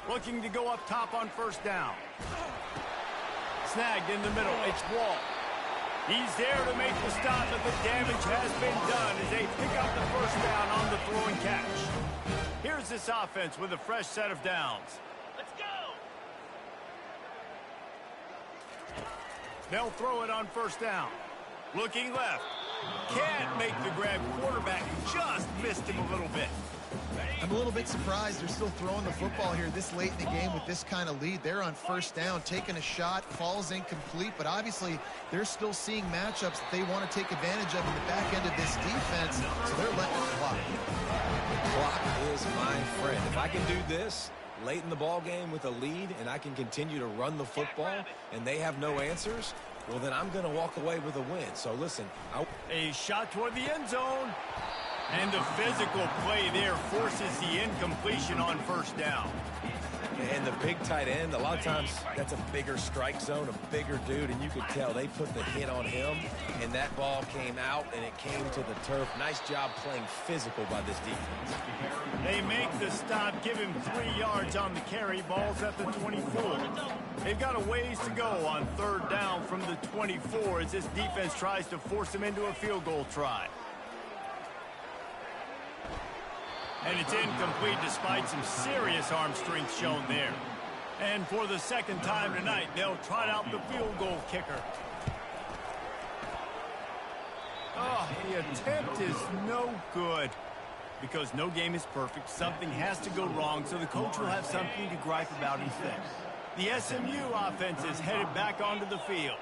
Looking to go up top on 1st down. Snagged in the middle. It's Wall. He's there to make the stop, but the damage has been done as they pick up the first down on the throw and catch. Here's this offense with a fresh set of downs. Let's go! They'll throw it on 1st down. Looking left. Can't make the grab. Quarterback just missed him a little bit. I'm a little bit surprised they're still throwing the football here this late in the game with this kind of lead. They're on 1st down, taking a shot, falls incomplete, but obviously they're still seeing matchups that they want to take advantage of in the back end of this defense, so they're letting it clock. The clock is my friend. If I can do this late in the ball game with a lead and I can continue to run the football and they have no answers, well, then I'm going to walk away with a win. So listen. A shot toward the end zone. And the physical play there forces the incompletion on first down. And the big tight end, a lot of times that's a bigger strike zone, a bigger dude, and you could tell they put the hit on him, and that ball came out, and it came to the turf. Nice job playing physical by this defense. They make the stop, give him 3 yards on the carry. Ball's at the 24. They've got a ways to go on third down from the 24 as this defense tries to force him into a field goal try. And it's incomplete despite some serious arm strength shown there. And for the second time tonight, they'll trot out the field goal kicker. Oh, the attempt is no good. Because no game is perfect, something has to go wrong, so the coach will have something to gripe about and fix. The SMU offense is headed back onto the field.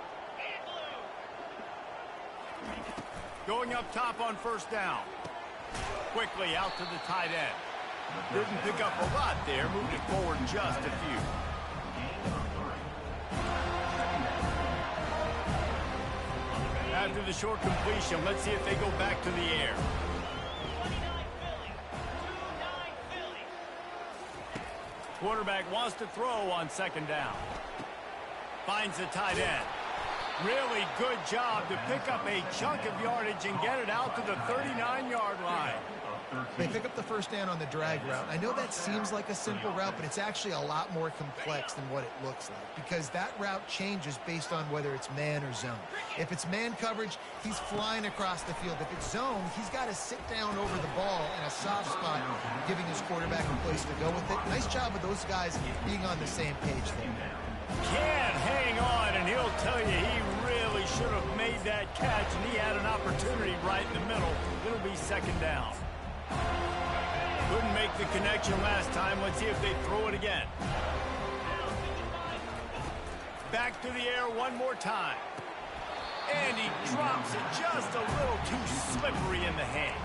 Going up top on first down. Quickly out to the tight end. Didn't pick up a lot there, moved it forward just a few. After the short completion, let's see if they go back to the air. Quarterback wants to throw on second down. Finds the tight end. Really good job to pick up a chunk of yardage and get it out to the 39-yard line. They pick up the first down on the drag route. I know that seems like a simple route, but it's actually a lot more complex than what it looks like because that route changes based on whether it's man or zone. If it's man coverage, he's flying across the field. If it's zone, he's got to sit down over the ball in a soft spot, giving his quarterback a place to go with it. Nice job of those guys being on the same page there. Can't hang on, and he'll tell you he really should have made that catch, and he had an opportunity right in the middle. It'll be second down. Couldn't make the connection last time. Let's see if they throw it again. Back to the air one more time. And he drops it just a little too slippery in the hand.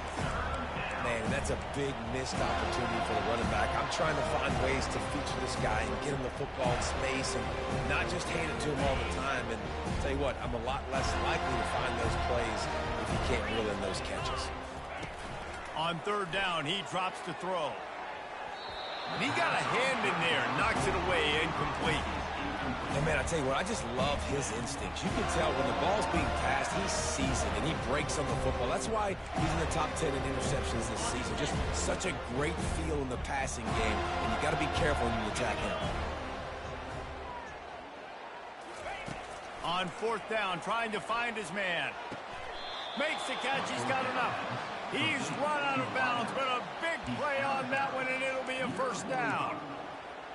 Man, that's a big missed opportunity for the running back. I'm trying to find ways to feature this guy and get him the football in space and not just hand it to him all the time. And I'll tell you what, I'm a lot less likely to find those plays if he can't reel in those catches. On third down, he drops to throw. And he got a hand in there, knocks it away, incomplete. And man, I tell you what, I just love his instincts. You can tell when the ball's being passed, he sees it and he breaks on the football. That's why he's in the top 10 in interceptions this season. Just such a great feel in the passing game, and you got to be careful when you attack him. On fourth down, trying to find his man. Makes the catch, he's got enough. He's run out of bounds, but a big play on that one, and it'll be a first down.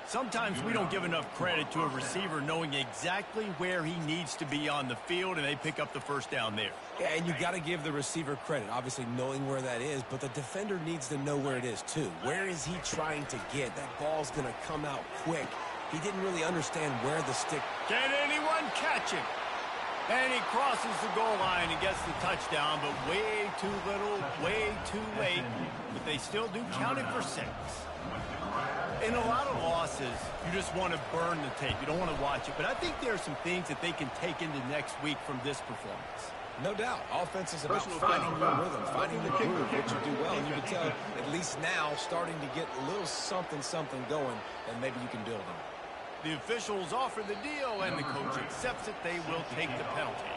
Sometimes we don't give enough credit to a receiver knowing exactly where he needs to be on the field, and they pick up the first down there. Yeah, and you got to give the receiver credit, obviously knowing where that is, but the defender needs to know where it is too. Where is he trying to get? That ball's going to come out quick. He didn't really understand where the stick... Can anyone catch him? And he crosses the goal line and gets the touchdown, but way too little, way too late. But they still do count it for 6. In a lot of losses, you just want to burn the tape. You don't want to watch it. But I think there are some things that they can take into next week from this performance. No doubt. Offense is about finding your rhythm, finding the groove, what you do well. And you can tell, at least now, starting to get a little something going, and maybe you can build on it. The officials offer the deal, and the coach accepts it. They will take the penalty.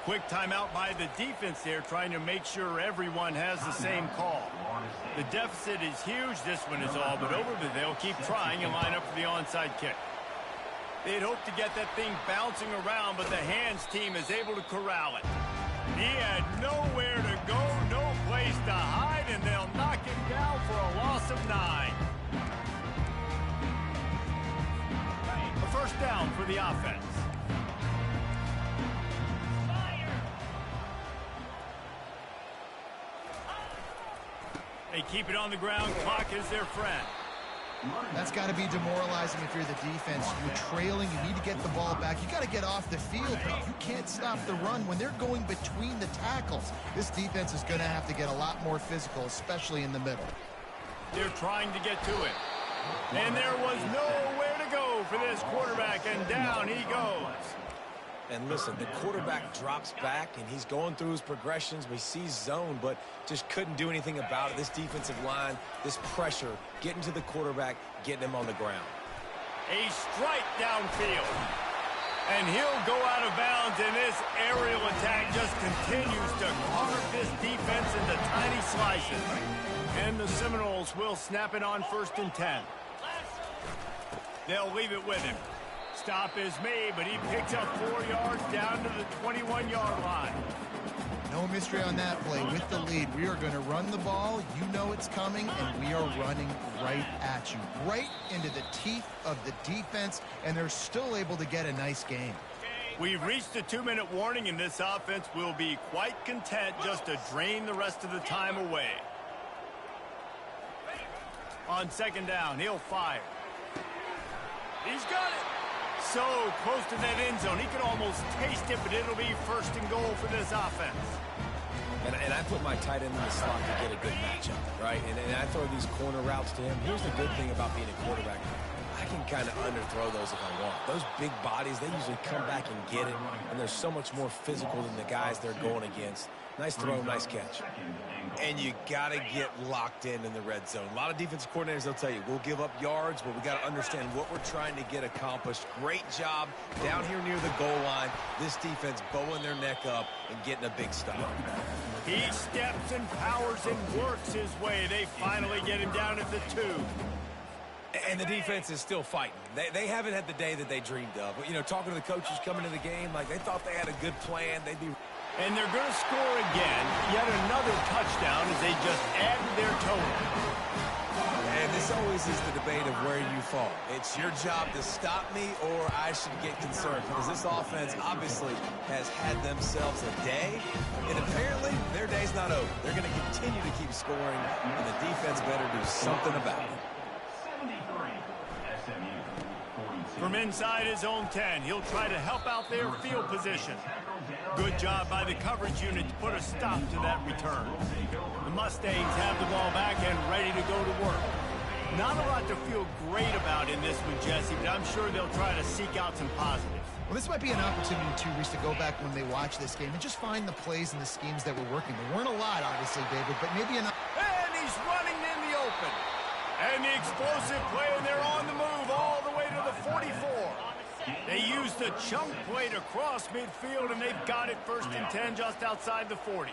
Quick timeout by the defense there, trying to make sure everyone has the same call. The deficit is huge. This one is all but over, but they'll keep trying and line up for the onside kick. They'd hope to get that thing bouncing around, but the hands team is able to corral it. He had nowhere to go, no place to hide, and they'll knock him down for a loss of 9. A first down for the offense. They keep it on the ground. Clock is their friend. That's got to be demoralizing if you're the defense. You're trailing. You need to get the ball back. You got to get off the field, but you can't stop the run when they're going between the tackles. This defense is going to have to get a lot more physical, especially in the middle. They're trying to get to it. And there was nowhere to go for this quarterback, and down he goes. And listen, the quarterback drops back, and he's going through his progressions. We see zone, but just couldn't do anything about it. This defensive line, this pressure, getting to the quarterback, getting him on the ground. A strike downfield. And he'll go out of bounds, and this aerial attack just continues to carve this defense into tiny slices. And the Seminoles will snap it on 1st and 10. They'll leave it with him. Stop is made, but he picks up 4 yards down to the 21-yard line. No mystery on that play. With the lead, we are going to run the ball. You know it's coming, and we are running right at you, right into the teeth of the defense, and they're still able to get a nice game. We've reached the 2-minute warning, and this offense will be quite content just to drain the rest of the time away. On 2nd down, he'll fire. He's got it. So close to that end zone. He could almost taste it, but it'll be 1st and goal for this offense. And I put my tight end in the slot to get a good matchup, right? And I throw these corner routes to him. Here's the good thing about being a quarterback. I can kind of underthrow those if I want. Those big bodies, they usually come back and get it, and they're so much more physical than the guys they're going against. Nice throw, nice catch. And you got to get locked in the red zone. A lot of defensive coordinators, they'll tell you, we'll give up yards, but we got to understand what we're trying to get accomplished. Great job down here near the goal line. This defense bowing their neck up and getting a big stop. He steps and powers and works his way. They finally get him down at the 2. And the defense is still fighting. They haven't had the day that they dreamed of. But, you know, talking to the coaches coming to the game, like they thought they had a good plan. They'd be... And they're going to score again. Yet another touchdown as they just add to their total. And this always is the debate of where you fall. It's your job to stop me or I should get concerned, because this offense obviously has had themselves a day, and apparently their day's not over. They're going to continue to keep scoring, and the defense better do something about it. From inside his own 10, he'll try to help out their field position. Good job by the coverage unit to put a stop to that return. The Mustangs have the ball back and ready to go to work. Not a lot to feel great about in this one, Jesse, but I'm sure they'll try to seek out some positives. Well, this might be an opportunity, too, Reese, to go back when they watch this game and just find the plays and the schemes that were working. There weren't a lot, obviously, David, but maybe enough. And he's running in the open. And the explosive play, and they're on the move all the way to the 44. They use the chunk play to cross midfield, and they've got it 1st and 10 just outside the 40.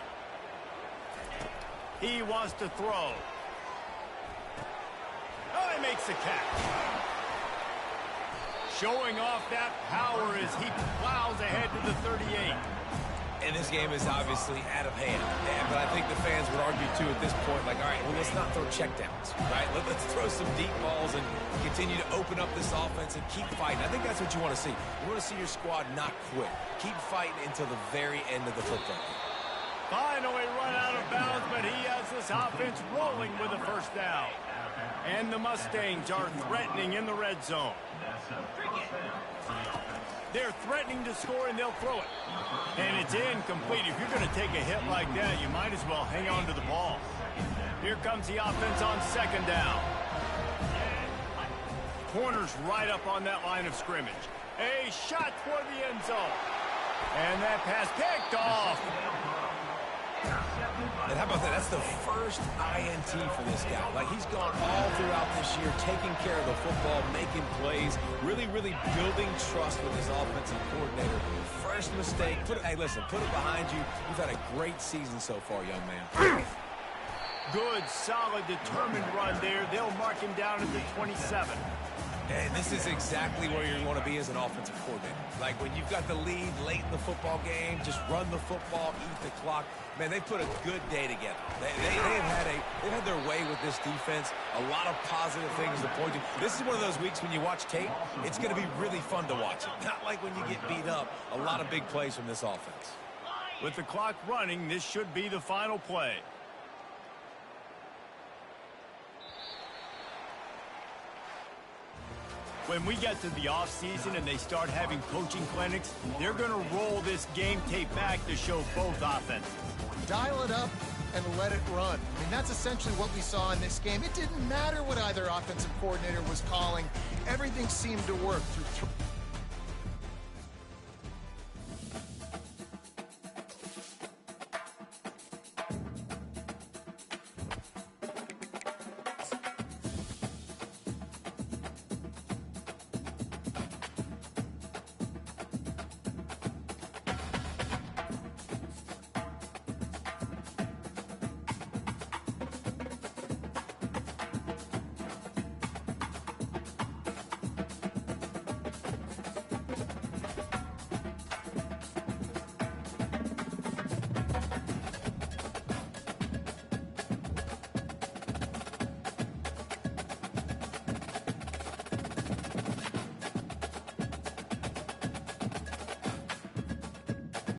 He wants to throw. Oh, he makes the catch. Showing off that power as he plows ahead to the 38. And this game is obviously out of hand. Yeah, but I think the fans would argue, too, at this point, like, all right, well, let's not throw checkdowns, right? Let's throw some deep balls and continue to open up this offense and keep fighting. I think that's what you want to see. You want to see your squad not quit. Keep fighting until the very end of the football game. Finally run out of bounds, but he has this offense rolling with a 1st down. And the Mustangs are threatening in the red zone. They're threatening to score, and they'll throw it. And it's incomplete. If you're going to take a hit like that, you might as well hang on to the ball. Here comes the offense on 2nd down. Corners right up on that line of scrimmage. A shot toward the end zone. And that pass picked off. And how about that? That's the first INT for this guy. Like, he's gone all throughout this year, taking care of the football, making plays, really building trust with his offensive coordinator. First mistake. Hey, listen, put it behind you. You've had a great season so far, young man. Good, solid, determined run there. They'll mark him down at the 27. And this is exactly where you want to be as an offensive coordinator. Like, when you've got the lead late in the football game, just run the football, eat the clock. Man, they've put a good day together. They've had their way with this defense. A lot of positive things to point to. This is one of those weeks when you watch tape, it's going to be really fun to watch it. Not like when you get beat up. A lot of big plays from this offense. With the clock running, this should be the final play. When we get to the offseason and they start having coaching clinics, they're going to roll this game tape back to show both offenses. Dial it up and let it run. I mean, that's essentially what we saw in this game. It didn't matter what either offensive coordinator was calling. Everything seemed to work through